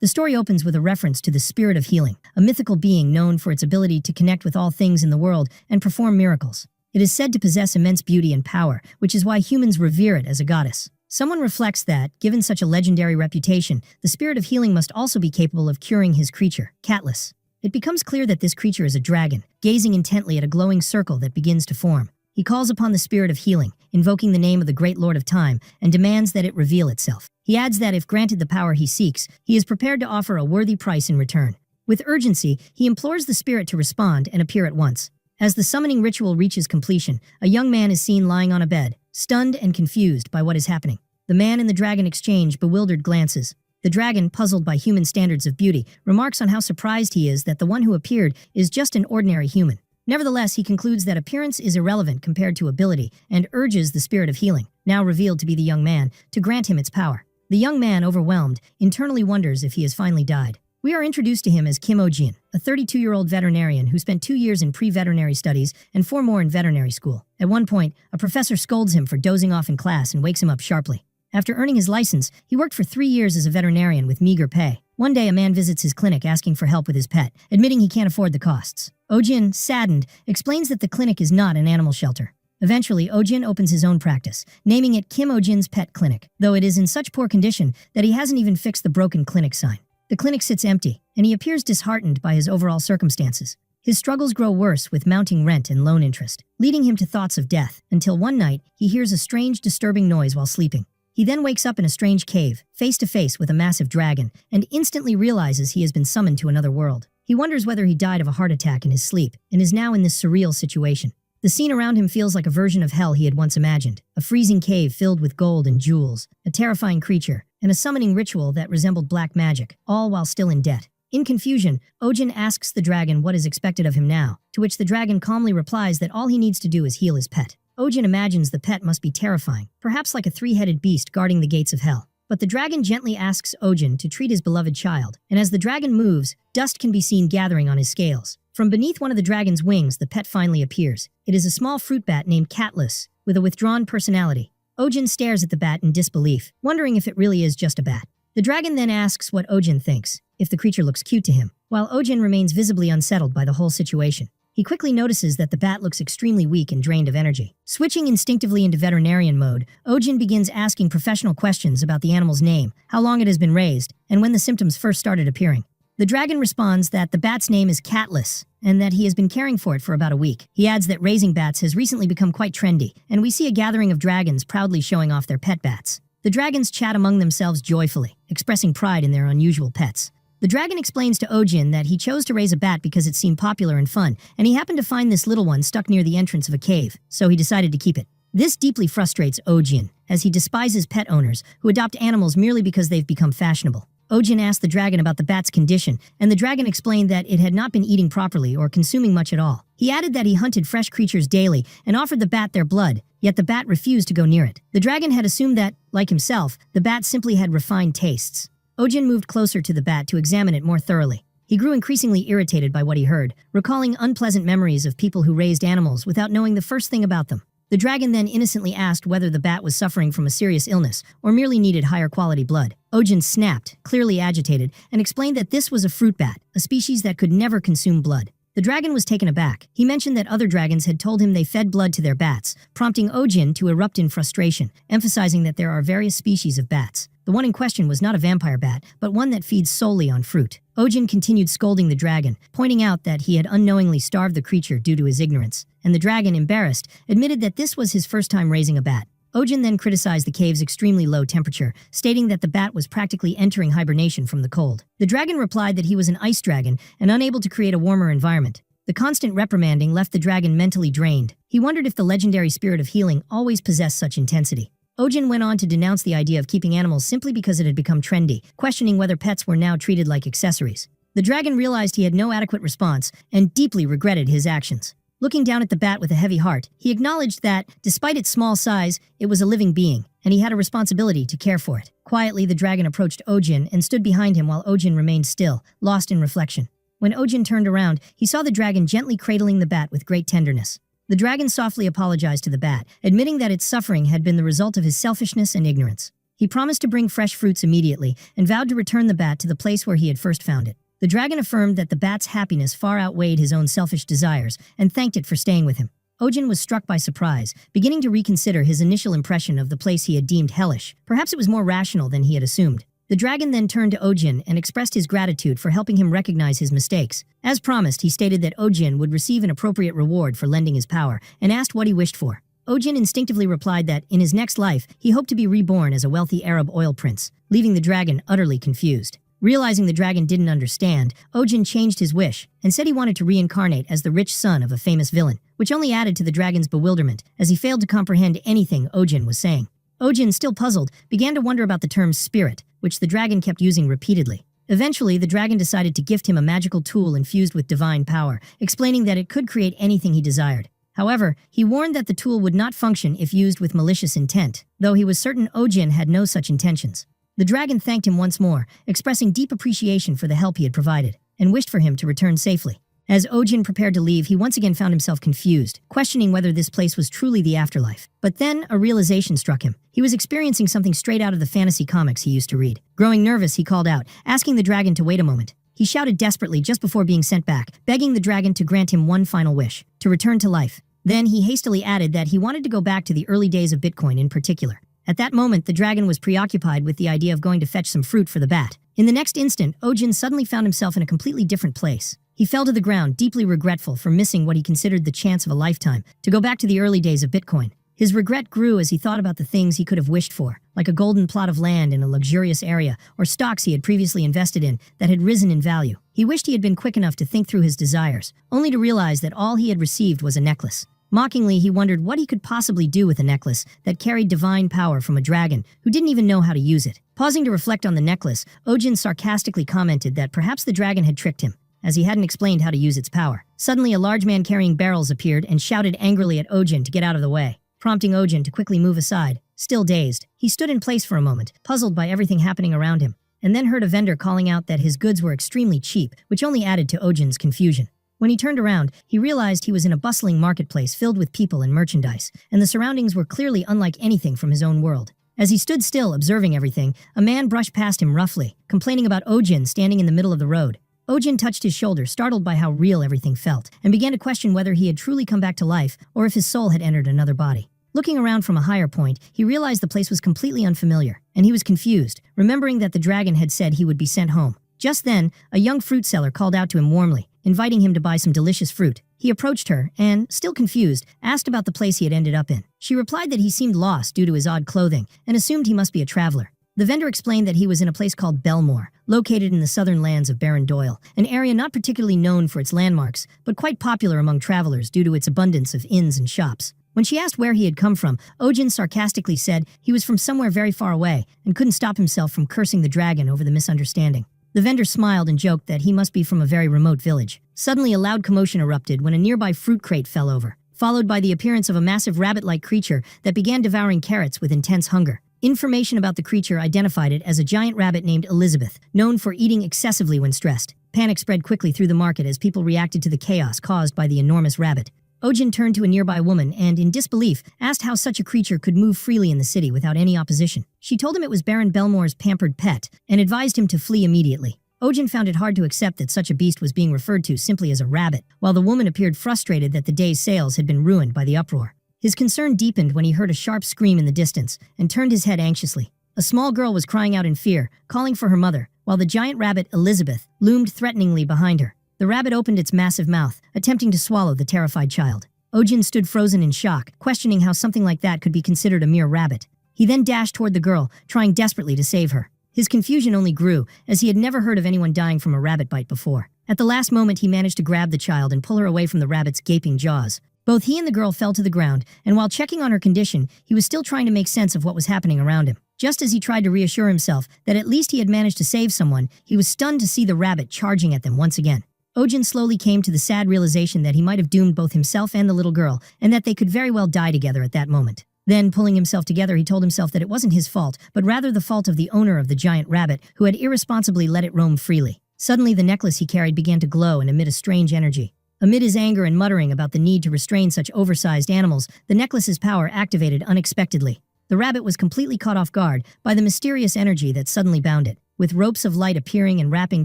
The story opens with a reference to the spirit of healing, a mythical being known for its ability to connect with all things in the world and perform miracles. It is said to possess immense beauty and power, which is why humans revere it as a goddess. Someone reflects that, given such a legendary reputation, the spirit of healing must also be capable of curing his creature, Catlas. It becomes clear that this creature is a dragon, gazing intently at a glowing circle that begins to form. He calls upon the spirit of healing, invoking the name of the great Lord of Time, and demands that it reveal itself. He adds that if granted the power he seeks, he is prepared to offer a worthy price in return. With urgency, he implores the spirit to respond and appear at once. As the summoning ritual reaches completion, a young man is seen lying on a bed, stunned and confused by what is happening. The man and the dragon exchange bewildered glances. The dragon, puzzled by human standards of beauty, remarks on how surprised he is that the one who appeared is just an ordinary human. Nevertheless, he concludes that appearance is irrelevant compared to ability and urges the spirit of healing, now revealed to be the young man, to grant him its power. The young man, overwhelmed, internally wonders if he has finally died. We are introduced to him as Kim Oh-jin, a 32-year-old veterinarian who spent 2 years in pre-veterinary studies and 4 more in veterinary school. At one point, a professor scolds him for dozing off in class and wakes him up sharply. After earning his license, he worked for 3 years as a veterinarian with meager pay. One day, a man visits his clinic asking for help with his pet, admitting he can't afford the costs. Oh-jin, saddened, explains that the clinic is not an animal shelter. Eventually, Oh-jin opens his own practice, naming it Kim Oh-jin's Pet Clinic, though it is in such poor condition that he hasn't even fixed the broken clinic sign. The clinic sits empty, and he appears disheartened by his overall circumstances. His struggles grow worse with mounting rent and loan interest, leading him to thoughts of death, until one night, he hears a strange, disturbing noise while sleeping. He then wakes up in a strange cave, face to face with a massive dragon, and instantly realizes he has been summoned to another world. He wonders whether he died of a heart attack in his sleep, and is now in this surreal situation. The scene around him feels like a version of hell he had once imagined, a freezing cave filled with gold and jewels, a terrifying creature, and a summoning ritual that resembled black magic, all while still in debt. In confusion, Oh-jin asks the dragon what is expected of him now, to which the dragon calmly replies that all he needs to do is heal his pet. Oh-jin imagines the pet must be terrifying, perhaps like a 3-headed beast guarding the gates of hell. But the dragon gently asks Oh-jin to treat his beloved child, and as the dragon moves, dust can be seen gathering on his scales. From beneath one of the dragon's wings, the pet finally appears. It is a small fruit bat named Catlas, with a withdrawn personality. Oh-jin stares at the bat in disbelief, wondering if it really is just a bat. The dragon then asks what Oh-jin thinks, if the creature looks cute to him, while Oh-jin remains visibly unsettled by the whole situation. He quickly notices that the bat looks extremely weak and drained of energy. Switching instinctively into veterinarian mode, Oh-jin begins asking professional questions about the animal's name, how long it has been raised, and when the symptoms first started appearing. The dragon responds that the bat's name is Catlas, and that he has been caring for it for about a week. He adds that raising bats has recently become quite trendy, and we see a gathering of dragons proudly showing off their pet bats. The dragons chat among themselves joyfully, expressing pride in their unusual pets. The dragon explains to Oh-jin that he chose to raise a bat because it seemed popular and fun, and he happened to find this little one stuck near the entrance of a cave, so he decided to keep it. This deeply frustrates Oh-jin, as he despises pet owners who adopt animals merely because they've become fashionable. Oh-jin asked the dragon about the bat's condition, and the dragon explained that it had not been eating properly or consuming much at all. He added that he hunted fresh creatures daily and offered the bat their blood, yet the bat refused to go near it. The dragon had assumed that, like himself, the bat simply had refined tastes. Oh-jin moved closer to the bat to examine it more thoroughly. He grew increasingly irritated by what he heard, recalling unpleasant memories of people who raised animals without knowing the first thing about them. The dragon then innocently asked whether the bat was suffering from a serious illness or merely needed higher quality blood. Oh-jin snapped, clearly agitated, and explained that this was a fruit bat, a species that could never consume blood. The dragon was taken aback. He mentioned that other dragons had told him they fed blood to their bats, prompting Oh-jin to erupt in frustration, emphasizing that there are various species of bats. The one in question was not a vampire bat, but one that feeds solely on fruit. Oh-jin continued scolding the dragon, pointing out that he had unknowingly starved the creature due to his ignorance, and the dragon, embarrassed, admitted that this was his first time raising a bat. Oh-jin then criticized the cave's extremely low temperature, stating that the bat was practically entering hibernation from the cold. The dragon replied that he was an ice dragon and unable to create a warmer environment. The constant reprimanding left the dragon mentally drained. He wondered if the legendary spirit of healing always possessed such intensity. Oh-jin went on to denounce the idea of keeping animals simply because it had become trendy, questioning whether pets were now treated like accessories. The dragon realized he had no adequate response and deeply regretted his actions. Looking down at the bat with a heavy heart, he acknowledged that, despite its small size, it was a living being, and he had a responsibility to care for it. Quietly, the dragon approached Oh-jin and stood behind him while Oh-jin remained still, lost in reflection. When Oh-jin turned around, he saw the dragon gently cradling the bat with great tenderness. The dragon softly apologized to the bat, admitting that its suffering had been the result of his selfishness and ignorance. He promised to bring fresh fruits immediately and vowed to return the bat to the place where he had first found it. The dragon affirmed that the bat's happiness far outweighed his own selfish desires and thanked it for staying with him. Ojin was struck by surprise, beginning to reconsider his initial impression of the place he had deemed hellish. Perhaps it was more rational than he had assumed. The dragon then turned to Ojin and expressed his gratitude for helping him recognize his mistakes. As promised, he stated that Ojin would receive an appropriate reward for lending his power and asked what he wished for. Ojin instinctively replied that, in his next life, he hoped to be reborn as a wealthy Arab oil prince, leaving the dragon utterly confused. Realizing the dragon didn't understand, Ojin changed his wish and said he wanted to reincarnate as the rich son of a famous villain, which only added to the dragon's bewilderment as he failed to comprehend anything Ojin was saying. Ojin, still puzzled, began to wonder about the term spirit, which the dragon kept using repeatedly. Eventually, the dragon decided to gift him a magical tool infused with divine power, explaining that it could create anything he desired. However, he warned that the tool would not function if used with malicious intent, though he was certain Ojin had no such intentions. The dragon thanked him once more, expressing deep appreciation for the help he had provided, and wished for him to return safely. As Ojin prepared to leave, he once again found himself confused, questioning whether this place was truly the afterlife. But then, a realization struck him. He was experiencing something straight out of the fantasy comics he used to read. Growing nervous, he called out, asking the dragon to wait a moment. He shouted desperately just before being sent back, begging the dragon to grant him one final wish, to return to life. Then he hastily added that he wanted to go back to the early days of Bitcoin in particular. At that moment, the dragon was preoccupied with the idea of going to fetch some fruit for the bat. In the next instant, Ojin suddenly found himself in a completely different place. He fell to the ground, deeply regretful for missing what he considered the chance of a lifetime, to go back to the early days of Bitcoin. His regret grew as he thought about the things he could have wished for, like a golden plot of land in a luxurious area, or stocks he had previously invested in that had risen in value. He wished he had been quick enough to think through his desires, only to realize that all he had received was a necklace. Mockingly, he wondered what he could possibly do with a necklace that carried divine power from a dragon who didn't even know how to use it. Pausing to reflect on the necklace, Ojin sarcastically commented that perhaps the dragon had tricked him, as he hadn't explained how to use its power. Suddenly, a large man carrying barrels appeared and shouted angrily at Ojin to get out of the way, prompting Ojin to quickly move aside. Still dazed, he stood in place for a moment, puzzled by everything happening around him, and then heard a vendor calling out that his goods were extremely cheap, which only added to Ojin's confusion. When he turned around, he realized he was in a bustling marketplace filled with people and merchandise, and the surroundings were clearly unlike anything from his own world. As he stood still, observing everything, a man brushed past him roughly, complaining about Ojin standing in the middle of the road. Ojin touched his shoulder, startled by how real everything felt, and began to question whether he had truly come back to life or if his soul had entered another body. Looking around from a higher point, he realized the place was completely unfamiliar, and he was confused, remembering that the dragon had said he would be sent home. Just then, a young fruit seller called out to him warmly, inviting him to buy some delicious fruit. He approached her and, still confused, asked about the place he had ended up in. She replied that he seemed lost due to his odd clothing and assumed he must be a traveler. The vendor explained that he was in a place called Belmore, located in the southern lands of Baron Doyle, an area not particularly known for its landmarks, but quite popular among travelers due to its abundance of inns and shops. When she asked where he had come from, Ojin sarcastically said he was from somewhere very far away and couldn't stop himself from cursing the dragon over the misunderstanding. The vendor smiled and joked that he must be from a very remote village. Suddenly, a loud commotion erupted when a nearby fruit crate fell over, followed by the appearance of a massive rabbit-like creature that began devouring carrots with intense hunger. Information about the creature identified it as a giant rabbit named Elizabeth, known for eating excessively when stressed. Panic spread quickly through the market as people reacted to the chaos caused by the enormous rabbit. Ojin turned to a nearby woman and, in disbelief, asked how such a creature could move freely in the city without any opposition. She told him it was Baron Belmore's pampered pet and advised him to flee immediately. Ojin found it hard to accept that such a beast was being referred to simply as a rabbit, while the woman appeared frustrated that the day's sales had been ruined by the uproar. His concern deepened when he heard a sharp scream in the distance and turned his head anxiously. A small girl was crying out in fear, calling for her mother, while the giant rabbit, Elizabeth, loomed threateningly behind her. The rabbit opened its massive mouth, attempting to swallow the terrified child. Ojin stood frozen in shock, questioning how something like that could be considered a mere rabbit. He then dashed toward the girl, trying desperately to save her. His confusion only grew, as he had never heard of anyone dying from a rabbit bite before. At the last moment, he managed to grab the child and pull her away from the rabbit's gaping jaws. Both he and the girl fell to the ground, and while checking on her condition, he was still trying to make sense of what was happening around him. Just as he tried to reassure himself that at least he had managed to save someone, he was stunned to see the rabbit charging at them once again. Ojin slowly came to the sad realization that he might have doomed both himself and the little girl, and that they could very well die together at that moment. Then, pulling himself together, he told himself that it wasn't his fault, but rather the fault of the owner of the giant rabbit, who had irresponsibly let it roam freely. Suddenly, the necklace he carried began to glow and emit a strange energy. Amid his anger and muttering about the need to restrain such oversized animals, the necklace's power activated unexpectedly. The rabbit was completely caught off guard by the mysterious energy that suddenly bound it, with ropes of light appearing and wrapping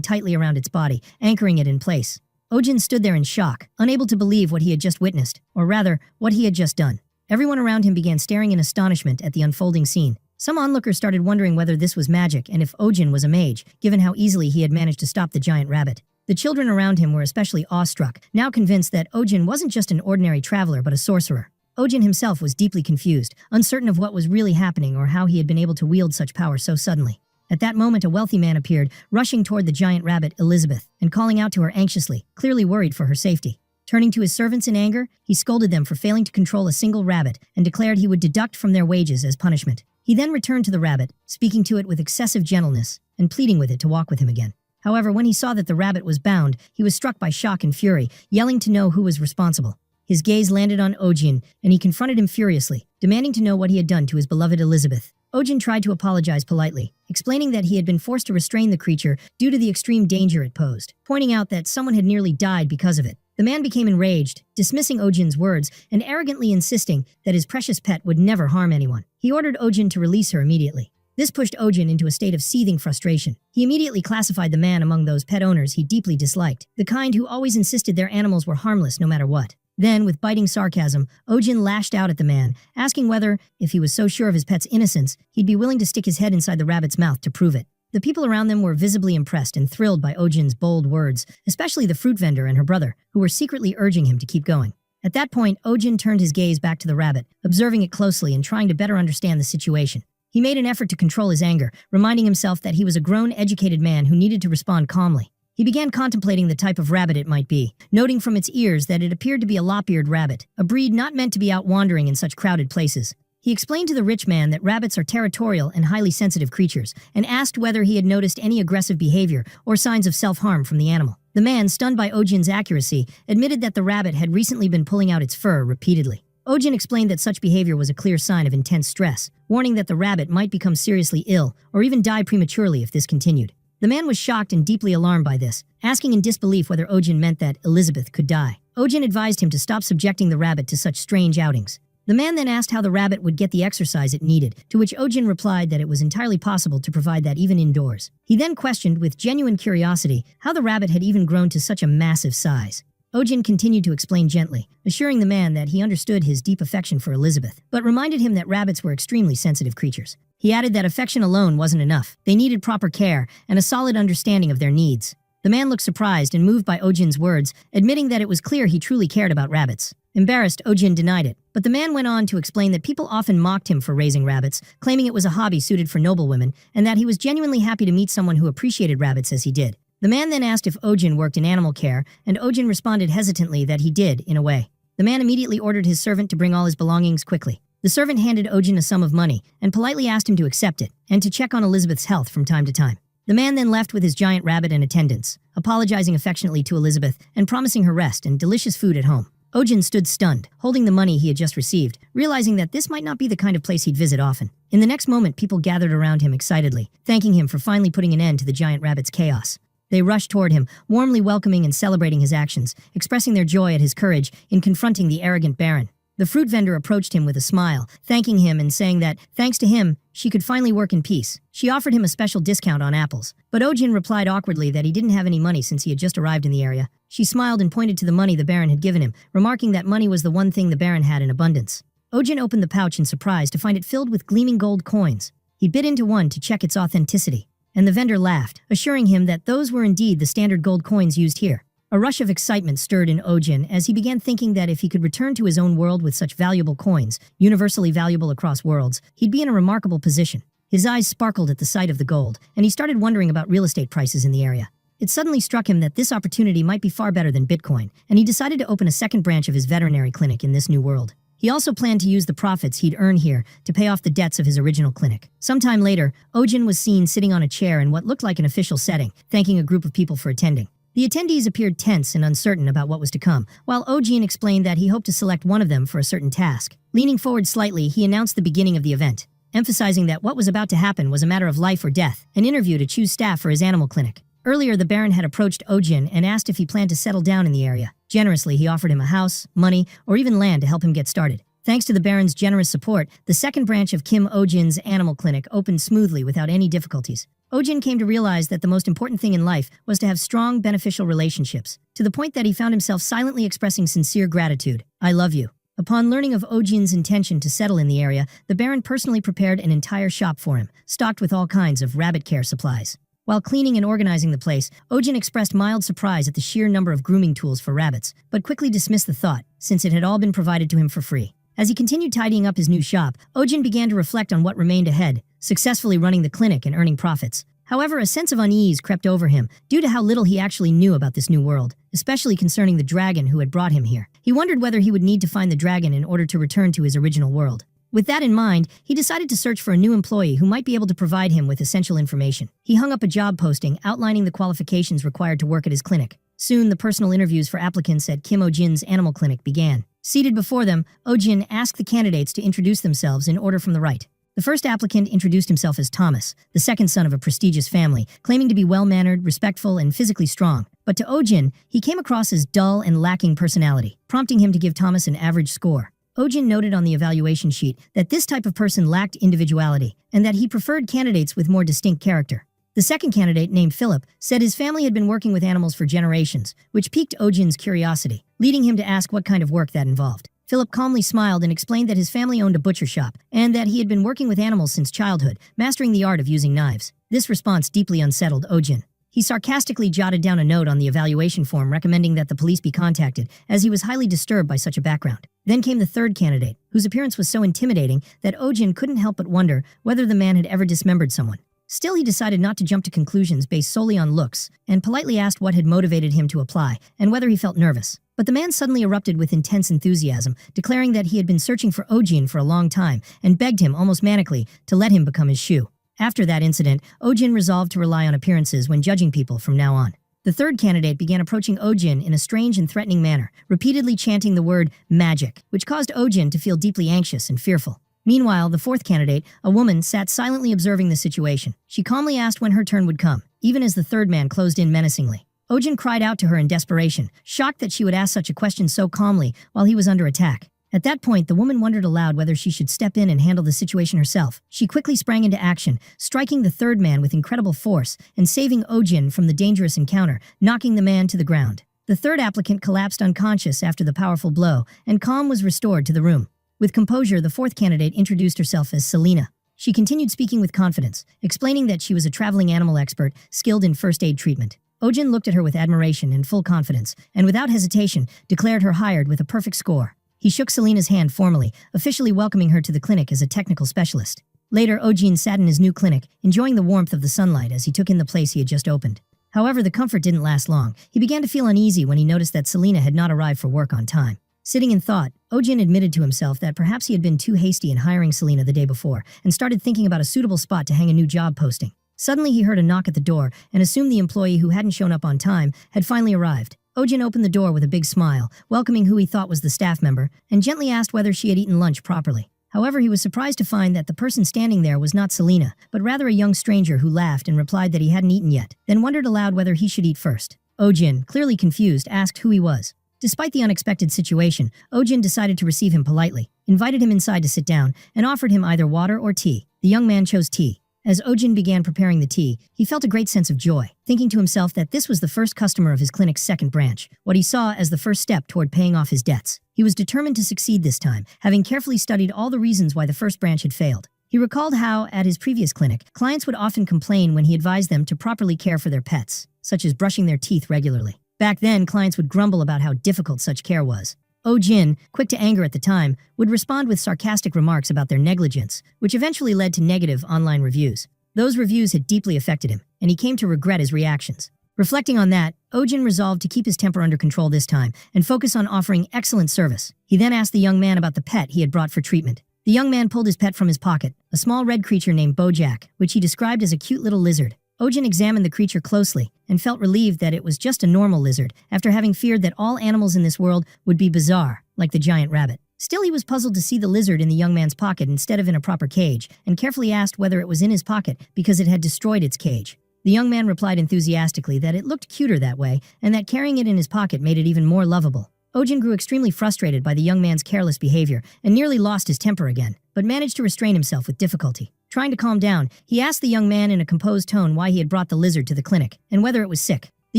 tightly around its body, anchoring it in place. Ojin stood there in shock, unable to believe what he had just witnessed, or rather, what he had just done. Everyone around him began staring in astonishment at the unfolding scene. Some onlookers started wondering whether this was magic and if Ojin was a mage, given how easily he had managed to stop the giant rabbit. The children around him were especially awestruck, now convinced that Ojin wasn't just an ordinary traveler but a sorcerer. Ojin himself was deeply confused, uncertain of what was really happening or how he had been able to wield such power so suddenly. At that moment, a wealthy man appeared, rushing toward the giant rabbit, Elizabeth, and calling out to her anxiously, clearly worried for her safety. Turning to his servants in anger, he scolded them for failing to control a single rabbit and declared he would deduct from their wages as punishment. He then returned to the rabbit, speaking to it with excessive gentleness and pleading with it to walk with him again. However, when he saw that the rabbit was bound, he was struck by shock and fury, yelling to know who was responsible. His gaze landed on Ojin, and he confronted him furiously, demanding to know what he had done to his beloved Elizabeth. Ojin tried to apologize politely, explaining that he had been forced to restrain the creature due to the extreme danger it posed, pointing out that someone had nearly died because of it. The man became enraged, dismissing Ojin's words and arrogantly insisting that his precious pet would never harm anyone. He ordered Ojin to release her immediately. This pushed Ojin into a state of seething frustration. He immediately classified the man among those pet owners he deeply disliked, the kind who always insisted their animals were harmless no matter what. Then, with biting sarcasm, Ojin lashed out at the man, asking whether, if he was so sure of his pet's innocence, he'd be willing to stick his head inside the rabbit's mouth to prove it. The people around them were visibly impressed and thrilled by Ojin's bold words, especially the fruit vendor and her brother, who were secretly urging him to keep going. At that point, Ojin turned his gaze back to the rabbit, observing it closely and trying to better understand the situation. He made an effort to control his anger, reminding himself that he was a grown, educated man who needed to respond calmly. He began contemplating the type of rabbit it might be, noting from its ears that it appeared to be a lop-eared rabbit, a breed not meant to be out wandering in such crowded places. He explained to the rich man that rabbits are territorial and highly sensitive creatures, and asked whether he had noticed any aggressive behavior or signs of self-harm from the animal. The man, stunned by Ojin's accuracy, admitted that the rabbit had recently been pulling out its fur repeatedly. Ojin explained that such behavior was a clear sign of intense stress, warning that the rabbit might become seriously ill or even die prematurely if this continued. The man was shocked and deeply alarmed by this, asking in disbelief whether Ojin meant that Elizabeth could die. Ojin advised him to stop subjecting the rabbit to such strange outings. The man then asked how the rabbit would get the exercise it needed, to which Ojin replied that it was entirely possible to provide that even indoors. He then questioned, with genuine curiosity, how the rabbit had even grown to such a massive size. Ojin continued to explain gently, assuring the man that he understood his deep affection for Elizabeth, but reminded him that rabbits were extremely sensitive creatures. He added that affection alone wasn't enough. They needed proper care and a solid understanding of their needs. The man looked surprised and moved by Ojin's words, admitting that it was clear he truly cared about rabbits. Embarrassed, Ojin denied it, but the man went on to explain that people often mocked him for raising rabbits, claiming it was a hobby suited for noblewomen, and that he was genuinely happy to meet someone who appreciated rabbits as he did. The man then asked if Ojin worked in animal care, and Ojin responded hesitantly that he did, in a way. The man immediately ordered his servant to bring all his belongings quickly. The servant handed Ojin a sum of money and politely asked him to accept it and to check on Elizabeth's health from time to time. The man then left with his giant rabbit and attendants, apologizing affectionately to Elizabeth and promising her rest and delicious food at home. Ojin stood stunned, holding the money he had just received, realizing that this might not be the kind of place he'd visit often. In the next moment, people gathered around him excitedly, thanking him for finally putting an end to the giant rabbit's chaos. They rushed toward him, warmly welcoming and celebrating his actions, expressing their joy at his courage in confronting the arrogant baron. The fruit vendor approached him with a smile, thanking him and saying that, thanks to him, she could finally work in peace. She offered him a special discount on apples, but Ojin replied awkwardly that he didn't have any money since he had just arrived in the area. She smiled and pointed to the money the baron had given him, remarking that money was the one thing the baron had in abundance. Ojin opened the pouch in surprise to find it filled with gleaming gold coins. He bit into one to check its authenticity, and the vendor laughed, assuring him that those were indeed the standard gold coins used here. A rush of excitement stirred in Ojin as he began thinking that if he could return to his own world with such valuable coins, universally valuable across worlds, he'd be in a remarkable position. His eyes sparkled at the sight of the gold, and he started wondering about real estate prices in the area. It suddenly struck him that this opportunity might be far better than Bitcoin, and he decided to open a second branch of his veterinary clinic in this new world. He also planned to use the profits he'd earn here to pay off the debts of his original clinic. Sometime later, Ojin was seen sitting on a chair in what looked like an official setting, thanking a group of people for attending. The attendees appeared tense and uncertain about what was to come, while Ojin explained that he hoped to select one of them for a certain task. Leaning forward slightly, he announced the beginning of the event, emphasizing that what was about to happen was a matter of life or death, an interview to choose staff for his animal clinic. Earlier, the baron had approached Ojin and asked if he planned to settle down in the area. Generously, he offered him a house, money, or even land to help him get started. Thanks to the Baron's generous support, the second branch of Kim Oh-jin's animal clinic opened smoothly without any difficulties. Oh-jin came to realize that the most important thing in life was to have strong, beneficial relationships, to the point that he found himself silently expressing sincere gratitude. "I love you." Upon learning of Oh-jin's intention to settle in the area, the Baron personally prepared an entire shop for him, stocked with all kinds of rabbit care supplies. While cleaning and organizing the place, Oh-jin expressed mild surprise at the sheer number of grooming tools for rabbits, but quickly dismissed the thought, since it had all been provided to him for free. As he continued tidying up his new shop, Oh-jin began to reflect on what remained ahead, successfully running the clinic and earning profits. However, a sense of unease crept over him due to how little he actually knew about this new world, especially concerning the dragon who had brought him here. He wondered whether he would need to find the dragon in order to return to his original world. With that in mind, he decided to search for a new employee who might be able to provide him with essential information. He hung up a job posting outlining the qualifications required to work at his clinic. Soon, the personal interviews for applicants at Kim Oh-jin's animal clinic began. Seated before them, Oh-jin asked the candidates to introduce themselves in order from the right. The first applicant introduced himself as Thomas, the second son of a prestigious family, claiming to be well-mannered, respectful, and physically strong. But to Oh-jin, he came across as dull and lacking personality, prompting him to give Thomas an average score. Oh-jin noted on the evaluation sheet that this type of person lacked individuality, and that he preferred candidates with more distinct character. The second candidate, named Philip, said his family had been working with animals for generations, which piqued Oh-jin's curiosity, leading him to ask what kind of work that involved. Philip calmly smiled and explained that his family owned a butcher shop, and that he had been working with animals since childhood, mastering the art of using knives. This response deeply unsettled Oh-jin. He sarcastically jotted down a note on the evaluation form recommending that the police be contacted, as he was highly disturbed by such a background. Then came the third candidate, whose appearance was so intimidating that Oh-jin couldn't help but wonder whether the man had ever dismembered someone. Still, he decided not to jump to conclusions based solely on looks, and politely asked what had motivated him to apply, and whether he felt nervous. But the man suddenly erupted with intense enthusiasm, declaring that he had been searching for Oh-jin for a long time, and begged him, almost manically, to let him become his shoe. After that incident, Oh-jin resolved to rely on appearances when judging people from now on. The third candidate began approaching Oh-jin in a strange and threatening manner, repeatedly chanting the word magic, which caused Oh-jin to feel deeply anxious and fearful. Meanwhile, the fourth candidate, a woman, sat silently observing the situation. She calmly asked when her turn would come, even as the third man closed in menacingly. Oh-jin cried out to her in desperation, shocked that she would ask such a question so calmly while he was under attack. At that point, the woman wondered aloud whether she should step in and handle the situation herself. She quickly sprang into action, striking the third man with incredible force and saving Oh-jin from the dangerous encounter, knocking the man to the ground. The third applicant collapsed unconscious after the powerful blow, and calm was restored to the room. With composure, the fourth candidate introduced herself as Selena. She continued speaking with confidence, explaining that she was a traveling animal expert, skilled in first aid treatment. Oh-jin looked at her with admiration and full confidence, and without hesitation, declared her hired with a perfect score. He shook Selena's hand formally, officially welcoming her to the clinic as a technical specialist. Later, Oh-jin sat in his new clinic, enjoying the warmth of the sunlight as he took in the place he had just opened. However, the comfort didn't last long. He began to feel uneasy when he noticed that Selena had not arrived for work on time. Sitting in thought, Oh-jin admitted to himself that perhaps he had been too hasty in hiring Selena the day before, and started thinking about a suitable spot to hang a new job posting. Suddenly, he heard a knock at the door, and assumed the employee who hadn't shown up on time had finally arrived. Oh-jin opened the door with a big smile, welcoming who he thought was the staff member, and gently asked whether she had eaten lunch properly. However, he was surprised to find that the person standing there was not Selena, but rather a young stranger who laughed and replied that he hadn't eaten yet, then wondered aloud whether he should eat first. Oh-jin, clearly confused, asked who he was. Despite the unexpected situation, Oh-jin decided to receive him politely, invited him inside to sit down, and offered him either water or tea. The young man chose tea. As Oh-jin began preparing the tea, he felt a great sense of joy, thinking to himself that this was the first customer of his clinic's second branch, what he saw as the first step toward paying off his debts. He was determined to succeed this time, having carefully studied all the reasons why the first branch had failed. He recalled how, at his previous clinic, clients would often complain when he advised them to properly care for their pets, such as brushing their teeth regularly. Back then, clients would grumble about how difficult such care was. Oh-jin, quick to anger at the time, would respond with sarcastic remarks about their negligence, which eventually led to negative online reviews. Those reviews had deeply affected him, and he came to regret his reactions. Reflecting on that, Oh-jin resolved to keep his temper under control this time and focus on offering excellent service. He then asked the young man about the pet he had brought for treatment. The young man pulled his pet from his pocket, a small red creature named Bojack, which he described as a cute little lizard. Oh-jin examined the creature closely and felt relieved that it was just a normal lizard, after having feared that all animals in this world would be bizarre, like the giant rabbit. Still, he was puzzled to see the lizard in the young man's pocket instead of in a proper cage, and carefully asked whether it was in his pocket because it had destroyed its cage. The young man replied enthusiastically that it looked cuter that way, and that carrying it in his pocket made it even more lovable. Ojin grew extremely frustrated by the young man's careless behavior and nearly lost his temper again, but managed to restrain himself with difficulty. Trying to calm down, he asked the young man in a composed tone why he had brought the lizard to the clinic and whether it was sick. The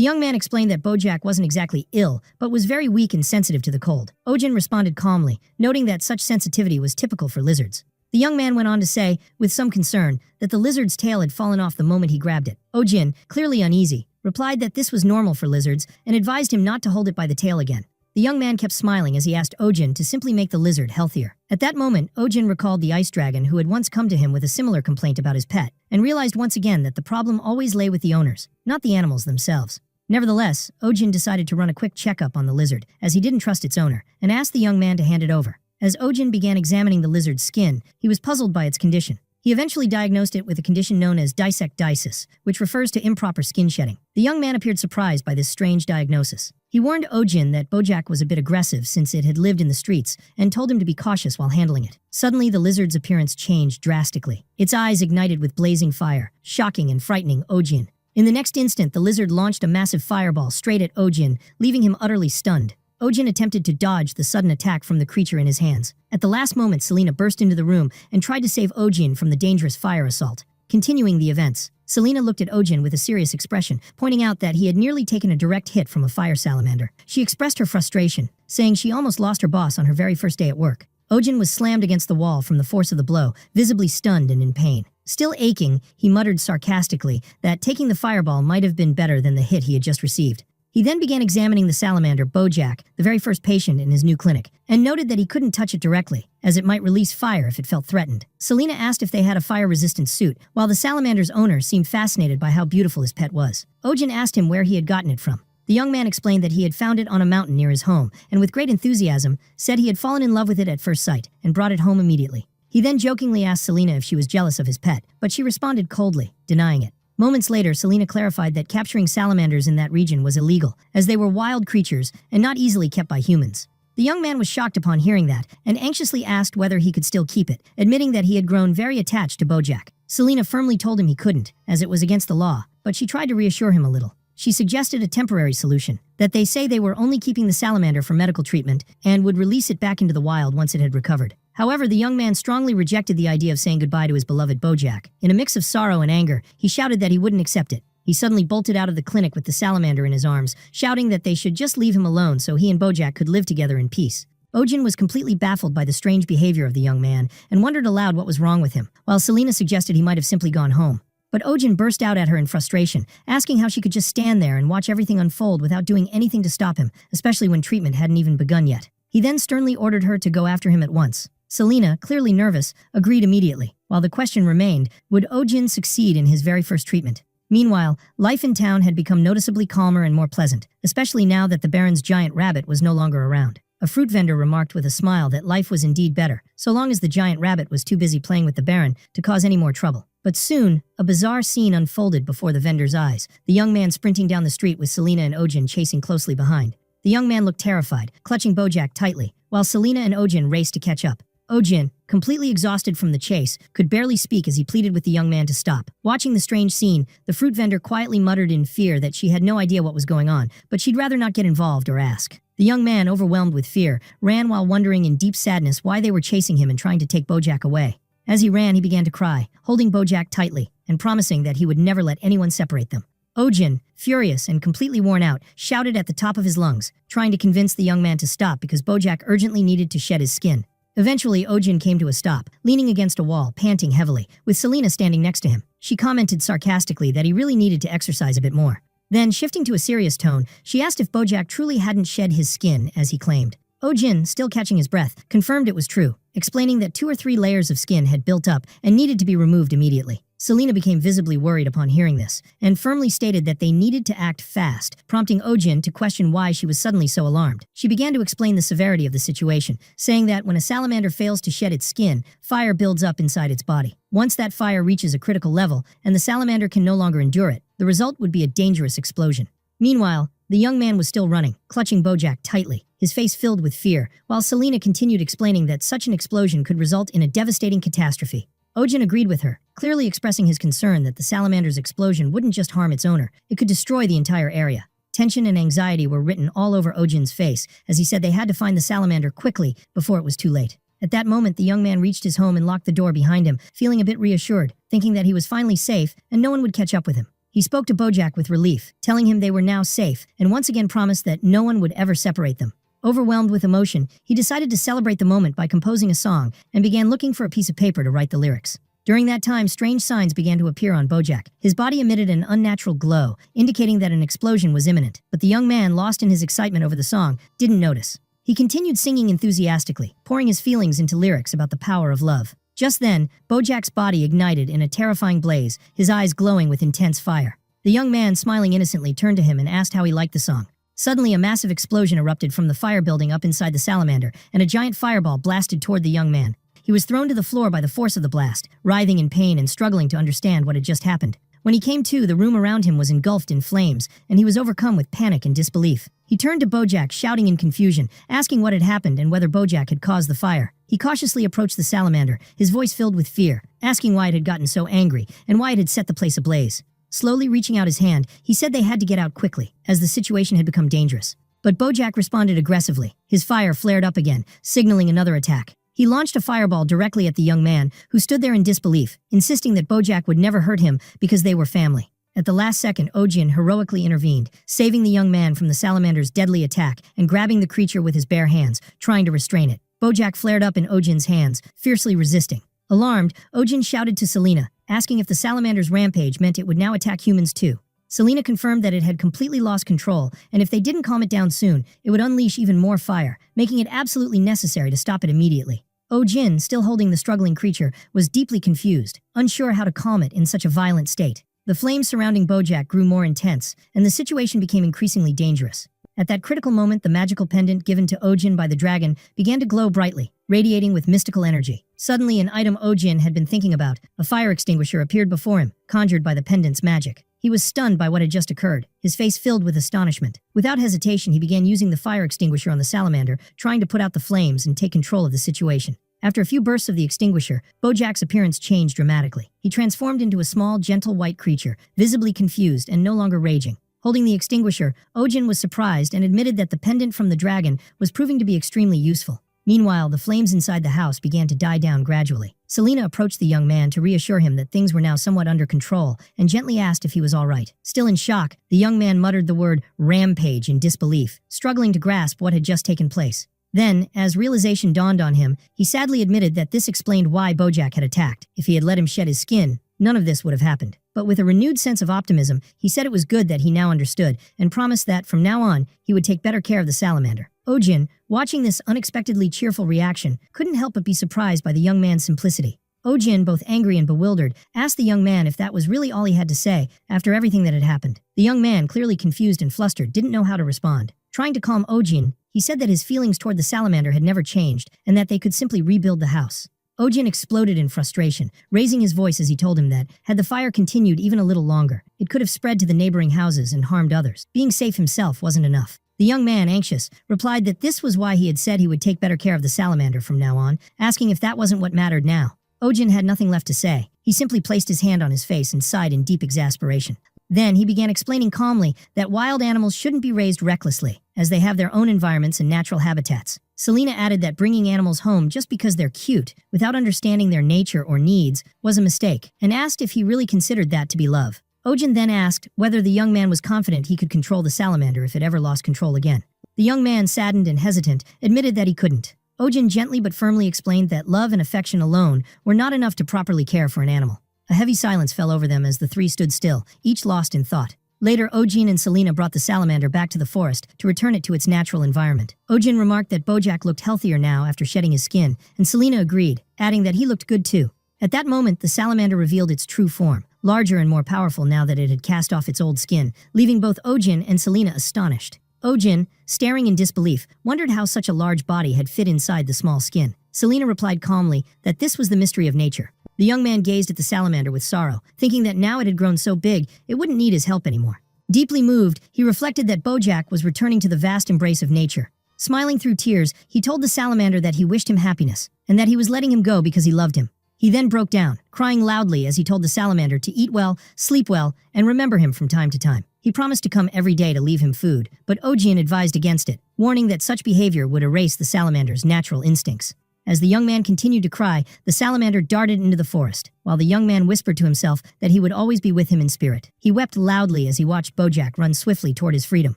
young man explained that Bojack wasn't exactly ill, but was very weak and sensitive to the cold. Ojin responded calmly, noting that such sensitivity was typical for lizards. The young man went on to say, with some concern, that the lizard's tail had fallen off the moment he grabbed it. Ojin, clearly uneasy, replied that this was normal for lizards and advised him not to hold it by the tail again. The young man kept smiling as he asked Ojin to simply make the lizard healthier. At that moment, Ojin recalled the ice dragon who had once come to him with a similar complaint about his pet, and realized once again that the problem always lay with the owners, not the animals themselves. Nevertheless, Ojin decided to run a quick checkup on the lizard, as he didn't trust its owner, and asked the young man to hand it over. As Ojin began examining the lizard's skin, he was puzzled by its condition. He eventually diagnosed it with a condition known as dissectitis, which refers to improper skin shedding. The young man appeared surprised by this strange diagnosis. He warned Ojin that Bojack was a bit aggressive since it had lived in the streets, and told him to be cautious while handling it. Suddenly, the lizard's appearance changed drastically. Its eyes ignited with blazing fire, shocking and frightening Ojin. In the next instant, the lizard launched a massive fireball straight at Ojin, leaving him utterly stunned. Ojin attempted to dodge the sudden attack from the creature in his hands. At the last moment, Selena burst into the room and tried to save Ojin from the dangerous fire assault. Continuing the events, Selena looked at Ojin with a serious expression, pointing out that he had nearly taken a direct hit from a fire salamander. She expressed her frustration, saying she almost lost her boss on her very first day at work. Ojin was slammed against the wall from the force of the blow, visibly stunned and in pain. Still aching, he muttered sarcastically that taking the fireball might have been better than the hit he had just received. He then began examining the salamander, Bojack, the very first patient in his new clinic, and noted that he couldn't touch it directly, as it might release fire if it felt threatened. Selena asked if they had a fire-resistant suit, while the salamander's owner seemed fascinated by how beautiful his pet was. Ojin asked him where he had gotten it from. The young man explained that he had found it on a mountain near his home, and with great enthusiasm, said he had fallen in love with it at first sight, and brought it home immediately. He then jokingly asked Selena if she was jealous of his pet, but she responded coldly, denying it. Moments later, Selena clarified that capturing salamanders in that region was illegal, as they were wild creatures and not easily kept by humans. The young man was shocked upon hearing that, and anxiously asked whether he could still keep it, admitting that he had grown very attached to Bojack. Selena firmly told him he couldn't, as it was against the law, but she tried to reassure him a little. She suggested a temporary solution, that they say they were only keeping the salamander for medical treatment and would release it back into the wild once it had recovered. However, the young man strongly rejected the idea of saying goodbye to his beloved Bojack. In a mix of sorrow and anger, he shouted that he wouldn't accept it. He suddenly bolted out of the clinic with the salamander in his arms, shouting that they should just leave him alone so he and Bojack could live together in peace. Ojin was completely baffled by the strange behavior of the young man and wondered aloud what was wrong with him, while Selena suggested he might have simply gone home. But Ojin burst out at her in frustration, asking how she could just stand there and watch everything unfold without doing anything to stop him, especially when treatment hadn't even begun yet. He then sternly ordered her to go after him at once. Selena, clearly nervous, agreed immediately, while the question remained, would Ojin succeed in his very first treatment? Meanwhile, life in town had become noticeably calmer and more pleasant, especially now that the Baron's giant rabbit was no longer around. A fruit vendor remarked with a smile that life was indeed better, so long as the giant rabbit was too busy playing with the Baron to cause any more trouble. But soon, a bizarre scene unfolded before the vendor's eyes, the young man sprinting down the street with Selena and Ojin chasing closely behind. The young man looked terrified, clutching Bojack tightly, while Selena and Ojin raced to catch up. Ojin, completely exhausted from the chase, could barely speak as he pleaded with the young man to stop. Watching the strange scene, the fruit vendor quietly muttered in fear that she had no idea what was going on, but she'd rather not get involved or ask. The young man, overwhelmed with fear, ran while wondering in deep sadness why they were chasing him and trying to take Bojack away. As he ran, he began to cry, holding Bojack tightly, and promising that he would never let anyone separate them. Ojin, furious and completely worn out, shouted at the top of his lungs, trying to convince the young man to stop because Bojack urgently needed to shed his skin. Eventually, Ojin came to a stop, leaning against a wall, panting heavily, with Selena standing next to him. She commented sarcastically that he really needed to exercise a bit more. Then, shifting to a serious tone, she asked if Bojack truly hadn't shed his skin, as he claimed. Ojin, still catching his breath, confirmed it was true, explaining that 2 or 3 layers of skin had built up and needed to be removed immediately. Selena became visibly worried upon hearing this, and firmly stated that they needed to act fast, prompting Ojin to question why she was suddenly so alarmed. She began to explain the severity of the situation, saying that when a salamander fails to shed its skin, fire builds up inside its body. Once that fire reaches a critical level, and the salamander can no longer endure it, the result would be a dangerous explosion. Meanwhile, the young man was still running, clutching Bojack tightly, his face filled with fear, while Selena continued explaining that such an explosion could result in a devastating catastrophe. Ojin agreed with her, clearly expressing his concern that the salamander's explosion wouldn't just harm its owner, it could destroy the entire area. Tension and anxiety were written all over Ojin's face as he said they had to find the salamander quickly before it was too late. At that moment, the young man reached his home and locked the door behind him, feeling a bit reassured, thinking that he was finally safe and no one would catch up with him. He spoke to Bojack with relief, telling him they were now safe, and once again promised that no one would ever separate them. Overwhelmed with emotion, he decided to celebrate the moment by composing a song and began looking for a piece of paper to write the lyrics. During that time, strange signs began to appear on Bojack. His body emitted an unnatural glow, indicating that an explosion was imminent, but the young man, lost in his excitement over the song, didn't notice. He continued singing enthusiastically, pouring his feelings into lyrics about the power of love. Just then, Bojack's body ignited in a terrifying blaze, his eyes glowing with intense fire. The young man, smiling innocently, turned to him and asked how he liked the song. Suddenly, a massive explosion erupted from the fire building up inside the salamander, and a giant fireball blasted toward the young man. He was thrown to the floor by the force of the blast, writhing in pain and struggling to understand what had just happened. When he came to, the room around him was engulfed in flames, and he was overcome with panic and disbelief. He turned to Bojack, shouting in confusion, asking what had happened and whether Bojack had caused the fire. He cautiously approached the salamander, his voice filled with fear, asking why it had gotten so angry and why it had set the place ablaze. Slowly reaching out his hand, he said they had to get out quickly, as the situation had become dangerous. But Bojack responded aggressively. His fire flared up again, signaling another attack. He launched a fireball directly at the young man, who stood there in disbelief, insisting that Bojack would never hurt him because they were family. At the last second, Ojin heroically intervened, saving the young man from the salamander's deadly attack and grabbing the creature with his bare hands, trying to restrain it. Bojack flared up in Ojin's hands, fiercely resisting. Alarmed, Ojin shouted to Selena, asking if the salamander's rampage meant it would now attack humans too. Selena confirmed that it had completely lost control, and if they didn't calm it down soon, it would unleash even more fire, making it absolutely necessary to stop it immediately. Ojin, still holding the struggling creature, was deeply confused, unsure how to calm it in such a violent state. The flames surrounding Bojack grew more intense, and the situation became increasingly dangerous. At that critical moment, the magical pendant given to Ojin by the dragon began to glow brightly, radiating with mystical energy. Suddenly, an item Ojin had been thinking about, a fire extinguisher, appeared before him, conjured by the pendant's magic. He was stunned by what had just occurred, his face filled with astonishment. Without hesitation, he began using the fire extinguisher on the salamander, trying to put out the flames and take control of the situation. After a few bursts of the extinguisher, Bojack's appearance changed dramatically. He transformed into a small, gentle white creature, visibly confused and no longer raging. Holding the extinguisher, Ojin was surprised and admitted that the pendant from the dragon was proving to be extremely useful. Meanwhile, the flames inside the house began to die down gradually. Selena approached the young man to reassure him that things were now somewhat under control and gently asked if he was all right. Still in shock, the young man muttered the word rampage in disbelief, struggling to grasp what had just taken place. Then, as realization dawned on him, he sadly admitted that this explained why Bojack had attacked. If he had let him shed his skin, none of this would have happened. But with a renewed sense of optimism, he said it was good that he now understood and promised that, from now on, he would take better care of the salamander. Ojin, watching this unexpectedly cheerful reaction, couldn't help but be surprised by the young man's simplicity. Ojin, both angry and bewildered, asked the young man if that was really all he had to say after everything that had happened. The young man, clearly confused and flustered, didn't know how to respond. Trying to calm Ojin, he said that his feelings toward the salamander had never changed and that they could simply rebuild the house. Ojin exploded in frustration, raising his voice as he told him that, had the fire continued even a little longer, it could have spread to the neighboring houses and harmed others. Being safe himself wasn't enough. The young man, anxious, replied that this was why he had said he would take better care of the salamander from now on, asking if that wasn't what mattered now. Ojin had nothing left to say. He simply placed his hand on his face and sighed in deep exasperation. Then he began explaining calmly that wild animals shouldn't be raised recklessly, as they have their own environments and natural habitats. Selena added that bringing animals home just because they're cute, without understanding their nature or needs, was a mistake, and asked if he really considered that to be love. Ojin then asked whether the young man was confident he could control the salamander if it ever lost control again. The young man, saddened and hesitant, admitted that he couldn't. Ojin gently but firmly explained that love and affection alone were not enough to properly care for an animal. A heavy silence fell over them as the three stood still, each lost in thought. Later, Ojin and Selena brought the salamander back to the forest to return it to its natural environment. Ojin remarked that Bojack looked healthier now after shedding his skin, and Selena agreed, adding that he looked good too. At that moment, the salamander revealed its true form, larger and more powerful now that it had cast off its old skin, leaving both Ojin and Selena astonished. Ojin, staring in disbelief, wondered how such a large body had fit inside the small skin. Selena replied calmly that this was the mystery of nature. The young man gazed at the salamander with sorrow, thinking that now it had grown so big, it wouldn't need his help anymore. Deeply moved, he reflected that Bojack was returning to the vast embrace of nature. Smiling through tears, he told the salamander that he wished him happiness, and that he was letting him go because he loved him. He then broke down, crying loudly as he told the salamander to eat well, sleep well, and remember him from time to time. He promised to come every day to leave him food, but Ojin advised against it, warning that such behavior would erase the salamander's natural instincts. As the young man continued to cry, the salamander darted into the forest, while the young man whispered to himself that he would always be with him in spirit. He wept loudly as he watched Bojack run swiftly toward his freedom.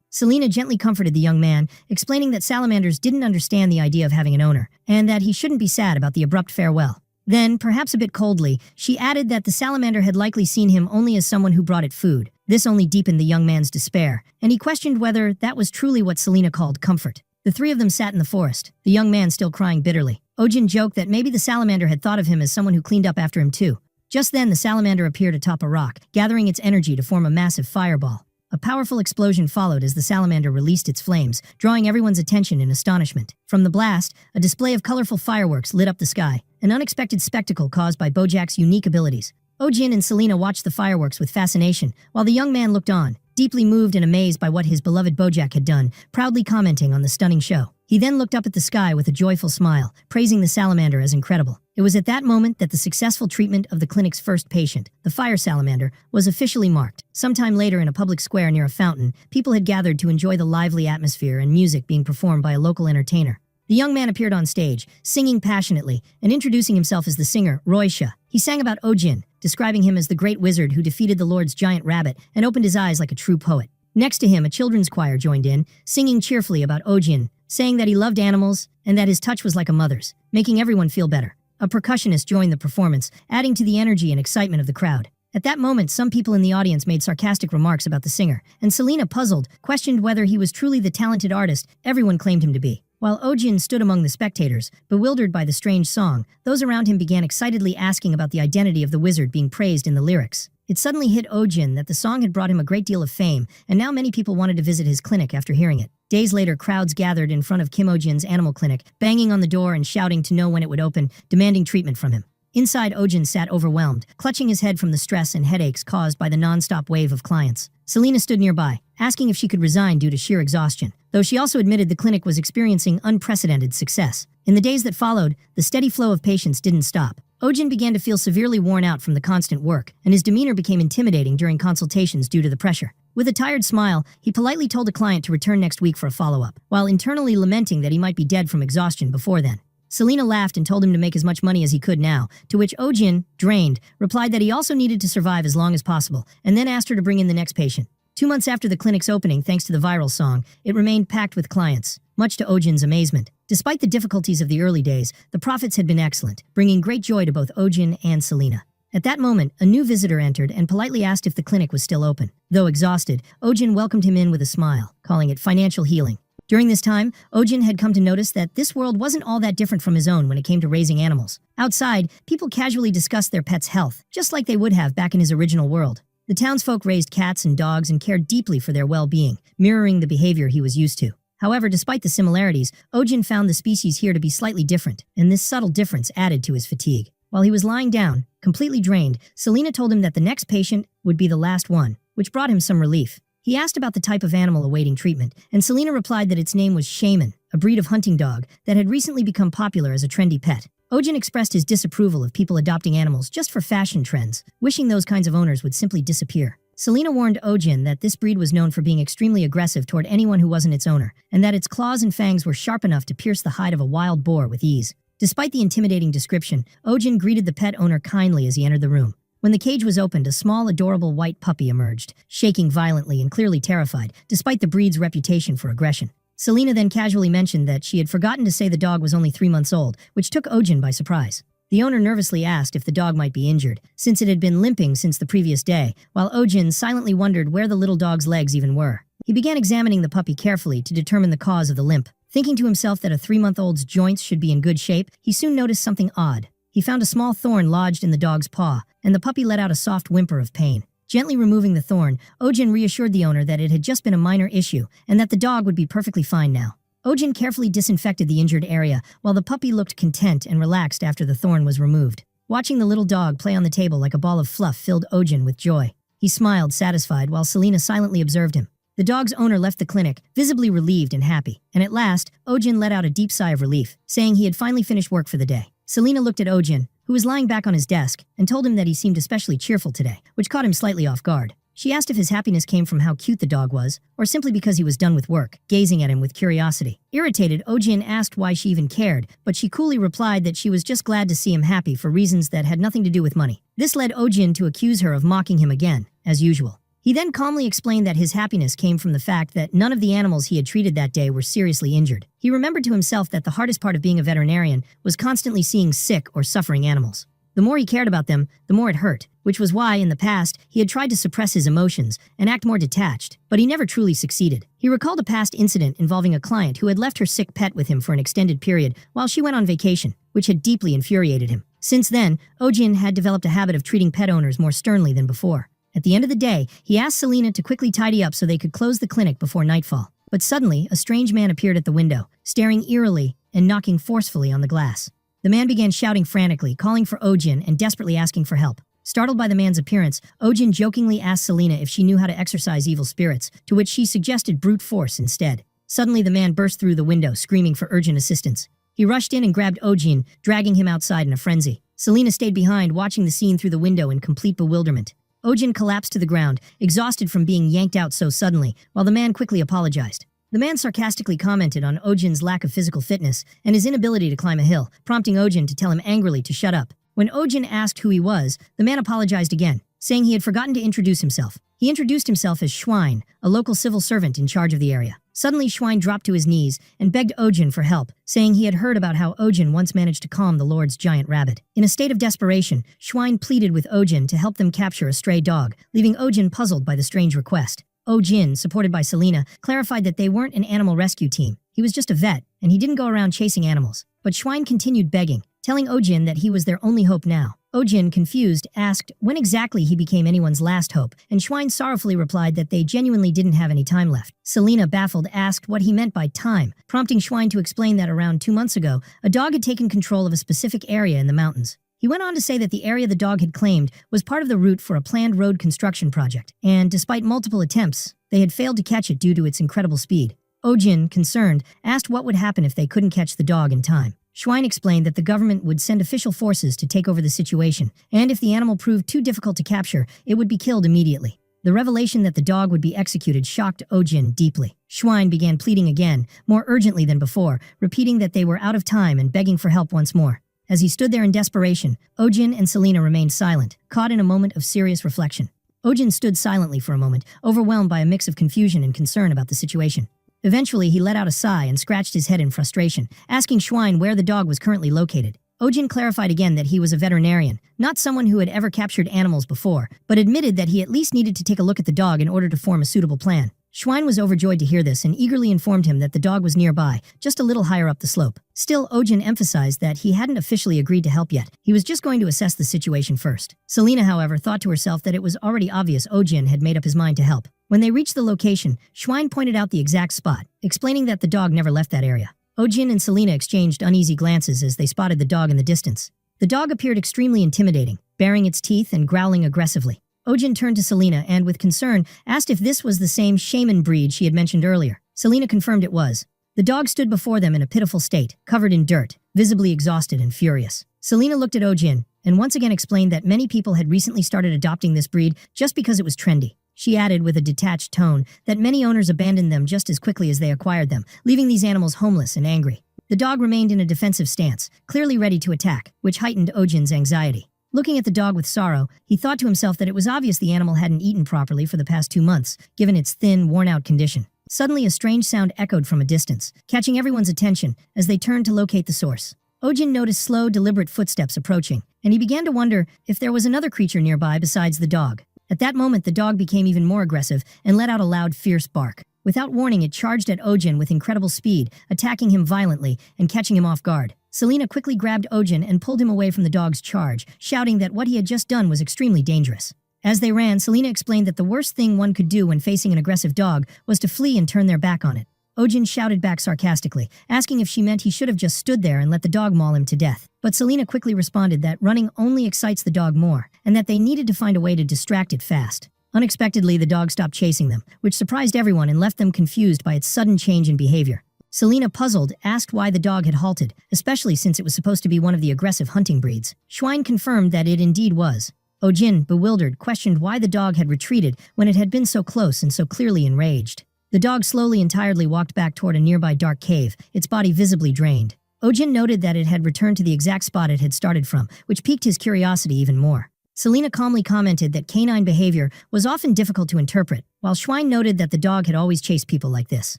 Selena gently comforted the young man, explaining that salamanders didn't understand the idea of having an owner, and that he shouldn't be sad about the abrupt farewell. Then, perhaps a bit coldly, she added that the salamander had likely seen him only as someone who brought it food. This only deepened the young man's despair, and he questioned whether that was truly what Selena called comfort. The three of them sat in the forest, the young man still crying bitterly. Ojin joked that maybe the salamander had thought of him as someone who cleaned up after him too. Just then, the salamander appeared atop a rock, gathering its energy to form a massive fireball. A powerful explosion followed as the salamander released its flames, drawing everyone's attention in astonishment. From the blast, a display of colorful fireworks lit up the sky, an unexpected spectacle caused by Bojack's unique abilities. Ojin and Selena watched the fireworks with fascination, while the young man looked on, deeply moved and amazed by what his beloved Bojack had done, proudly commenting on the stunning show. He then looked up at the sky with a joyful smile, praising the salamander as incredible. It was at that moment that the successful treatment of the clinic's first patient, the fire salamander, was officially marked. Sometime later in a public square near a fountain, people had gathered to enjoy the lively atmosphere and music being performed by a local entertainer. The young man appeared on stage, singing passionately, and introducing himself as the singer, Roisha. He sang about Ojin, describing him as the great wizard who defeated the Lord's giant rabbit and opened his eyes like a true poet. Next to him, a children's choir joined in, singing cheerfully about Ojin, saying that he loved animals and that his touch was like a mother's, making everyone feel better. A percussionist joined the performance, adding to the energy and excitement of the crowd. At that moment, some people in the audience made sarcastic remarks about the singer, and Selena, puzzled, questioned whether he was truly the talented artist everyone claimed him to be. While Ojin stood among the spectators, bewildered by the strange song, those around him began excitedly asking about the identity of the wizard being praised in the lyrics. It suddenly hit Ojin that the song had brought him a great deal of fame, and now many people wanted to visit his clinic after hearing it. Days later, crowds gathered in front of Kim Ojin's animal clinic, banging on the door and shouting to know when it would open, demanding treatment from him. Inside, Ojin sat overwhelmed, clutching his head from the stress and headaches caused by the non-stop wave of clients. Selena stood nearby, asking if she could resign due to sheer exhaustion, though she also admitted the clinic was experiencing unprecedented success. In the days that followed, the steady flow of patients didn't stop. Ojin began to feel severely worn out from the constant work, and his demeanor became intimidating during consultations due to the pressure. With a tired smile, he politely told a client to return next week for a follow-up, while internally lamenting that he might be dead from exhaustion before then. Selena laughed and told him to make as much money as he could now, to which Ojin, drained, replied that he also needed to survive as long as possible, and then asked her to bring in the next patient. 2 months after the clinic's opening, thanks to the viral song, it remained packed with clients, much to Ojin's amazement. Despite the difficulties of the early days, the profits had been excellent, bringing great joy to both Ojin and Selena. At that moment, a new visitor entered and politely asked if the clinic was still open. Though exhausted, Ojin welcomed him in with a smile, calling it financial healing. During this time, Ojin had come to notice that this world wasn't all that different from his own when it came to raising animals. Outside, people casually discussed their pets' health, just like they would have back in his original world. The townsfolk raised cats and dogs and cared deeply for their well-being, mirroring the behavior he was used to. However, despite the similarities, Ojin found the species here to be slightly different, and this subtle difference added to his fatigue. While he was lying down, completely drained, Selena told him that the next patient would be the last one, which brought him some relief. He asked about the type of animal awaiting treatment, and Selena replied that its name was Shaman, a breed of hunting dog that had recently become popular as a trendy pet. Ojin expressed his disapproval of people adopting animals just for fashion trends, wishing those kinds of owners would simply disappear. Selena warned Ojin that this breed was known for being extremely aggressive toward anyone who wasn't its owner, and that its claws and fangs were sharp enough to pierce the hide of a wild boar with ease. Despite the intimidating description, Ojin greeted the pet owner kindly as he entered the room. When the cage was opened, a small, adorable white puppy emerged, shaking violently and clearly terrified, despite the breed's reputation for aggression. Selena then casually mentioned that she had forgotten to say the dog was only 3 months old, which took Ojin by surprise. The owner nervously asked if the dog might be injured, since it had been limping since the previous day, while Ojin silently wondered where the little dog's legs even were. He began examining the puppy carefully to determine the cause of the limp. Thinking to himself that a 3-month-old's joints should be in good shape, he soon noticed something odd. He found a small thorn lodged in the dog's paw, and the puppy let out a soft whimper of pain. Gently removing the thorn, Ojin reassured the owner that it had just been a minor issue, and that the dog would be perfectly fine now. Ojin carefully disinfected the injured area, while the puppy looked content and relaxed after the thorn was removed. Watching the little dog play on the table like a ball of fluff filled Ojin with joy. He smiled, satisfied, while Selena silently observed him. The dog's owner left the clinic, visibly relieved and happy, and at last, Ojin let out a deep sigh of relief, saying he had finally finished work for the day. Selena looked at Ojin, who was lying back on his desk, and told him that he seemed especially cheerful today, which caught him slightly off guard. She asked if his happiness came from how cute the dog was, or simply because he was done with work, gazing at him with curiosity. Irritated, Oh-jin asked why she even cared, but she coolly replied that she was just glad to see him happy for reasons that had nothing to do with money. This led Oh-jin to accuse her of mocking him again, as usual. He then calmly explained that his happiness came from the fact that none of the animals he had treated that day were seriously injured. He remembered to himself that the hardest part of being a veterinarian was constantly seeing sick or suffering animals. The more he cared about them, the more it hurt, which was why, in the past, he had tried to suppress his emotions and act more detached, but he never truly succeeded. He recalled a past incident involving a client who had left her sick pet with him for an extended period while she went on vacation, which had deeply infuriated him. Since then, Oh-jin had developed a habit of treating pet owners more sternly than before. At the end of the day, he asked Selena to quickly tidy up so they could close the clinic before nightfall. But suddenly, a strange man appeared at the window, staring eerily and knocking forcefully on the glass. The man began shouting frantically, calling for Oh-jin and desperately asking for help. Startled by the man's appearance, Oh-jin jokingly asked Selena if she knew how to exorcise evil spirits, to which she suggested brute force instead. Suddenly, the man burst through the window, screaming for urgent assistance. He rushed in and grabbed Oh-jin, dragging him outside in a frenzy. Selena stayed behind, watching the scene through the window in complete bewilderment. Oh-jin collapsed to the ground, exhausted from being yanked out so suddenly, while the man quickly apologized. The man sarcastically commented on Oh-jin's lack of physical fitness and his inability to climb a hill, prompting Oh-jin to tell him angrily to shut up. When Oh-jin asked who he was, the man apologized again, saying he had forgotten to introduce himself. He introduced himself as Schwein, a local civil servant in charge of the area. Suddenly, Schwein dropped to his knees and begged Oh-jin for help, saying he had heard about how Oh-jin once managed to calm the Lord's giant rabbit. In a state of desperation, Schwein pleaded with Oh-jin to help them capture a stray dog, leaving Oh-jin puzzled by the strange request. Oh-jin, supported by Selena, clarified that they weren't an animal rescue team. He was just a vet, and he didn't go around chasing animals. But Schwein continued begging, telling Oh-jin that he was their only hope now. Oh-jin, confused, asked when exactly he became anyone's last hope, and Schwein sorrowfully replied that they genuinely didn't have any time left. Selena, baffled, asked what he meant by time, prompting Schwein to explain that around 2 months ago, a dog had taken control of a specific area in the mountains. He went on to say that the area the dog had claimed was part of the route for a planned road construction project, and despite multiple attempts, they had failed to catch it due to its incredible speed. Oh-jin, concerned, asked what would happen if they couldn't catch the dog in time. Schwein explained that the government would send official forces to take over the situation, and if the animal proved too difficult to capture, it would be killed immediately. The revelation that the dog would be executed shocked Oh-jin deeply. Schwein began pleading again, more urgently than before, repeating that they were out of time and begging for help once more. As he stood there in desperation, Oh-jin and Selena remained silent, caught in a moment of serious reflection. Oh-jin stood silently for a moment, overwhelmed by a mix of confusion and concern about the situation. Eventually, he let out a sigh and scratched his head in frustration, asking Schwein where the dog was currently located. Oh-jin clarified again that he was a veterinarian, not someone who had ever captured animals before, but admitted that he at least needed to take a look at the dog in order to form a suitable plan. Schwein was overjoyed to hear this and eagerly informed him that the dog was nearby, just a little higher up the slope. Still, Oh-jin emphasized that he hadn't officially agreed to help yet. He was just going to assess the situation first. Selena, however, thought to herself that it was already obvious Oh-jin had made up his mind to help. When they reached the location, Schwein pointed out the exact spot, explaining that the dog never left that area. Oh-jin and Selena exchanged uneasy glances as they spotted the dog in the distance. The dog appeared extremely intimidating, baring its teeth and growling aggressively. Oh-jin turned to Selena and, with concern, asked if this was the same shaman breed she had mentioned earlier. Selena confirmed it was. The dog stood before them in a pitiful state, covered in dirt, visibly exhausted and furious. Selena looked at Oh-jin and once again explained that many people had recently started adopting this breed just because it was trendy. She added with a detached tone that many owners abandoned them just as quickly as they acquired them, leaving these animals homeless and angry. The dog remained in a defensive stance, clearly ready to attack, which heightened Oh-jin's anxiety. Looking at the dog with sorrow, he thought to himself that it was obvious the animal hadn't eaten properly for the past 2 months, given its thin, worn-out condition. Suddenly, a strange sound echoed from a distance, catching everyone's attention as they turned to locate the source. Oh-jin noticed slow, deliberate footsteps approaching, and he began to wonder if there was another creature nearby besides the dog. At that moment, the dog became even more aggressive and let out a loud, fierce bark. Without warning, it charged at Oh-jin with incredible speed, attacking him violently and catching him off guard. Selena quickly grabbed Oh-jin and pulled him away from the dog's charge, shouting that what he had just done was extremely dangerous. As they ran, Selena explained that the worst thing one could do when facing an aggressive dog was to flee and turn their back on it. Oh-jin shouted back sarcastically, asking if she meant he should have just stood there and let the dog maul him to death. But Selena quickly responded that running only excites the dog more, and that they needed to find a way to distract it fast. Unexpectedly, the dog stopped chasing them, which surprised everyone and left them confused by its sudden change in behavior. Selina, puzzled, asked why the dog had halted, especially since it was supposed to be one of the aggressive hunting breeds. Schwein confirmed that it indeed was. Ojin, bewildered, questioned why the dog had retreated when it had been so close and so clearly enraged. The dog slowly and tiredly walked back toward a nearby dark cave, its body visibly drained. Ojin noted that it had returned to the exact spot it had started from, which piqued his curiosity even more. Selina calmly commented that canine behavior was often difficult to interpret, while Schwein noted that the dog had always chased people like this.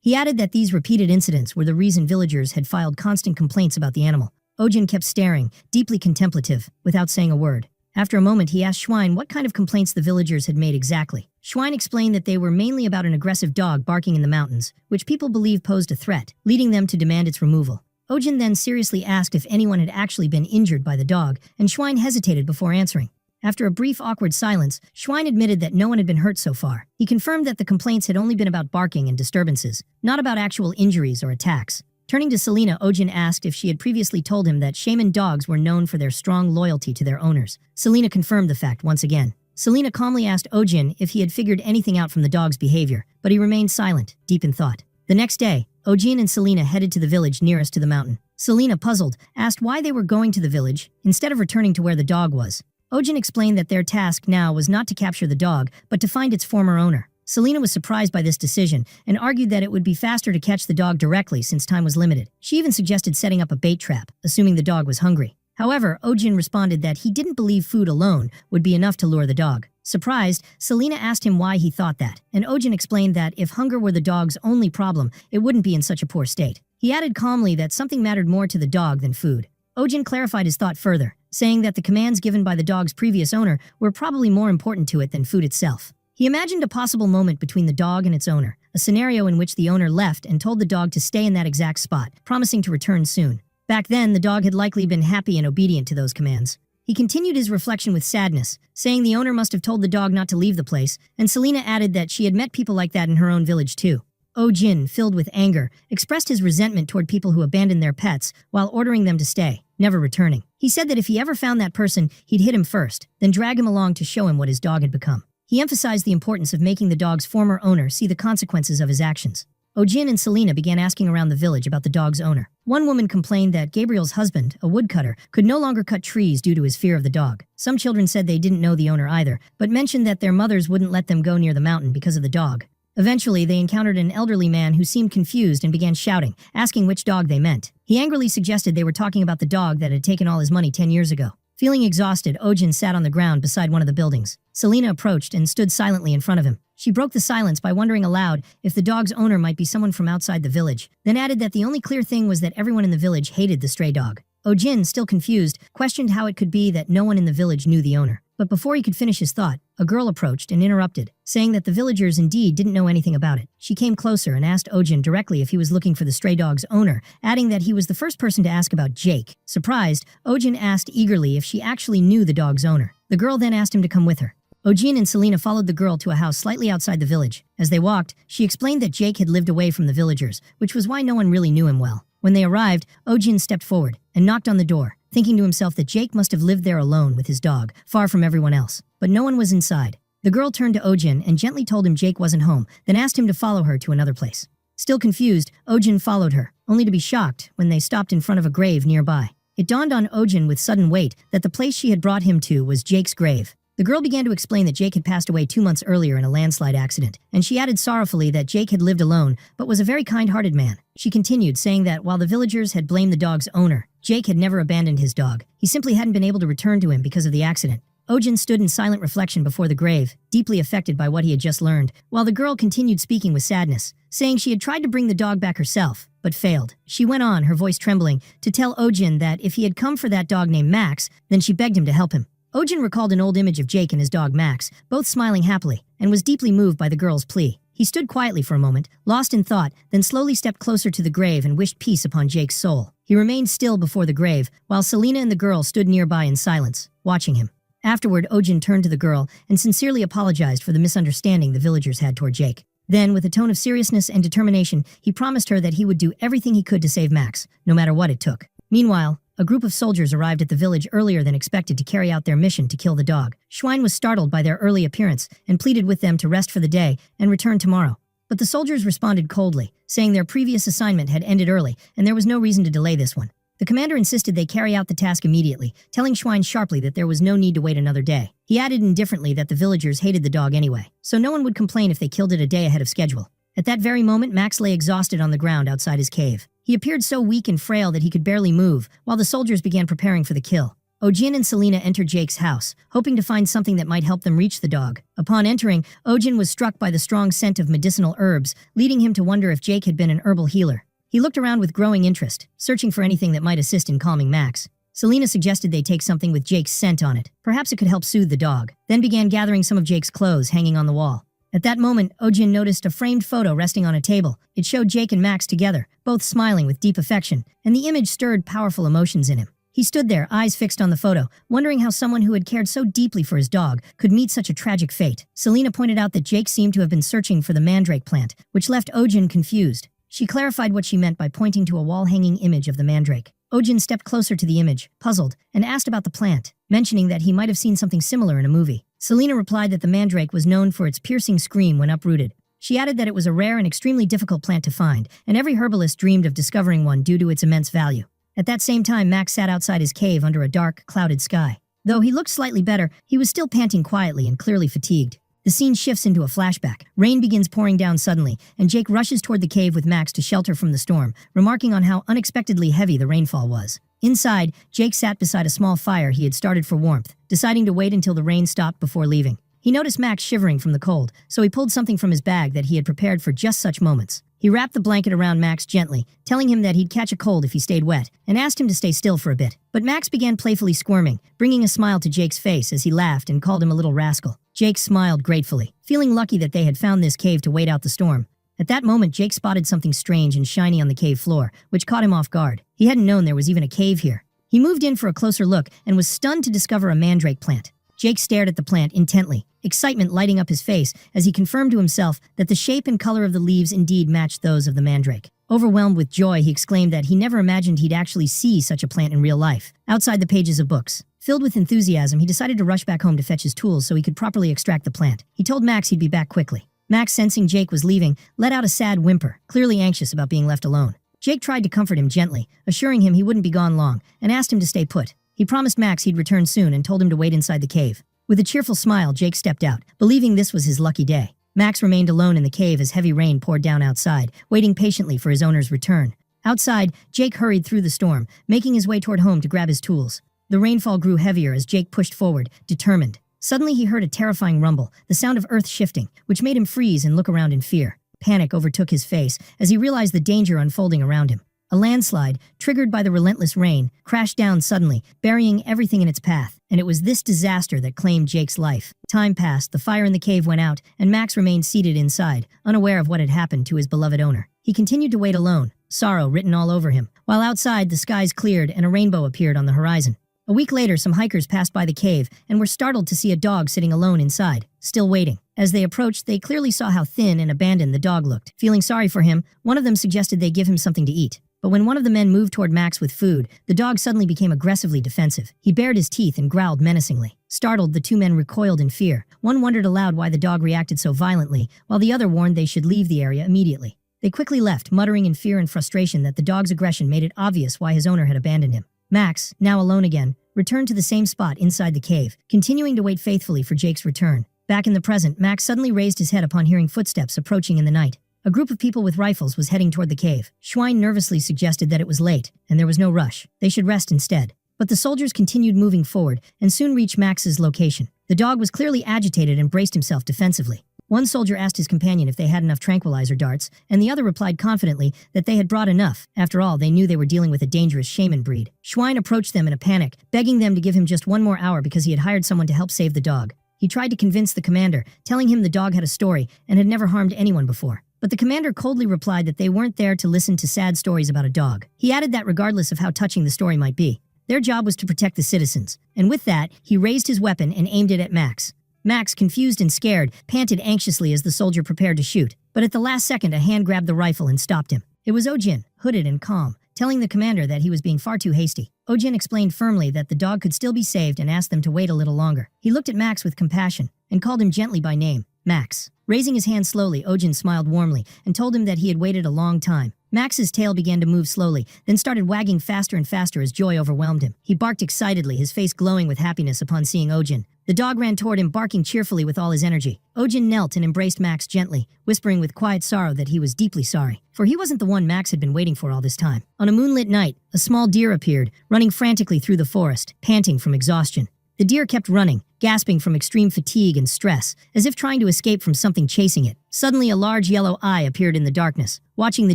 He added that these repeated incidents were the reason villagers had filed constant complaints about the animal. Ojin kept staring, deeply contemplative, without saying a word. After a moment, he asked Schwein what kind of complaints the villagers had made exactly. Schwein explained that they were mainly about an aggressive dog barking in the mountains, which people believe posed a threat, leading them to demand its removal. Ojin then seriously asked if anyone had actually been injured by the dog, and Schwein hesitated before answering. After a brief awkward silence, Schwein admitted that no one had been hurt so far. He confirmed that the complaints had only been about barking and disturbances, not about actual injuries or attacks. Turning to Selina, Ojin asked if she had previously told him that shaman dogs were known for their strong loyalty to their owners. Selina confirmed the fact once again. Selina calmly asked Ojin if he had figured anything out from the dog's behavior, but he remained silent, deep in thought. The next day, Ojin and Selina headed to the village nearest to the mountain. Selina, puzzled, asked why they were going to the village instead of returning to where the dog was. Ojin explained that their task now was not to capture the dog, but to find its former owner. Selina was surprised by this decision and argued that it would be faster to catch the dog directly since time was limited. She even suggested setting up a bait trap, assuming the dog was hungry. However, Ojin responded that he didn't believe food alone would be enough to lure the dog. Surprised, Selina asked him why he thought that, and Ojin explained that if hunger were the dog's only problem, it wouldn't be in such a poor state. He added calmly that something mattered more to the dog than food. Ojin clarified his thought further, saying that the commands given by the dog's previous owner were probably more important to it than food itself. He imagined a possible moment between the dog and its owner, a scenario in which the owner left and told the dog to stay in that exact spot, promising to return soon. Back then, the dog had likely been happy and obedient to those commands. He continued his reflection with sadness, saying the owner must have told the dog not to leave the place, and Selina added that she had met people like that in her own village too. Ojin, filled with anger, expressed his resentment toward people who abandoned their pets while ordering them to stay, never returning. He said that if he ever found that person, he'd hit him first, then drag him along to show him what his dog had become. He emphasized the importance of making the dog's former owner see the consequences of his actions. Ojin and Selina began asking around the village about the dog's owner. One woman complained that Gabriel's husband, a woodcutter, could no longer cut trees due to his fear of the dog. Some children said they didn't know the owner either, but mentioned that their mothers wouldn't let them go near the mountain because of the dog. Eventually, they encountered an elderly man who seemed confused and began shouting, asking which dog they meant. He angrily suggested they were talking about the dog that had taken all his money 10 years ago. Feeling exhausted, Ojin sat on the ground beside one of the buildings. Selina approached and stood silently in front of him. She broke the silence by wondering aloud if the dog's owner might be someone from outside the village, then added that the only clear thing was that everyone in the village hated the stray dog. Ojin, still confused, questioned how it could be that no one in the village knew the owner. But before he could finish his thought, a girl approached and interrupted, saying that the villagers indeed didn't know anything about it. She came closer and asked Ojin directly if he was looking for the stray dog's owner, adding that he was the first person to ask about Jake. Surprised, Ojin asked eagerly if she actually knew the dog's owner. The girl then asked him to come with her. Ojin and Selina followed the girl to a house slightly outside the village. As they walked, she explained that Jake had lived away from the villagers, which was why no one really knew him well. When they arrived, Ojin stepped forward and knocked on the door, thinking to himself that Jake must have lived there alone with his dog, far from everyone else. But no one was inside. The girl turned to Ojin and gently told him Jake wasn't home, then asked him to follow her to another place. Still confused, Ojin followed her, only to be shocked when they stopped in front of a grave nearby. It dawned on Ojin with sudden weight that the place she had brought him to was Jake's grave. The girl began to explain that Jake had passed away 2 months earlier in a landslide accident, and she added sorrowfully that Jake had lived alone, but was a very kind-hearted man. She continued, saying that while the villagers had blamed the dog's owner, Jake had never abandoned his dog. He simply hadn't been able to return to him because of the accident. Ojin stood in silent reflection before the grave, deeply affected by what he had just learned, while the girl continued speaking with sadness, saying she had tried to bring the dog back herself, but failed. She went on, her voice trembling, to tell Ojin that if he had come for that dog named Max, then she begged him to help him. Ojin recalled an old image of Jake and his dog Max, both smiling happily, and was deeply moved by the girl's plea. He stood quietly for a moment, lost in thought, then slowly stepped closer to the grave and wished peace upon Jake's soul. He remained still before the grave, while Selina and the girl stood nearby in silence, watching him. Afterward, Ojin turned to the girl and sincerely apologized for the misunderstanding the villagers had toward Jake. Then, with a tone of seriousness and determination, he promised her that he would do everything he could to save Max, no matter what it took. Meanwhile, a group of soldiers arrived at the village earlier than expected to carry out their mission to kill the dog. Schwein was startled by their early appearance and pleaded with them to rest for the day and return tomorrow. But the soldiers responded coldly, saying their previous assignment had ended early and there was no reason to delay this one. The commander insisted they carry out the task immediately, telling Schwein sharply that there was no need to wait another day. He added indifferently that the villagers hated the dog anyway, so no one would complain if they killed it a day ahead of schedule. At that very moment, Max lay exhausted on the ground outside his cave. He appeared so weak and frail that he could barely move, while the soldiers began preparing for the kill. Ojin and Selena entered Jake's house, hoping to find something that might help them reach the dog. Upon entering, Ojin was struck by the strong scent of medicinal herbs, leading him to wonder if Jake had been an herbal healer. He looked around with growing interest, searching for anything that might assist in calming Max. Selena suggested they take something with Jake's scent on it. Perhaps it could help soothe the dog, then began gathering some of Jake's clothes hanging on the wall. At that moment, Ojin noticed a framed photo resting on a table. It showed Jake and Max together, both smiling with deep affection, and the image stirred powerful emotions in him. He stood there, eyes fixed on the photo, wondering how someone who had cared so deeply for his dog could meet such a tragic fate. Selena pointed out that Jake seemed to have been searching for the mandrake plant, which left Ojin confused. She clarified what she meant by pointing to a wall-hanging image of the mandrake. Ojin stepped closer to the image, puzzled, and asked about the plant, mentioning that he might have seen something similar in a movie. Selena replied that the mandrake was known for its piercing scream when uprooted. She added that it was a rare and extremely difficult plant to find, and every herbalist dreamed of discovering one due to its immense value. At that same time, Max sat outside his cave under a dark, clouded sky. Though he looked slightly better, he was still panting quietly and clearly fatigued. The scene shifts into a flashback. Rain begins pouring down suddenly, and Jake rushes toward the cave with Max to shelter from the storm, remarking on how unexpectedly heavy the rainfall was. Inside, Jake sat beside a small fire he had started for warmth, deciding to wait until the rain stopped before leaving. He noticed Max shivering from the cold, so he pulled something from his bag that he had prepared for just such moments. He wrapped the blanket around Max gently, telling him that he'd catch a cold if he stayed wet, and asked him to stay still for a bit. But Max began playfully squirming, bringing a smile to Jake's face as he laughed and called him a little rascal. Jake smiled gratefully, feeling lucky that they had found this cave to wait out the storm. At that moment, Jake spotted something strange and shiny on the cave floor, which caught him off guard. He hadn't known there was even a cave here. He moved in for a closer look and was stunned to discover a mandrake plant. Jake stared at the plant intently, excitement lighting up his face as he confirmed to himself that the shape and color of the leaves indeed matched those of the mandrake. Overwhelmed with joy, he exclaimed that he never imagined he'd actually see such a plant in real life, outside the pages of books. Filled with enthusiasm, he decided to rush back home to fetch his tools so he could properly extract the plant. He told Max he'd be back quickly. Max, sensing Jake was leaving, let out a sad whimper, clearly anxious about being left alone. Jake tried to comfort him gently, assuring him he wouldn't be gone long, and asked him to stay put. He promised Max he'd return soon and told him to wait inside the cave. With a cheerful smile, Jake stepped out, believing this was his lucky day. Max remained alone in the cave as heavy rain poured down outside, waiting patiently for his owner's return. Outside, Jake hurried through the storm, making his way toward home to grab his tools. The rainfall grew heavier as Jake pushed forward, determined. Suddenly he heard a terrifying rumble, the sound of earth shifting, which made him freeze and look around in fear. Panic overtook his face as he realized the danger unfolding around him. A landslide, triggered by the relentless rain, crashed down suddenly, burying everything in its path, and it was this disaster that claimed Jake's life. Time passed, the fire in the cave went out, and Max remained seated inside, unaware of what had happened to his beloved owner. He continued to wait alone, sorrow written all over him, while outside the skies cleared and a rainbow appeared on the horizon. A week later, some hikers passed by the cave and were startled to see a dog sitting alone inside, still waiting. As they approached, they clearly saw how thin and abandoned the dog looked. Feeling sorry for him, one of them suggested they give him something to eat. But when one of the men moved toward Max with food, the dog suddenly became aggressively defensive. He bared his teeth and growled menacingly. Startled, the two men recoiled in fear. One wondered aloud why the dog reacted so violently, while the other warned they should leave the area immediately. They quickly left, muttering in fear and frustration that the dog's aggression made it obvious why his owner had abandoned him. Max, now alone again, returned to the same spot inside the cave, continuing to wait faithfully for Jake's return. Back in the present, Max suddenly raised his head upon hearing footsteps approaching in the night. A group of people with rifles was heading toward the cave. Schwein nervously suggested that it was late, and there was no rush. They should rest instead. But the soldiers continued moving forward, and soon reached Max's location. The dog was clearly agitated and braced himself defensively. One soldier asked his companion if they had enough tranquilizer darts, and the other replied confidently that they had brought enough. After all, they knew they were dealing with a dangerous shaman breed. Schwein approached them in a panic, begging them to give him just one more hour because he had hired someone to help save the dog. He tried to convince the commander, telling him the dog had a story and had never harmed anyone before. But the commander coldly replied that they weren't there to listen to sad stories about a dog. He added that regardless of how touching the story might be, their job was to protect the citizens. And with that, he raised his weapon and aimed it at Max. Max, confused and scared, panted anxiously as the soldier prepared to shoot. But at the last second, a hand grabbed the rifle and stopped him. It was Ojin, hooded and calm, telling the commander that he was being far too hasty. Ojin explained firmly that the dog could still be saved and asked them to wait a little longer. He looked at Max with compassion and called him gently by name. Max. Raising his hand slowly, Ojin smiled warmly and told him that he had waited a long time. Max's tail began to move slowly, then started wagging faster and faster as joy overwhelmed him. He barked excitedly, his face glowing with happiness upon seeing Ojin. The dog ran toward him, barking cheerfully with all his energy. Ojin knelt and embraced Max gently, whispering with quiet sorrow that he was deeply sorry, for he wasn't the one Max had been waiting for all this time. On a moonlit night, a small deer appeared, running frantically through the forest, panting from exhaustion. The deer kept running, gasping from extreme fatigue and stress, as if trying to escape from something chasing it. Suddenly, a large yellow eye appeared in the darkness, watching the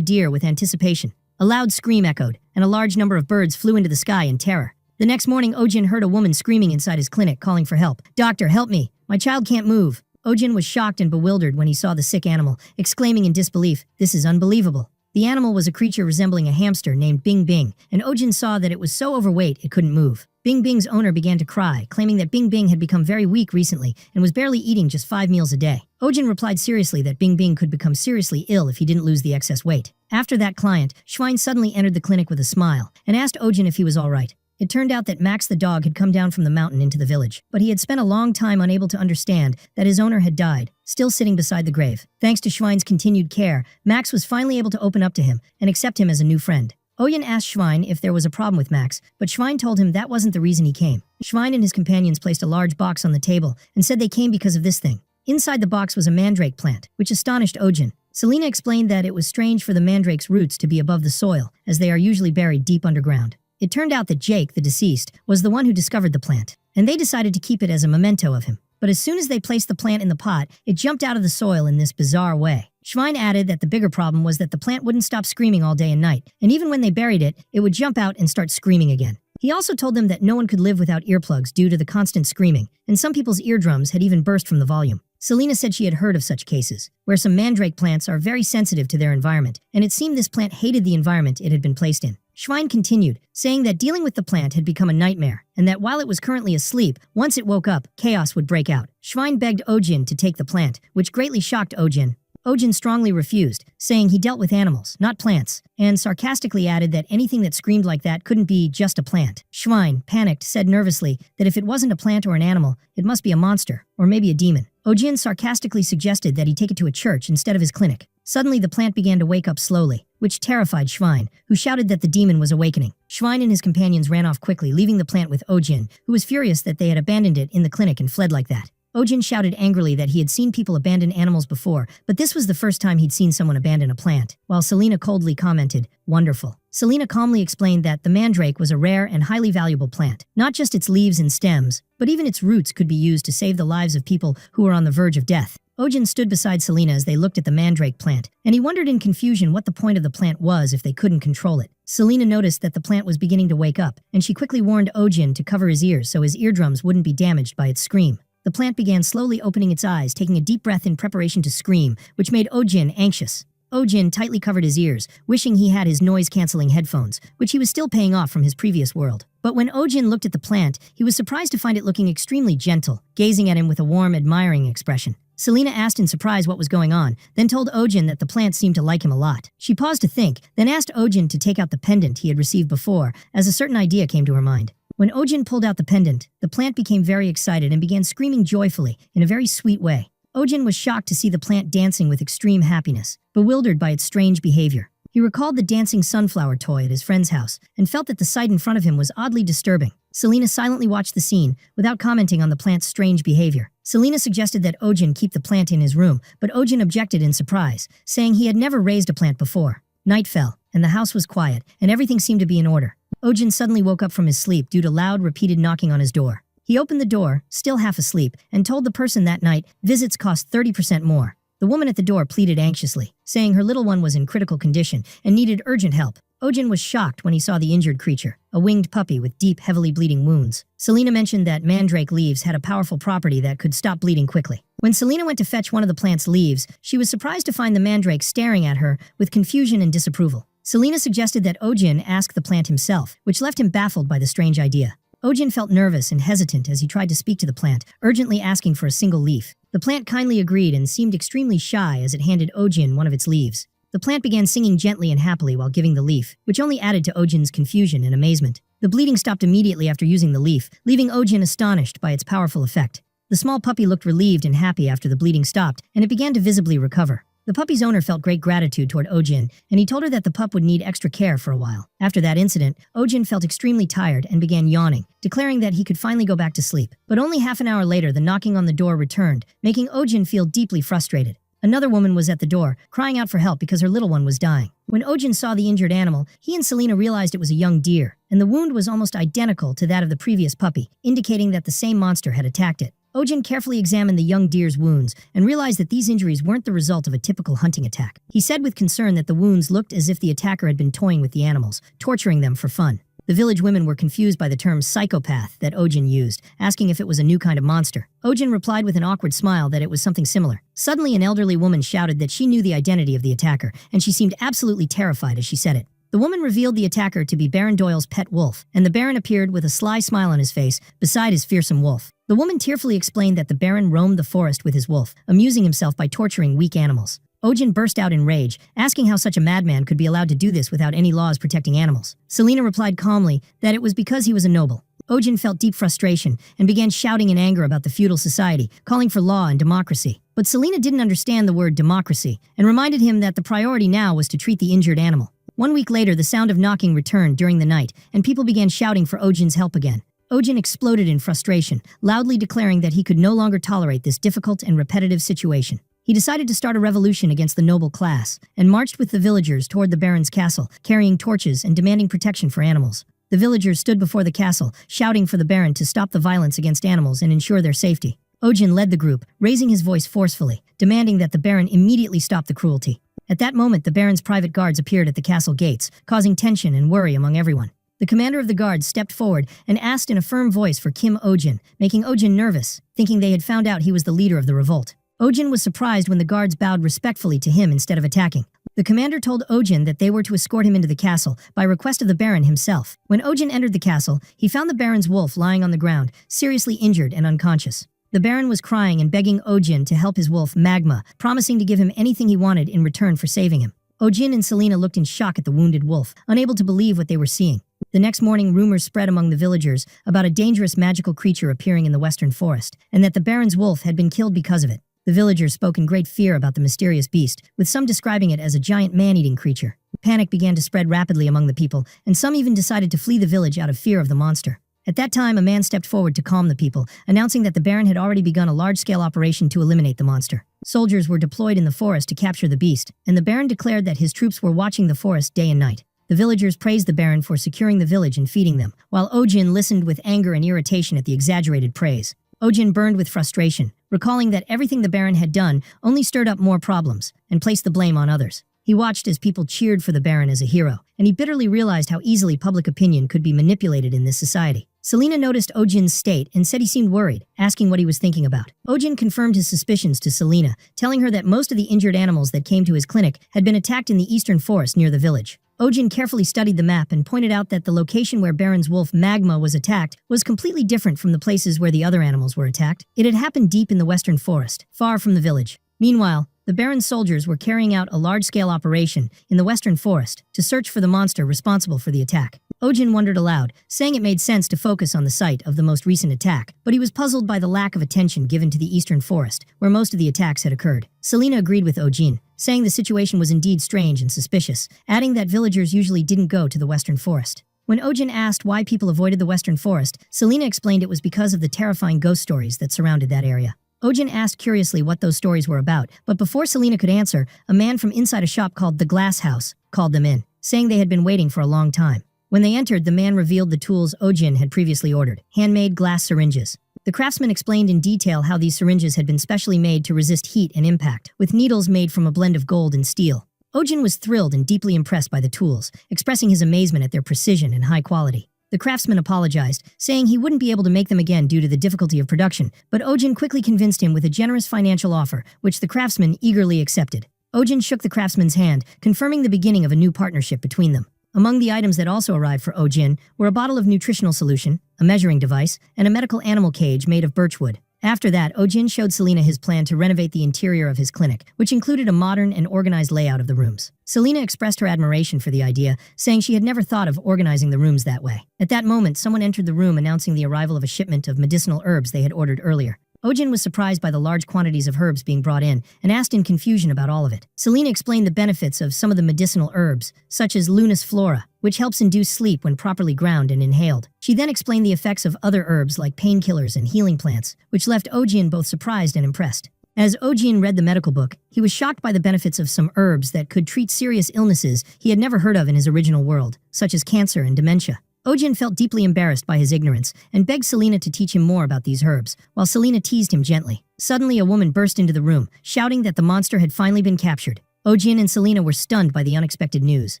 deer with anticipation. A loud scream echoed, and a large number of birds flew into the sky in terror. The next morning, Ojin heard a woman screaming inside his clinic, calling for help. "Doctor, help me! My child can't move!" Ojin was shocked and bewildered when he saw the sick animal, exclaiming in disbelief, "This is unbelievable." The animal was a creature resembling a hamster named Bing Bing, and Ojin saw that it was so overweight it couldn't move. Bing Bing's owner began to cry, claiming that Bing Bing had become very weak recently and was barely eating just 5 meals a day. Ojin replied seriously that Bing Bing could become seriously ill if he didn't lose the excess weight. After that client, Schwein suddenly entered the clinic with a smile and asked Ojin if he was all right. It turned out that Max the dog had come down from the mountain into the village, but he had spent a long time unable to understand that his owner had died, still sitting beside the grave. Thanks to Schwein's continued care, Max was finally able to open up to him and accept him as a new friend. Ojin asked Schwein if there was a problem with Max, but Schwein told him that wasn't the reason he came. Schwein and his companions placed a large box on the table and said they came because of this thing. Inside the box was a mandrake plant, which astonished Ojin. Selena explained that it was strange for the mandrake's roots to be above the soil, as they are usually buried deep underground. It turned out that Jake, the deceased, was the one who discovered the plant, and they decided to keep it as a memento of him. But as soon as they placed the plant in the pot, it jumped out of the soil in this bizarre way. Schwein added that the bigger problem was that the plant wouldn't stop screaming all day and night, and even when they buried it, it would jump out and start screaming again. He also told them that no one could live without earplugs due to the constant screaming, and some people's eardrums had even burst from the volume. Selena said she had heard of such cases, where some mandrake plants are very sensitive to their environment, and it seemed this plant hated the environment it had been placed in. Schwein continued, saying that dealing with the plant had become a nightmare, and that while it was currently asleep, once it woke up, chaos would break out. Schwein begged Ojin to take the plant, which greatly shocked Ojin. Ojin strongly refused, saying he dealt with animals, not plants, and sarcastically added that anything that screamed like that couldn't be just a plant. Schwein, panicked, said nervously that if it wasn't a plant or an animal, it must be a monster, or maybe a demon. Ojin sarcastically suggested that he take it to a church instead of his clinic. Suddenly, the plant began to wake up slowly, which terrified Schwein, who shouted that the demon was awakening. Schwein and his companions ran off quickly, leaving the plant with Ojin, who was furious that they had abandoned it in the clinic and fled like that. Ojin shouted angrily that he had seen people abandon animals before, but this was the first time he'd seen someone abandon a plant, while Selena coldly commented, "Wonderful." Selena calmly explained that the mandrake was a rare and highly valuable plant. Not just its leaves and stems, but even its roots could be used to save the lives of people who were on the verge of death. Ojin stood beside Selena as they looked at the mandrake plant, and he wondered in confusion what the point of the plant was if they couldn't control it. Selena noticed that the plant was beginning to wake up, and she quickly warned Ojin to cover his ears so his eardrums wouldn't be damaged by its scream. The plant began slowly opening its eyes, taking a deep breath in preparation to scream, which made Ojin anxious. Ojin tightly covered his ears, wishing he had his noise-canceling headphones, which he was still paying off from his previous world. But when Ojin looked at the plant, he was surprised to find it looking extremely gentle, gazing at him with a warm, admiring expression. Selena asked in surprise what was going on, then told Ojin that the plant seemed to like him a lot. She paused to think, then asked Ojin to take out the pendant he had received before, as a certain idea came to her mind. When Ojin pulled out the pendant, the plant became very excited and began screaming joyfully, in a very sweet way. Ojin was shocked to see the plant dancing with extreme happiness, bewildered by its strange behavior. He recalled the dancing sunflower toy at his friend's house, and felt that the sight in front of him was oddly disturbing. Selena silently watched the scene, without commenting on the plant's strange behavior. Selena suggested that Ojin keep the plant in his room, but Ojin objected in surprise, saying he had never raised a plant before. Night fell, and the house was quiet, and everything seemed to be in order. Ojin suddenly woke up from his sleep due to loud, repeated knocking on his door. He opened the door, still half asleep, and told the person that night visits cost 30% more. The woman at the door pleaded anxiously, saying her little one was in critical condition and needed urgent help. Ojin was shocked when he saw the injured creature, a winged puppy with deep, heavily bleeding wounds. Selena mentioned that mandrake leaves had a powerful property that could stop bleeding quickly. When Selena went to fetch one of the plant's leaves, she was surprised to find the mandrake staring at her with confusion and disapproval. Selena suggested that Ojin ask the plant himself, which left him baffled by the strange idea. Ojin felt nervous and hesitant as he tried to speak to the plant, urgently asking for a single leaf. The plant kindly agreed and seemed extremely shy as it handed Ojin one of its leaves. The plant began singing gently and happily while giving the leaf, which only added to Ojin's confusion and amazement. The bleeding stopped immediately after using the leaf, leaving Ojin astonished by its powerful effect. The small puppy looked relieved and happy after the bleeding stopped, and it began to visibly recover. The puppy's owner felt great gratitude toward Ojin, and he told her that the pup would need extra care for a while. After that incident, Ojin felt extremely tired and began yawning, declaring that he could finally go back to sleep. But only half an hour later, the knocking on the door returned, making Ojin feel deeply frustrated. Another woman was at the door, crying out for help because her little one was dying. When Ojin saw the injured animal, he and Selena realized it was a young deer, and the wound was almost identical to that of the previous puppy, indicating that the same monster had attacked it. Ojin carefully examined the young deer's wounds and realized that these injuries weren't the result of a typical hunting attack. He said with concern that the wounds looked as if the attacker had been toying with the animals, torturing them for fun. The village women were confused by the term psychopath that Ojin used, asking if it was a new kind of monster. Ojin replied with an awkward smile that it was something similar. Suddenly, an elderly woman shouted that she knew the identity of the attacker, and she seemed absolutely terrified as she said it. The woman revealed the attacker to be Baron Doyle's pet wolf, and the Baron appeared with a sly smile on his face beside his fearsome wolf. The woman tearfully explained that the Baron roamed the forest with his wolf, amusing himself by torturing weak animals. Ojin burst out in rage, asking how such a madman could be allowed to do this without any laws protecting animals. Selena replied calmly that it was because he was a noble. Ojin felt deep frustration and began shouting in anger about the feudal society, calling for law and democracy. But Selena didn't understand the word democracy and reminded him that the priority now was to treat the injured animal. 1 week later, the sound of knocking returned during the night, and people began shouting for Ojin's help again. Ojin exploded in frustration, loudly declaring that he could no longer tolerate this difficult and repetitive situation. He decided to start a revolution against the noble class, and marched with the villagers toward the Baron's castle, carrying torches and demanding protection for animals. The villagers stood before the castle, shouting for the Baron to stop the violence against animals and ensure their safety. Ojin led the group, raising his voice forcefully, demanding that the Baron immediately stop the cruelty. At that moment, the Baron's private guards appeared at the castle gates, causing tension and worry among everyone. The commander of the guards stepped forward and asked in a firm voice for Kim Ojin, making Ojin nervous, thinking they had found out he was the leader of the revolt. Ojin was surprised when the guards bowed respectfully to him instead of attacking. The commander told Ojin that they were to escort him into the castle by request of the Baron himself. When Ojin entered the castle, he found the Baron's wolf lying on the ground, seriously injured and unconscious. The Baron was crying and begging Ojin to help his wolf Magma, promising to give him anything he wanted in return for saving him. Ojin and Selena looked in shock at the wounded wolf, unable to believe what they were seeing. The next morning, rumors spread among the villagers about a dangerous magical creature appearing in the western forest, and that the Baron's wolf had been killed because of it. The villagers spoke in great fear about the mysterious beast, with some describing it as a giant man-eating creature. Panic began to spread rapidly among the people, and some even decided to flee the village out of fear of the monster. At that time, a man stepped forward to calm the people, announcing that the Baron had already begun a large-scale operation to eliminate the monster. Soldiers were deployed in the forest to capture the beast, and the Baron declared that his troops were watching the forest day and night. The villagers praised the Baron for securing the village and feeding them, while Ojin listened with anger and irritation at the exaggerated praise. Ojin burned with frustration, recalling that everything the Baron had done only stirred up more problems, and placed the blame on others. He watched as people cheered for the Baron as a hero, and he bitterly realized how easily public opinion could be manipulated in this society. Selena noticed Ojin's state and said he seemed worried, asking what he was thinking about. Ojin confirmed his suspicions to Selena, telling her that most of the injured animals that came to his clinic had been attacked in the eastern forest near the village. Ojin carefully studied the map and pointed out that the location where Baron's wolf Magma was attacked was completely different from the places where the other animals were attacked. It had happened deep in the western forest, far from the village. Meanwhile, the Baron's soldiers were carrying out a large-scale operation in the western forest to search for the monster responsible for the attack. Ojin wondered aloud, saying it made sense to focus on the site of the most recent attack, but he was puzzled by the lack of attention given to the eastern forest, where most of the attacks had occurred. Selena agreed with Ojin, saying the situation was indeed strange and suspicious, adding that villagers usually didn't go to the western forest. When Ojin asked why people avoided the western forest, Selena explained it was because of the terrifying ghost stories that surrounded that area. Ojin asked curiously what those stories were about, but before Selena could answer, a man from inside a shop called the Glass House called them in, saying they had been waiting for a long time. When they entered, the man revealed the tools Ojin had previously ordered, handmade glass syringes. The craftsman explained in detail how these syringes had been specially made to resist heat and impact, with needles made from a blend of gold and steel. Ojin was thrilled and deeply impressed by the tools, expressing his amazement at their precision and high quality. The craftsman apologized, saying he wouldn't be able to make them again due to the difficulty of production, but Ojin quickly convinced him with a generous financial offer, which the craftsman eagerly accepted. Ojin shook the craftsman's hand, confirming the beginning of a new partnership between them. Among the items that also arrived for Ojin were a bottle of nutritional solution, a measuring device, and a medical animal cage made of birchwood. After that, Ojin showed Selena his plan to renovate the interior of his clinic, which included a modern and organized layout of the rooms. Selena expressed her admiration for the idea, saying she had never thought of organizing the rooms that way. At that moment, someone entered the room announcing the arrival of a shipment of medicinal herbs they had ordered earlier. Ojin was surprised by the large quantities of herbs being brought in and asked in confusion about all of it. Selena explained the benefits of some of the medicinal herbs, such as Lunas flora, which helps induce sleep when properly ground and inhaled. She then explained the effects of other herbs like painkillers and healing plants, which left Ojin both surprised and impressed. As Ojin read the medical book, he was shocked by the benefits of some herbs that could treat serious illnesses he had never heard of in his original world, such as cancer and dementia. Ojin felt deeply embarrassed by his ignorance and begged Selena to teach him more about these herbs, while Selena teased him gently. Suddenly, a woman burst into the room, shouting that the monster had finally been captured. Ojin and Selena were stunned by the unexpected news.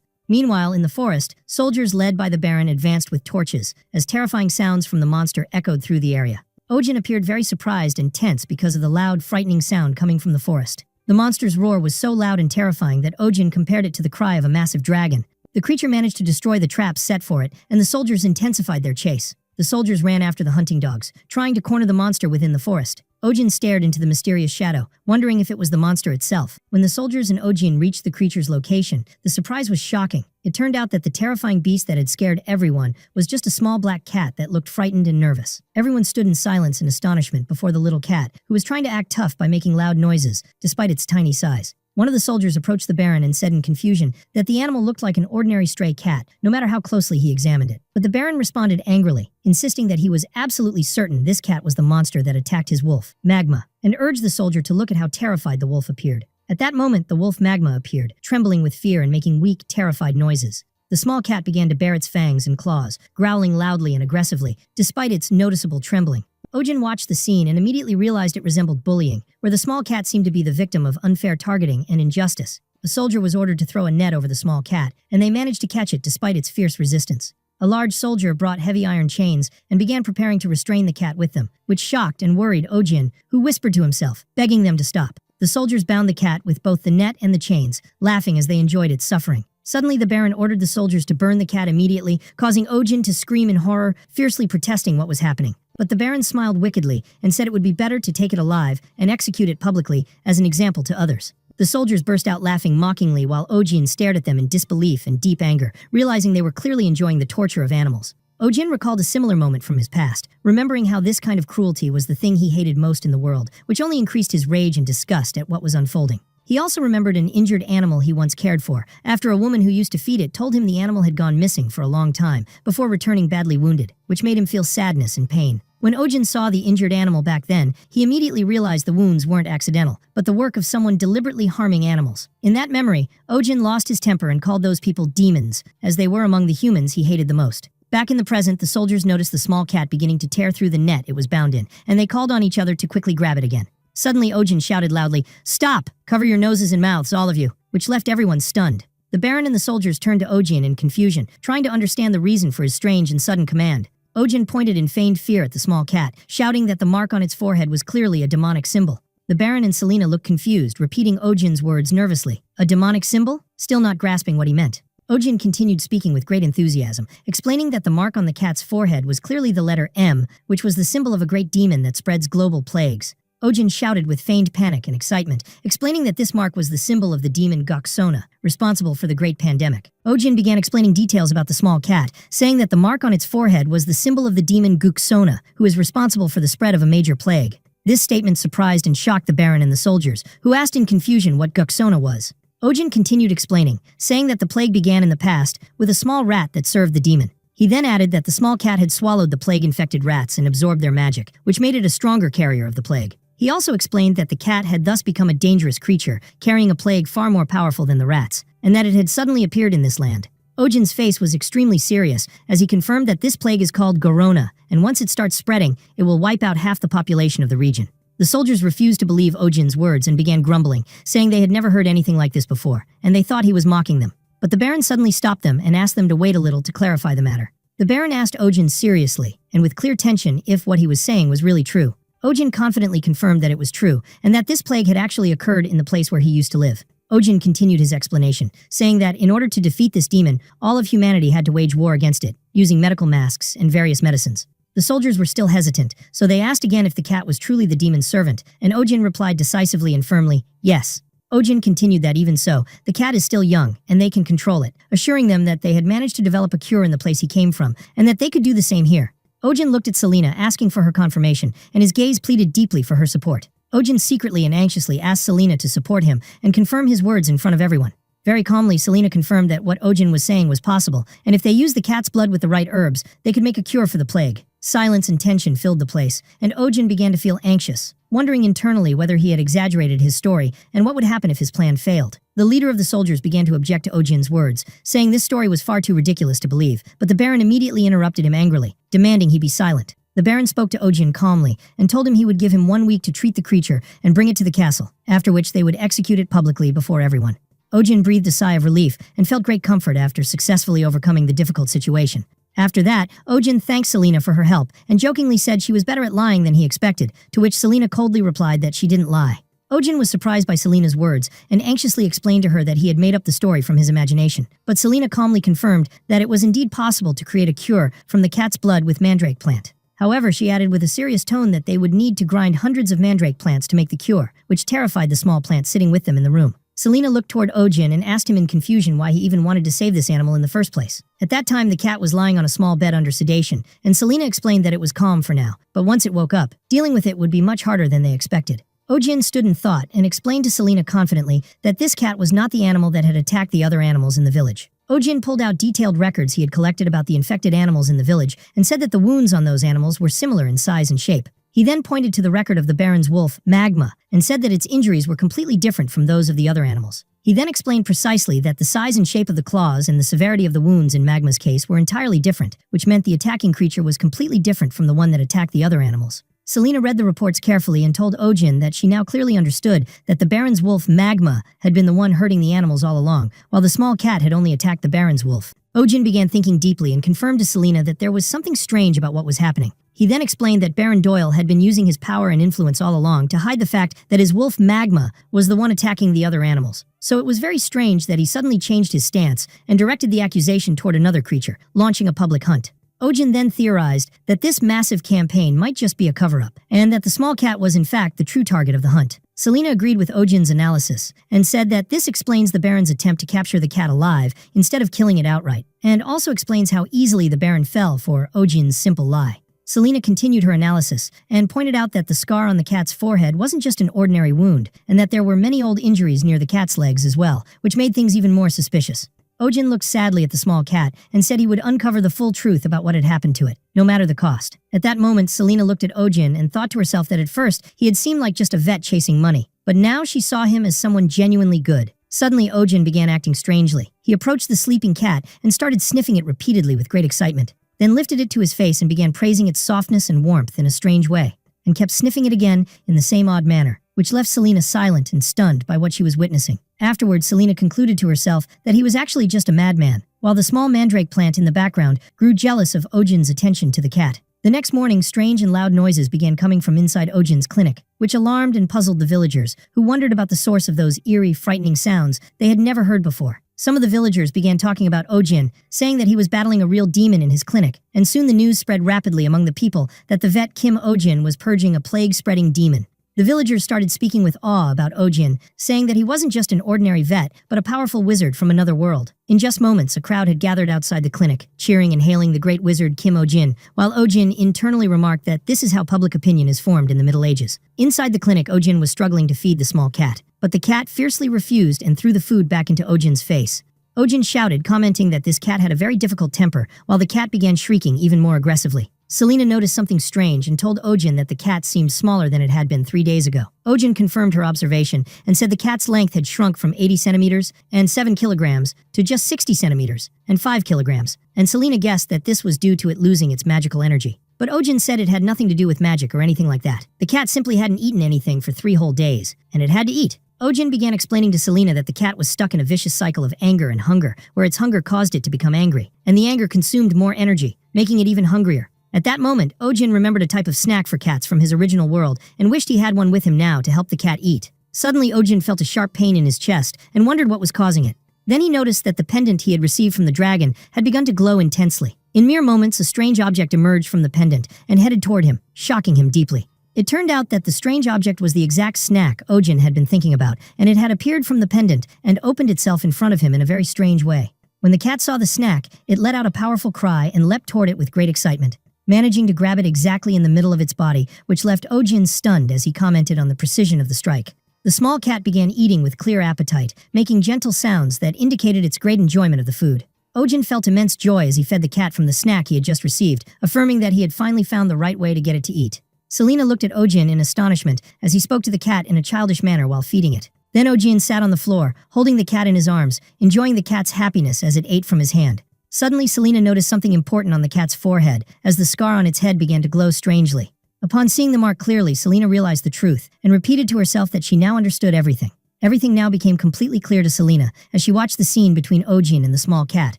Meanwhile, in the forest, soldiers led by the Baron advanced with torches, as terrifying sounds from the monster echoed through the area. Ojin appeared very surprised and tense because of the loud, frightening sound coming from the forest. The monster's roar was so loud and terrifying that Ojin compared it to the cry of a massive dragon. The creature managed to destroy the traps set for it, and the soldiers intensified their chase. The soldiers ran after the hunting dogs, trying to corner the monster within the forest. Ojin stared into the mysterious shadow, wondering if it was the monster itself. When the soldiers and Ojin reached the creature's location, the surprise was shocking. It turned out that the terrifying beast that had scared everyone was just a small black cat that looked frightened and nervous. Everyone stood in silence and astonishment before the little cat, who was trying to act tough by making loud noises, despite its tiny size. One of the soldiers approached the Baron and said in confusion that the animal looked like an ordinary stray cat, no matter how closely he examined it. But the Baron responded angrily, insisting that he was absolutely certain this cat was the monster that attacked his wolf, Magma, and urged the soldier to look at how terrified the wolf appeared. At that moment, the wolf Magma appeared, trembling with fear and making weak, terrified noises. The small cat began to bare its fangs and claws, growling loudly and aggressively, despite its noticeable trembling. Ojin watched the scene and immediately realized it resembled bullying, where the small cat seemed to be the victim of unfair targeting and injustice. A soldier was ordered to throw a net over the small cat, and they managed to catch it despite its fierce resistance. A large soldier brought heavy iron chains and began preparing to restrain the cat with them, which shocked and worried Ojin, who whispered to himself, begging them to stop. The soldiers bound the cat with both the net and the chains, laughing as they enjoyed its suffering. Suddenly, the Baron ordered the soldiers to burn the cat immediately, causing Ojin to scream in horror, fiercely protesting what was happening. But the Baron smiled wickedly and said it would be better to take it alive and execute it publicly as an example to others. The soldiers burst out laughing mockingly while Ojin stared at them in disbelief and deep anger, realizing they were clearly enjoying the torture of animals. Ojin recalled a similar moment from his past, remembering how this kind of cruelty was the thing he hated most in the world, which only increased his rage and disgust at what was unfolding. He also remembered an injured animal he once cared for, after a woman who used to feed it told him the animal had gone missing for a long time, before returning badly wounded, which made him feel sadness and pain. When Ojin saw the injured animal back then, he immediately realized the wounds weren't accidental, but the work of someone deliberately harming animals. In that memory, Ojin lost his temper and called those people demons, as they were among the humans he hated the most. Back in the present, the soldiers noticed the small cat beginning to tear through the net it was bound in, and they called on each other to quickly grab it again. Suddenly, Ojin shouted loudly, "Stop! Cover your noses and mouths, all of you," which left everyone stunned. The Baron and the soldiers turned to Ojin in confusion, trying to understand the reason for his strange and sudden command. Ojin pointed in feigned fear at the small cat, shouting that the mark on its forehead was clearly a demonic symbol. The Baron and Selena looked confused, repeating Ojin's words nervously. A demonic symbol? Still not grasping what he meant. Ojin continued speaking with great enthusiasm, explaining that the mark on the cat's forehead was clearly the letter M, which was the symbol of a great demon that spreads global plagues. Ojin shouted with feigned panic and excitement, explaining that this mark was the symbol of the demon Goksona, responsible for the Great Pandemic. Ojin began explaining details about the small cat, saying that the mark on its forehead was the symbol of the demon Goksona, who is responsible for the spread of a major plague. This statement surprised and shocked the Baron and the soldiers, who asked in confusion what Goksona was. Ojin continued explaining, saying that the plague began in the past with a small rat that served the demon. He then added that the small cat had swallowed the plague-infected rats and absorbed their magic, which made it a stronger carrier of the plague. He also explained that the cat had thus become a dangerous creature, carrying a plague far more powerful than the rats, and that it had suddenly appeared in this land. Ojin's face was extremely serious, as he confirmed that this plague is called Gorona, and once it starts spreading, it will wipe out half the population of the region. The soldiers refused to believe Ojin's words and began grumbling, saying they had never heard anything like this before, and they thought he was mocking them. But the Baron suddenly stopped them and asked them to wait a little to clarify the matter. The Baron asked Ojin seriously, and with clear tension, if what he was saying was really true. Ojin confidently confirmed that it was true, and that this plague had actually occurred in the place where he used to live. Ojin continued his explanation, saying that in order to defeat this demon, all of humanity had to wage war against it, using medical masks and various medicines. The soldiers were still hesitant, so they asked again if the cat was truly the demon's servant, and Ojin replied decisively and firmly, yes. Ojin continued that even so, the cat is still young, and they can control it, assuring them that they had managed to develop a cure in the place he came from, and that they could do the same here. Ojin looked at Selena, asking for her confirmation, and his gaze pleaded deeply for her support. Ojin secretly and anxiously asked Selena to support him and confirm his words in front of everyone. Very calmly, Selena confirmed that what Ojin was saying was possible, and if they used the cat's blood with the right herbs, they could make a cure for the plague. Silence and tension filled the place, and Ojin began to feel anxious, wondering internally whether he had exaggerated his story and what would happen if his plan failed. The leader of the soldiers began to object to Ojin's words, saying this story was far too ridiculous to believe, but the Baron immediately interrupted him angrily, demanding he be silent. The Baron spoke to Ojin calmly and told him he would give him 1 week to treat the creature and bring it to the castle, after which they would execute it publicly before everyone. Ojin breathed a sigh of relief and felt great comfort after successfully overcoming the difficult situation. After that, Ojin thanked Selena for her help and jokingly said she was better at lying than he expected, to which Selena coldly replied that she didn't lie. Ojin was surprised by Selena's words and anxiously explained to her that he had made up the story from his imagination, but Selena calmly confirmed that it was indeed possible to create a cure from the cat's blood with mandrake plant. However, she added with a serious tone that they would need to grind hundreds of mandrake plants to make the cure, which terrified the small plant sitting with them in the room. Selena looked toward Ojin and asked him in confusion why he even wanted to save this animal in the first place. At that time, the cat was lying on a small bed under sedation, and Selena explained that it was calm for now, but once it woke up, dealing with it would be much harder than they expected. Ojin stood in thought and explained to Selena confidently that this cat was not the animal that had attacked the other animals in the village. Ojin pulled out detailed records he had collected about the infected animals in the village and said that the wounds on those animals were similar in size and shape. He then pointed to the record of the Baron's wolf, Magma, and said that its injuries were completely different from those of the other animals. He then explained precisely that the size and shape of the claws and the severity of the wounds in Magma's case were entirely different, which meant the attacking creature was completely different from the one that attacked the other animals. Selena read the reports carefully and told Ojin that she now clearly understood that the Baron's wolf, Magma, had been the one hurting the animals all along, while the small cat had only attacked the Baron's wolf. Ojin began thinking deeply and confirmed to Selena that there was something strange about what was happening. He then explained that Baron Doyle had been using his power and influence all along to hide the fact that his wolf Magma was the one attacking the other animals. So it was very strange that he suddenly changed his stance and directed the accusation toward another creature, launching a public hunt. Ojin then theorized that this massive campaign might just be a cover-up, and that the small cat was in fact the true target of the hunt. Selena agreed with Ojin's analysis and said that this explains the Baron's attempt to capture the cat alive instead of killing it outright, and also explains how easily the Baron fell for Ojin's simple lie. Selena continued her analysis and pointed out that the scar on the cat's forehead wasn't just an ordinary wound, and that there were many old injuries near the cat's legs as well, which made things even more suspicious. Ojin looked sadly at the small cat and said he would uncover the full truth about what had happened to it, no matter the cost. At that moment, Selena looked at Ojin and thought to herself that at first he had seemed like just a vet chasing money, but now she saw him as someone genuinely good. Suddenly, Ojin began acting strangely. He approached the sleeping cat and started sniffing it repeatedly with great excitement, then lifted it to his face and began praising its softness and warmth in a strange way, and kept sniffing it again in the same odd manner, which left Selena silent and stunned by what she was witnessing. Afterwards, Selena concluded to herself that he was actually just a madman, while the small mandrake plant in the background grew jealous of Ojin's attention to the cat. The next morning, strange and loud noises began coming from inside Ojin's clinic, which alarmed and puzzled the villagers, who wondered about the source of those eerie, frightening sounds they had never heard before. Some of the villagers began talking about Ojin, saying that he was battling a real demon in his clinic, and soon the news spread rapidly among the people that the vet Kim Ojin was purging a plague-spreading demon. The villagers started speaking with awe about Ojin, saying that he wasn't just an ordinary vet, but a powerful wizard from another world. In just moments, a crowd had gathered outside the clinic, cheering and hailing the great wizard Kim Ojin, while Ojin internally remarked that this is how public opinion is formed in the Middle Ages. Inside the clinic, Ojin was struggling to feed the small cat, but the cat fiercely refused and threw the food back into Ojin's face. Ojin shouted, commenting that this cat had a very difficult temper, while the cat began shrieking even more aggressively. Selena noticed something strange and told Ojin that the cat seemed smaller than it had been 3 days ago. Ojin confirmed her observation and said the cat's length had shrunk from 80 centimeters and 7 kilograms to just 60 centimeters and 5 kilograms, and Selena guessed that this was due to it losing its magical energy. But Ojin said it had nothing to do with magic or anything like that. The cat simply hadn't eaten anything for 3 whole days, and it had to eat. Ojin began explaining to Selena that the cat was stuck in a vicious cycle of anger and hunger, where its hunger caused it to become angry, and the anger consumed more energy, making it even hungrier. At that moment, Ojin remembered a type of snack for cats from his original world and wished he had one with him now to help the cat eat. Suddenly, Ojin felt a sharp pain in his chest and wondered what was causing it. Then he noticed that the pendant he had received from the dragon had begun to glow intensely. In mere moments, a strange object emerged from the pendant and headed toward him, shocking him deeply. It turned out that the strange object was the exact snack Ojin had been thinking about, and it had appeared from the pendant and opened itself in front of him in a very strange way. When the cat saw the snack, it let out a powerful cry and leapt toward it with great excitement. managing to grab it exactly in the middle of its body, which left Ojin stunned as he commented on the precision of the strike. The small cat began eating with clear appetite, making gentle sounds that indicated its great enjoyment of the food. Ojin felt immense joy as he fed the cat from the snack he had just received, affirming that he had finally found the right way to get it to eat. Selena looked at Ojin in astonishment as he spoke to the cat in a childish manner while feeding it. Then Ojin sat on the floor, holding the cat in his arms, enjoying the cat's happiness as it ate from his hand. Suddenly, Selena noticed something important on the cat's forehead, as the scar on its head began to glow strangely. Upon seeing the mark clearly, Selena realized the truth, and repeated to herself that she now understood everything. Everything now became completely clear to Selena, as she watched the scene between Ojin and the small cat,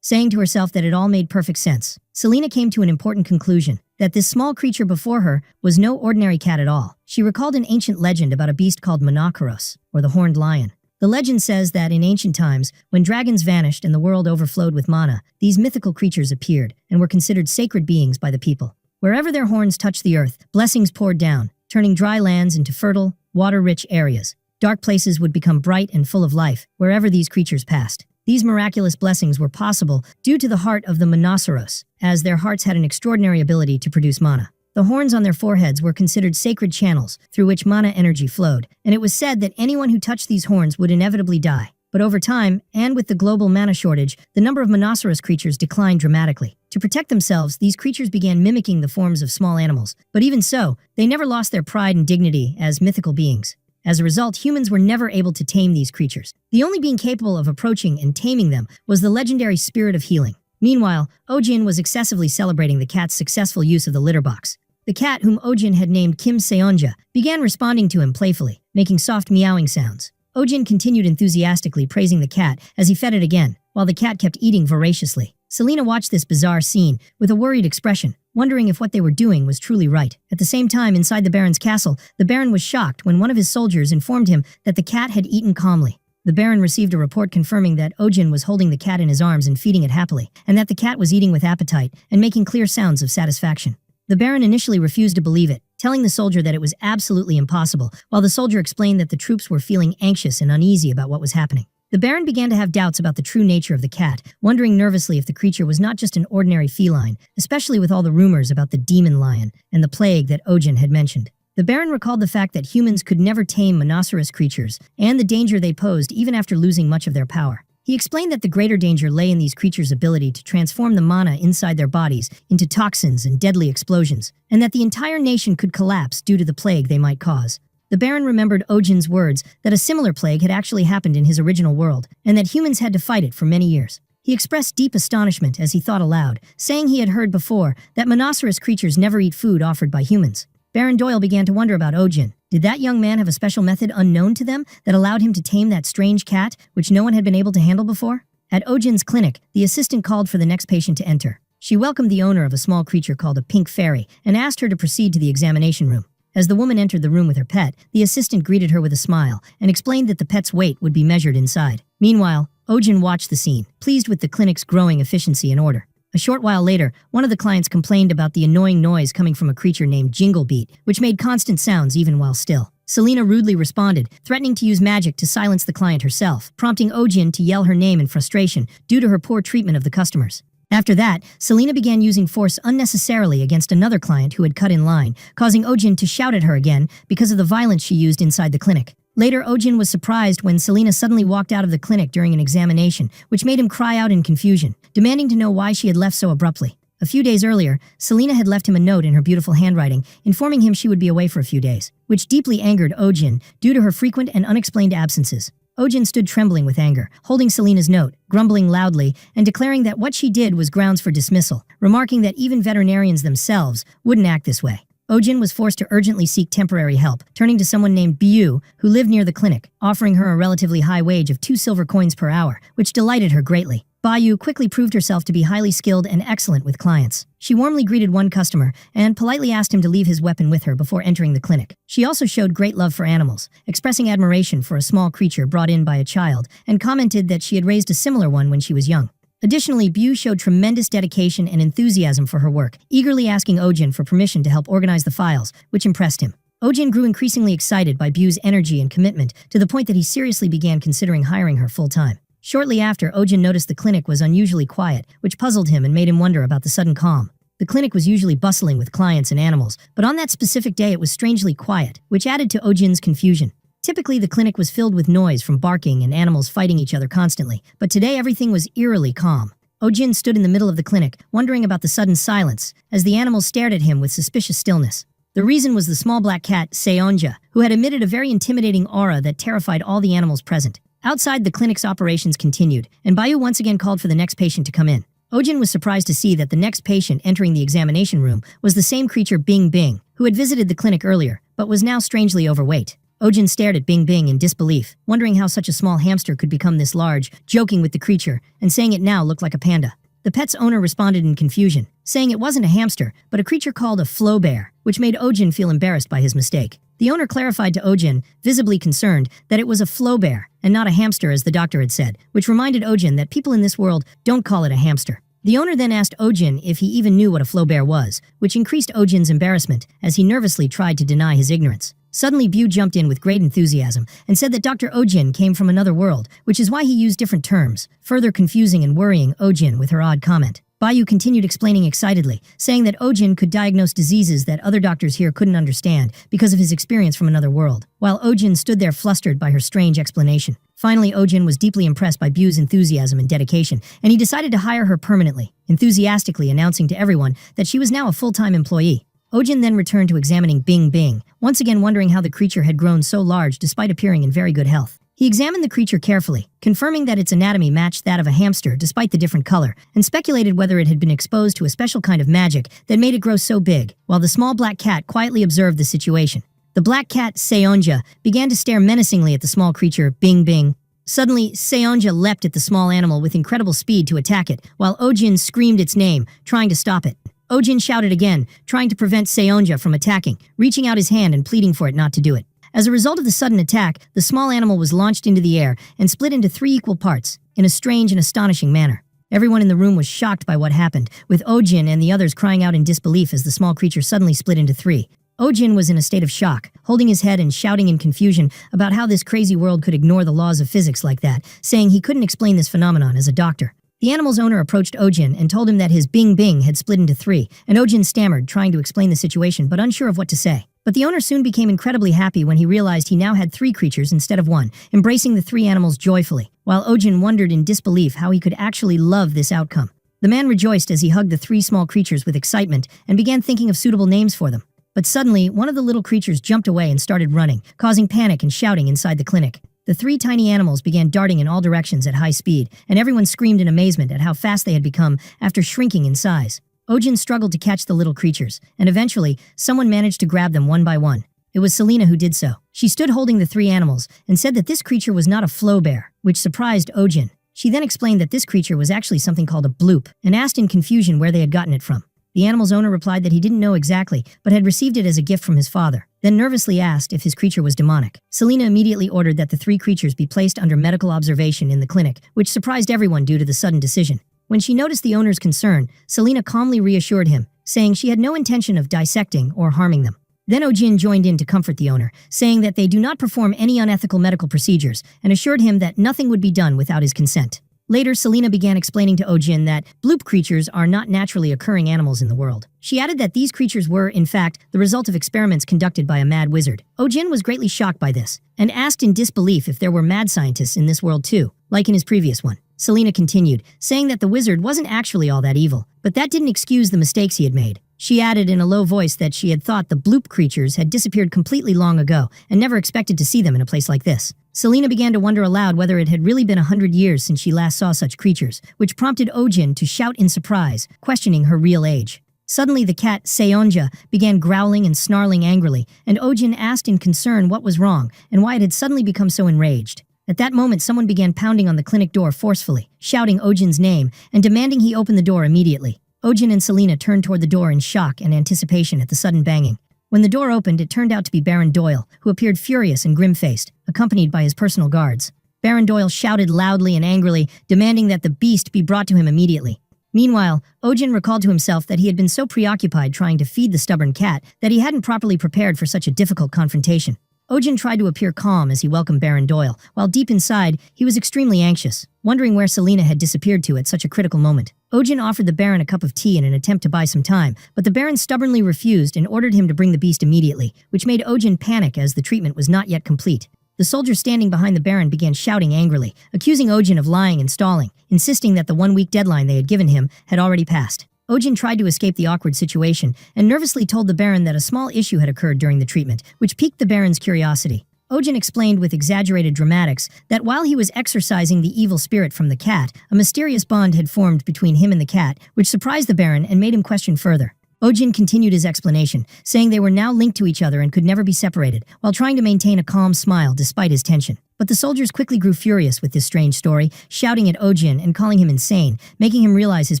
saying to herself that it all made perfect sense. Selena came to an important conclusion, that this small creature before her was no ordinary cat at all. She recalled an ancient legend about a beast called Manhwa, or the horned lion. The legend says that in ancient times, when dragons vanished and the world overflowed with mana, these mythical creatures appeared and were considered sacred beings by the people. Wherever their horns touched the earth, blessings poured down, turning dry lands into fertile, water-rich areas. Dark places would become bright and full of life wherever these creatures passed. These miraculous blessings were possible due to the heart of the Manhwa, as their hearts had an extraordinary ability to produce mana. The horns on their foreheads were considered sacred channels through which mana energy flowed, and it was said that anyone who touched these horns would inevitably die. But over time, and with the global mana shortage, the number of Manhwa creatures declined dramatically. To protect themselves, these creatures began mimicking the forms of small animals. But even so, they never lost their pride and dignity as mythical beings. As a result, humans were never able to tame these creatures. The only being capable of approaching and taming them was the legendary spirit of healing. Meanwhile, Ojin was excessively celebrating the cat's successful use of the litter box. The cat, whom Ojin had named Kim Seonja, began responding to him playfully, making soft meowing sounds. Ojin continued enthusiastically praising the cat as he fed it again, while the cat kept eating voraciously. Selena watched this bizarre scene with a worried expression, wondering if what they were doing was truly right. At the same time, inside the Baron's castle, the Baron was shocked when one of his soldiers informed him that the cat had eaten calmly. The Baron received a report confirming that Ojin was holding the cat in his arms and feeding it happily, and that the cat was eating with appetite and making clear sounds of satisfaction. The Baron initially refused to believe it, telling the soldier that it was absolutely impossible, while the soldier explained that the troops were feeling anxious and uneasy about what was happening. The Baron began to have doubts about the true nature of the cat, wondering nervously if the creature was not just an ordinary feline, especially with all the rumors about the demon lion and the plague that Ojin had mentioned. The Baron recalled the fact that humans could never tame Manhwa creatures, and the danger they posed even after losing much of their power. He explained that the greater danger lay in these creatures' ability to transform the mana inside their bodies into toxins and deadly explosions, and that the entire nation could collapse due to the plague they might cause. The Baron remembered Ojin's words that a similar plague had actually happened in his original world, and that humans had to fight it for many years. He expressed deep astonishment as he thought aloud, saying he had heard before that Manhwa creatures never eat food offered by humans. Baron Doyle began to wonder about Ojin. Did that young man have a special method unknown to them that allowed him to tame that strange cat, which no one had been able to handle before? At Ojin's clinic, the assistant called for the next patient to enter. She welcomed the owner of a small creature called a pink fairy and asked her to proceed to the examination room. As the woman entered the room with her pet, the assistant greeted her with a smile and explained that the pet's weight would be measured inside. Meanwhile, Ojin watched the scene, pleased with the clinic's growing efficiency and order. A short while later, one of the clients complained about the annoying noise coming from a creature named Jinglebeat, which made constant sounds even while still. Selena rudely responded, threatening to use magic to silence the client herself, prompting Ojin to yell her name in frustration due to her poor treatment of the customers. After that, Selena began using force unnecessarily against another client who had cut in line, causing Ojin to shout at her again because of the violence she used inside the clinic. Later, Ojin was surprised when Selena suddenly walked out of the clinic during an examination, which made him cry out in confusion, demanding to know why she had left so abruptly. A few days earlier, Selena had left him a note in her beautiful handwriting, informing him she would be away for a few days, which deeply angered Ojin due to her frequent and unexplained absences. Ojin stood trembling with anger, holding Selena's note, grumbling loudly, and declaring that what she did was grounds for dismissal, remarking that even veterinarians themselves wouldn't act this way. Ojin was forced to urgently seek temporary help, turning to someone named Biu, who lived near the clinic, offering her a relatively high wage of 2 silver coins per hour, which delighted her greatly. Biu quickly proved herself to be highly skilled and excellent with clients. She warmly greeted one customer and politely asked him to leave his weapon with her before entering the clinic. She also showed great love for animals, expressing admiration for a small creature brought in by a child, and commented that she had raised a similar one when she was young. Additionally, Biu showed tremendous dedication and enthusiasm for her work, eagerly asking Ojin for permission to help organize the files, which impressed him. Ojin grew increasingly excited by Biu's energy and commitment, to the point that he seriously began considering hiring her full-time. Shortly after, Ojin noticed the clinic was unusually quiet, which puzzled him and made him wonder about the sudden calm. The clinic was usually bustling with clients and animals, but on that specific day it was strangely quiet, which added to Oh-jin's confusion. Typically, the clinic was filled with noise from barking and animals fighting each other constantly, but today everything was eerily calm. Oh-jin stood in the middle of the clinic, wondering about the sudden silence, as the animals stared at him with suspicious stillness. The reason was the small black cat, Seonja, who had emitted a very intimidating aura that terrified all the animals present. Outside, the clinic's operations continued, and Bayu once again called for the next patient to come in. Oh-jin was surprised to see that the next patient entering the examination room was the same creature Bing Bing, who had visited the clinic earlier, but was now strangely overweight. Oh-jin stared at Bing Bing in disbelief, wondering how such a small hamster could become this large, joking with the creature, and saying it now looked like a panda. The pet's owner responded in confusion, saying it wasn't a hamster, but a creature called a flow bear, which made Oh-jin feel embarrassed by his mistake. The owner clarified to Oh-jin, visibly concerned, that it was a flow bear, and not a hamster as the doctor had said, which reminded Oh-jin that people in this world don't call it a hamster. The owner then asked Oh-jin if he even knew what a flow bear was, which increased Oh-jin's embarrassment as he nervously tried to deny his ignorance. Suddenly, Bu jumped in with great enthusiasm and said that Dr. Oh-jin came from another world, which is why he used different terms, further confusing and worrying Oh-jin with her odd comment. Bayu continued explaining excitedly, saying that Oh-jin could diagnose diseases that other doctors here couldn't understand because of his experience from another world, while Oh-jin stood there flustered by her strange explanation. Finally, Oh-jin was deeply impressed by Bu's enthusiasm and dedication, and he decided to hire her permanently, enthusiastically announcing to everyone that she was now a full-time employee. Oh-jin then returned to examining Bing Bing, once again wondering how the creature had grown so large despite appearing in very good health. He examined the creature carefully, confirming that its anatomy matched that of a hamster despite the different color, and speculated whether it had been exposed to a special kind of magic that made it grow so big, while the small black cat quietly observed the situation. The black cat, Seonja, began to stare menacingly at the small creature, Bing Bing. Suddenly, Seonja leapt at the small animal with incredible speed to attack it, while Oh-jin screamed its name, trying to stop it. Oh-jin shouted again, trying to prevent Seonja from attacking, reaching out his hand and pleading for it not to do it. As a result of the sudden attack, the small animal was launched into the air and split into 3 equal parts, in a strange and astonishing manner. Everyone in the room was shocked by what happened, with Oh-jin and the others crying out in disbelief as the small creature suddenly split into 3. Oh-jin was in a state of shock, holding his head and shouting in confusion about how this crazy world could ignore the laws of physics like that, saying he couldn't explain this phenomenon as a doctor. The animal's owner approached Oh-jin and told him that his Bing Bing had split into 3, and Oh-jin stammered, trying to explain the situation but unsure of what to say. But the owner soon became incredibly happy when he realized he now had 3 creatures instead of 1, embracing the 3 animals joyfully, while Oh-jin wondered in disbelief how he could actually love this outcome. The man rejoiced as he hugged the 3 small creatures with excitement and began thinking of suitable names for them. But suddenly, one of the little creatures jumped away and started running, causing panic and shouting inside the clinic. The 3 tiny animals began darting in all directions at high speed, and everyone screamed in amazement at how fast they had become after shrinking in size. Oh-jin struggled to catch the little creatures, and eventually, someone managed to grab them one by one. It was Selena who did so. She stood holding the 3 animals and said that this creature was not a flow bear, which surprised Oh-jin. She then explained that this creature was actually something called a bloop, and asked in confusion where they had gotten it from. The animal's owner replied that he didn't know exactly, but had received it as a gift from his father, then nervously asked if his creature was demonic. Selena immediately ordered that the 3 creatures be placed under medical observation in the clinic, which surprised everyone due to the sudden decision. When she noticed the owner's concern, Selena calmly reassured him, saying she had no intention of dissecting or harming them. Then Oh-jin joined in to comfort the owner, saying that they do not perform any unethical medical procedures, and assured him that nothing would be done without his consent. Later, Selena began explaining to Oh-jin that bloop creatures are not naturally occurring animals in the world. She added that these creatures were, in fact, the result of experiments conducted by a mad wizard. Oh-jin was greatly shocked by this, and asked in disbelief if there were mad scientists in this world too, like in his previous one. Selena continued, saying that the wizard wasn't actually all that evil, but that didn't excuse the mistakes he had made. She added in a low voice that she had thought the bloop creatures had disappeared completely long ago, and never expected to see them in a place like this. Selena began to wonder aloud whether it had really been 100 years since she last saw such creatures, which prompted Oh-jin to shout in surprise, questioning her real age. Suddenly the cat, Seonja, began growling and snarling angrily, and Oh-jin asked in concern what was wrong, and why it had suddenly become so enraged. At that moment, someone began pounding on the clinic door forcefully, shouting Oh-jin's name, and demanding he open the door immediately. Oh-jin and Selena turned toward the door in shock and anticipation at the sudden banging. When the door opened, it turned out to be Baron Doyle, who appeared furious and grim-faced, accompanied by his personal guards. Baron Doyle shouted loudly and angrily, demanding that the beast be brought to him immediately. Meanwhile, Oh-jin recalled to himself that he had been so preoccupied trying to feed the stubborn cat that he hadn't properly prepared for such a difficult confrontation. Oh-jin tried to appear calm as he welcomed Baron Doyle, while deep inside, he was extremely anxious, wondering where Selena had disappeared to at such a critical moment. Ojin offered the Baron a cup of tea in an attempt to buy some time, but the Baron stubbornly refused and ordered him to bring the beast immediately, which made Ojin panic as the treatment was not yet complete. The soldier standing behind the Baron began shouting angrily, accusing Ojin of lying and stalling, insisting that the 1-week deadline they had given him had already passed. Ojin tried to escape the awkward situation and nervously told the Baron that a small issue had occurred during the treatment, which piqued the Baron's curiosity. Ojin explained with exaggerated dramatics that while he was exorcising the evil spirit from the cat, a mysterious bond had formed between him and the cat, which surprised the Baron and made him question further. Ojin continued his explanation, saying they were now linked to each other and could never be separated, while trying to maintain a calm smile despite his tension. But the soldiers quickly grew furious with this strange story, shouting at Ojin and calling him insane, making him realize his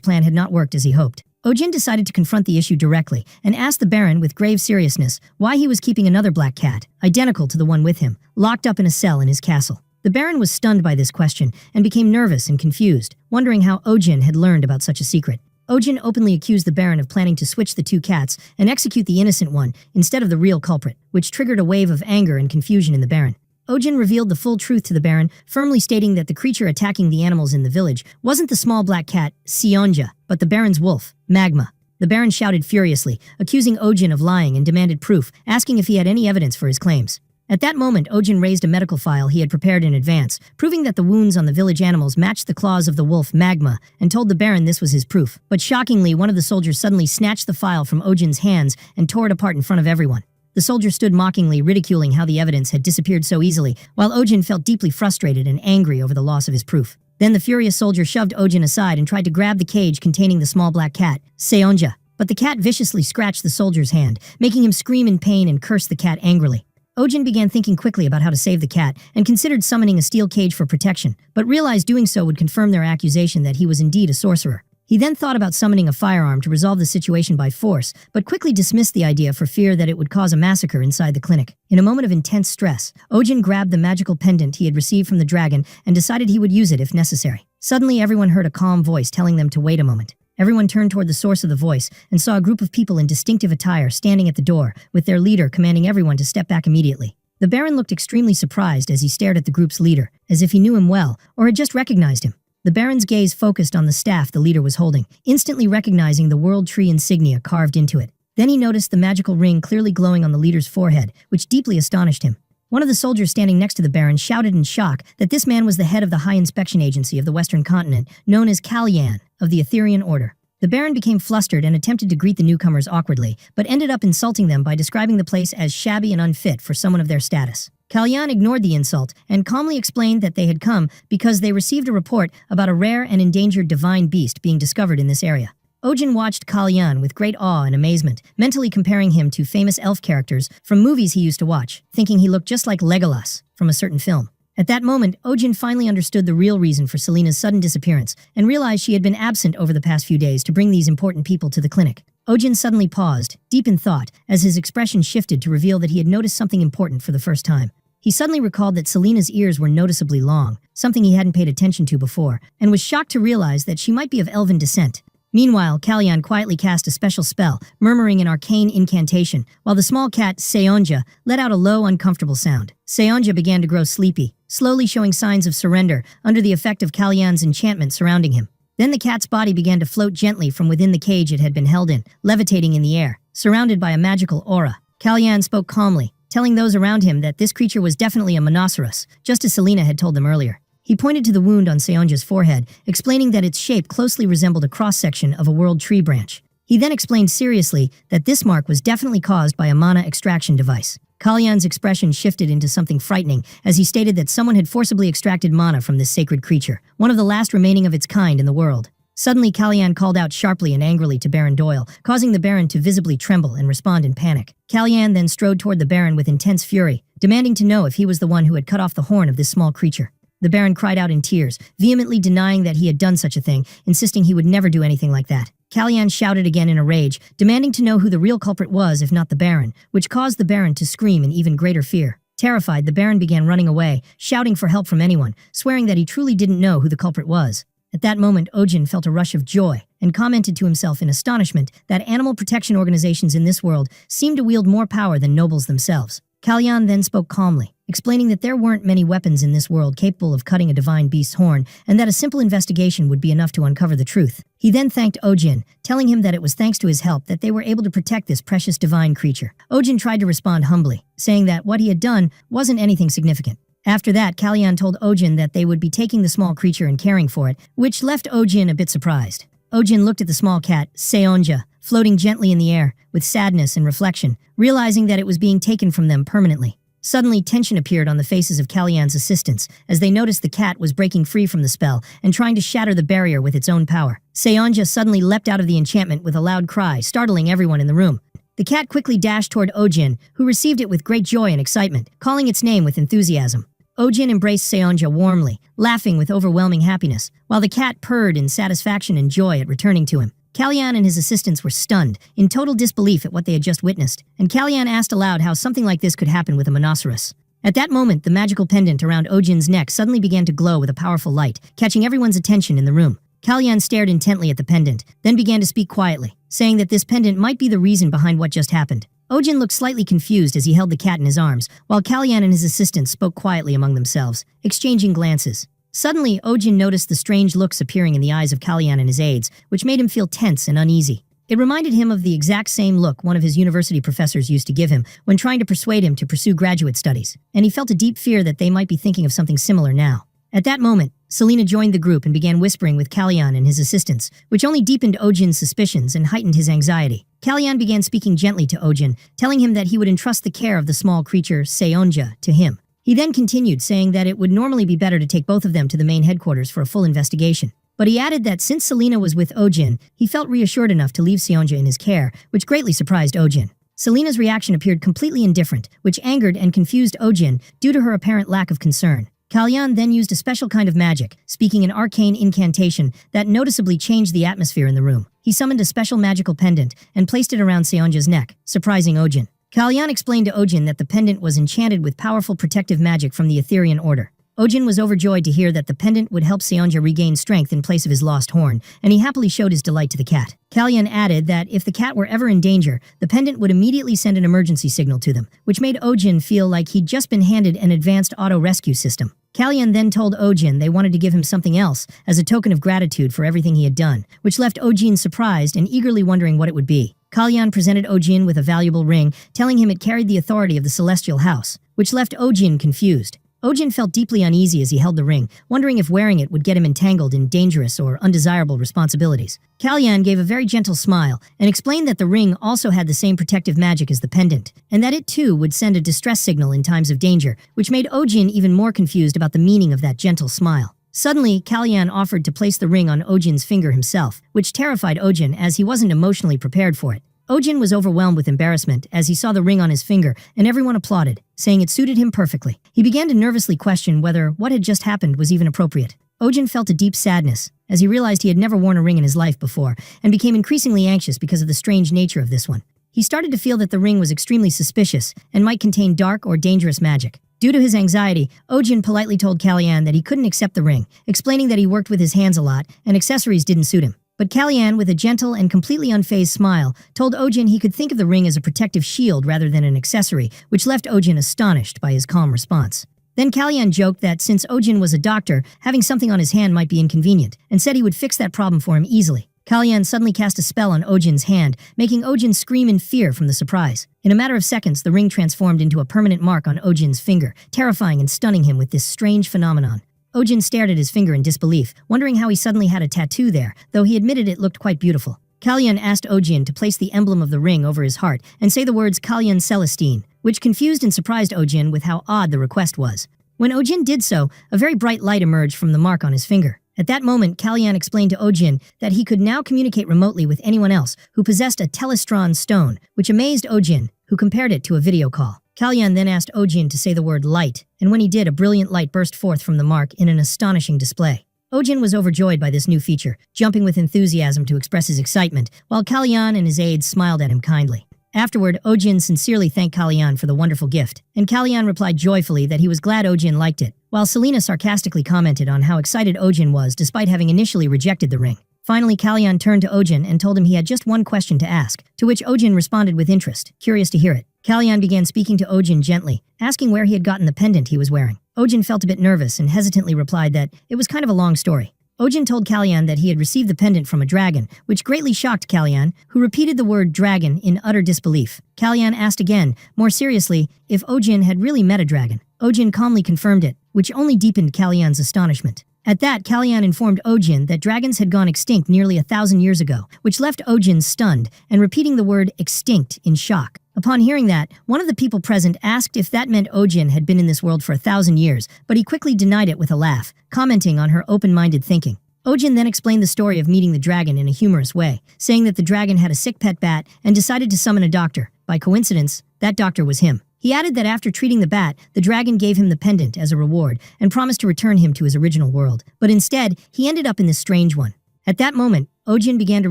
plan had not worked as he hoped. Ojin decided to confront the issue directly and asked the Baron with grave seriousness why he was keeping another black cat, identical to the one with him, locked up in a cell in his castle. The Baron was stunned by this question and became nervous and confused, wondering how Ojin had learned about such a secret. Ojin openly accused the Baron of planning to switch the two cats and execute the innocent one instead of the real culprit, which triggered a wave of anger and confusion in the Baron. Ojin revealed the full truth to the Baron, firmly stating that the creature attacking the animals in the village wasn't the small black cat, Seonja, but the Baron's wolf, Magma. The Baron shouted furiously, accusing Ojin of lying and demanded proof, asking if he had any evidence for his claims. At that moment, Ojin raised a medical file he had prepared in advance, proving that the wounds on the village animals matched the claws of the wolf Magma, and told the Baron this was his proof. But shockingly, one of the soldiers suddenly snatched the file from Ojin's hands and tore it apart in front of everyone. The soldier stood mockingly, ridiculing how the evidence had disappeared so easily, while Ojin felt deeply frustrated and angry over the loss of his proof. Then the furious soldier shoved Ojin aside and tried to grab the cage containing the small black cat, Seonja. But the cat viciously scratched the soldier's hand, making him scream in pain and curse the cat angrily. Ojin began thinking quickly about how to save the cat and considered summoning a steel cage for protection, but realized doing so would confirm their accusation that he was indeed a sorcerer. He then thought about summoning a firearm to resolve the situation by force, but quickly dismissed the idea for fear that it would cause a massacre inside the clinic. In a moment of intense stress, Ojin grabbed the magical pendant he had received from the dragon and decided he would use it if necessary. Suddenly, everyone heard a calm voice telling them to wait a moment. Everyone turned toward the source of the voice and saw a group of people in distinctive attire standing at the door, with their leader commanding everyone to step back immediately. The Baron looked extremely surprised as he stared at the group's leader, as if he knew him well or had just recognized him. The Baron's gaze focused on the staff the leader was holding, instantly recognizing the world tree insignia carved into it. Then he noticed the magical ring clearly glowing on the leader's forehead, which deeply astonished him. One of the soldiers standing next to the Baron shouted in shock that this man was the head of the High Inspection Agency of the Western Continent, known as Kalyan, of the Etherian Order. The Baron became flustered and attempted to greet the newcomers awkwardly, but ended up insulting them by describing the place as shabby and unfit for someone of their status. Kalyan ignored the insult and calmly explained that they had come because they received a report about a rare and endangered divine beast being discovered in this area. Ojin watched Kalyan with great awe and amazement, mentally comparing him to famous elf characters from movies he used to watch, thinking he looked just like Legolas from a certain film. At that moment, Ojin finally understood the real reason for Selena's sudden disappearance and realized she had been absent over the past few days to bring these important people to the clinic. Ojin suddenly paused, deep in thought, as his expression shifted to reveal that he had noticed something important for the first time. He suddenly recalled that Selena's ears were noticeably long, something he hadn't paid attention to before, and was shocked to realize that she might be of elven descent. Meanwhile, Kalyan quietly cast a special spell, murmuring an arcane incantation, while the small cat, Seonja, let out a low, uncomfortable sound. Seonja began to grow sleepy, slowly showing signs of surrender under the effect of Kalyan's enchantment surrounding him. Then the cat's body began to float gently from within the cage it had been held in, levitating in the air, surrounded by a magical aura. Kalyan spoke calmly, telling those around him that this creature was definitely a Monoceros, just as Selena had told them earlier. He pointed to the wound on Seonja's forehead, explaining that its shape closely resembled a cross-section of a world tree branch. He then explained seriously that this mark was definitely caused by a mana extraction device. Kalyan's expression shifted into something frightening as he stated that someone had forcibly extracted mana from this sacred creature, one of the last remaining of its kind in the world. Suddenly, Kalyan called out sharply and angrily to Baron Doyle, causing the Baron to visibly tremble and respond in panic. Kalyan then strode toward the Baron with intense fury, demanding to know if he was the one who had cut off the horn of this small creature. The Baron cried out in tears, vehemently denying that he had done such a thing, insisting he would never do anything like that. Kalyan shouted again in a rage, demanding to know who the real culprit was if not the Baron, which caused the Baron to scream in even greater fear. Terrified, the Baron began running away, shouting for help from anyone, swearing that he truly didn't know who the culprit was. At that moment, Ojin felt a rush of joy and commented to himself in astonishment that animal protection organizations in this world seemed to wield more power than nobles themselves. Kalyan then spoke calmly, explaining that there weren't many weapons in this world capable of cutting a divine beast's horn, and that a simple investigation would be enough to uncover the truth. He then thanked Ojin, telling him that it was thanks to his help that they were able to protect this precious divine creature. Ojin tried to respond humbly, saying that what he had done wasn't anything significant. After that, Kalyan told Ojin that they would be taking the small creature and caring for it, which left Ojin a bit surprised. Ojin looked at the small cat, Seonja, floating gently in the air, with sadness and reflection, realizing that it was being taken from them permanently. Suddenly, tension appeared on the faces of Kalyan's assistants, as they noticed the cat was breaking free from the spell and trying to shatter the barrier with its own power. Seonja suddenly leapt out of the enchantment with a loud cry, startling everyone in the room. The cat quickly dashed toward Ojin, who received it with great joy and excitement, calling its name with enthusiasm. Ojin embraced Seonja warmly, laughing with overwhelming happiness, while the cat purred in satisfaction and joy at returning to him. Kalyan and his assistants were stunned, in total disbelief at what they had just witnessed, and Kalyan asked aloud how something like this could happen with a monoceros. At that moment, the magical pendant around Ojin's neck suddenly began to glow with a powerful light, catching everyone's attention in the room. Kalyan stared intently at the pendant, then began to speak quietly, saying that this pendant might be the reason behind what just happened. Ojin looked slightly confused as he held the cat in his arms, while Kalyan and his assistants spoke quietly among themselves, exchanging glances. Suddenly, Ojin noticed the strange looks appearing in the eyes of Kalyan and his aides, which made him feel tense and uneasy. It reminded him of the exact same look one of his university professors used to give him when trying to persuade him to pursue graduate studies, and he felt a deep fear that they might be thinking of something similar now. At that moment, Selena joined the group and began whispering with Kalyan and his assistants, which only deepened Ojin's suspicions and heightened his anxiety. Kalyan began speaking gently to Ojin, telling him that he would entrust the care of the small creature, Seonja, to him. He then continued, saying that it would normally be better to take both of them to the main headquarters for a full investigation. But he added that since Selena was with Ojin, he felt reassured enough to leave Seonja in his care, which greatly surprised Ojin. Selena's reaction appeared completely indifferent, which angered and confused Ojin due to her apparent lack of concern. Kalyan then used a special kind of magic, speaking an arcane incantation that noticeably changed the atmosphere in the room. He summoned a special magical pendant and placed it around Seonja's neck, surprising Ojin. Kalyan explained to Ojin that the pendant was enchanted with powerful protective magic from the Etherian Order. Ojin was overjoyed to hear that the pendant would help Seonja regain strength in place of his lost horn, and he happily showed his delight to the cat. Kalyan added that if the cat were ever in danger, the pendant would immediately send an emergency signal to them, which made Ojin feel like he'd just been handed an advanced auto-rescue system. Kalyan then told Ojin they wanted to give him something else as a token of gratitude for everything he had done, which left Ojin surprised and eagerly wondering what it would be. Kalyan presented Ojin with a valuable ring, telling him it carried the authority of the Celestial House, which left Ojin confused. Ojin felt deeply uneasy as he held the ring, wondering if wearing it would get him entangled in dangerous or undesirable responsibilities. Kalyan gave a very gentle smile and explained that the ring also had the same protective magic as the pendant, and that it too would send a distress signal in times of danger, which made Ojin even more confused about the meaning of that gentle smile. Suddenly, Kalyan offered to place the ring on Ojin's finger himself, which terrified Ojin as he wasn't emotionally prepared for it. Ojin was overwhelmed with embarrassment as he saw the ring on his finger, and everyone applauded, saying it suited him perfectly. He began to nervously question whether what had just happened was even appropriate. Ojin felt a deep sadness, as he realized he had never worn a ring in his life before, and became increasingly anxious because of the strange nature of this one. He started to feel that the ring was extremely suspicious and might contain dark or dangerous magic. Due to his anxiety, Ojin politely told Kalyan that he couldn't accept the ring, explaining that he worked with his hands a lot and accessories didn't suit him. But Kalyan, with a gentle and completely unfazed smile, told Ojin he could think of the ring as a protective shield rather than an accessory, which left Ojin astonished by his calm response. Then Kalyan joked that since Ojin was a doctor, having something on his hand might be inconvenient, and said he would fix that problem for him easily. Kalyan suddenly cast a spell on Ojin's hand, making Ojin scream in fear from the surprise. In a matter of seconds, the ring transformed into a permanent mark on Ojin's finger, terrifying and stunning him with this strange phenomenon. Ojin stared at his finger in disbelief, wondering how he suddenly had a tattoo there, though he admitted it looked quite beautiful. Kalyan asked Ojin to place the emblem of the ring over his heart and say the words Kalyan Celestine, which confused and surprised Ojin with how odd the request was. When Ojin did so, a very bright light emerged from the mark on his finger. At that moment, Kalyan explained to Ojin that he could now communicate remotely with anyone else who possessed a telestron stone, which amazed Ojin, who compared it to a video call. Kalyan then asked Ojin to say the word light, and when he did, a brilliant light burst forth from the mark in an astonishing display. Ojin was overjoyed by this new feature, jumping with enthusiasm to express his excitement, while Kalyan and his aides smiled at him kindly. Afterward, Ojin sincerely thanked Kalyan for the wonderful gift, and Kalyan replied joyfully that he was glad Ojin liked it, while Selena sarcastically commented on how excited Ojin was despite having initially rejected the ring. Finally, Kalyan turned to Ojin and told him he had just one question to ask, to which Ojin responded with interest, curious to hear it. Kalyan began speaking to Ojin gently, asking where he had gotten the pendant he was wearing. Ojin felt a bit nervous and hesitantly replied that it was kind of a long story. Ojin told Kalyan that he had received the pendant from a dragon, which greatly shocked Kalyan, who repeated the word dragon in utter disbelief. Kalyan asked again, more seriously, if Ojin had really met a dragon. Ojin calmly confirmed it, which only deepened Kalyan's astonishment. At that, Kalyan informed Ojin that dragons had gone extinct nearly 1,000 years ago, which left Ojin stunned and repeating the word extinct in shock. Upon hearing that, one of the people present asked if that meant Ojin had been in this world for 1,000 years, but he quickly denied it with a laugh, commenting on her open-minded thinking. Ojin then explained the story of meeting the dragon in a humorous way, saying that the dragon had a sick pet bat and decided to summon a doctor. By coincidence, that doctor was him. He added that after treating the bat, the dragon gave him the pendant as a reward and promised to return him to his original world. But instead, he ended up in this strange one. At that moment, Ojin began to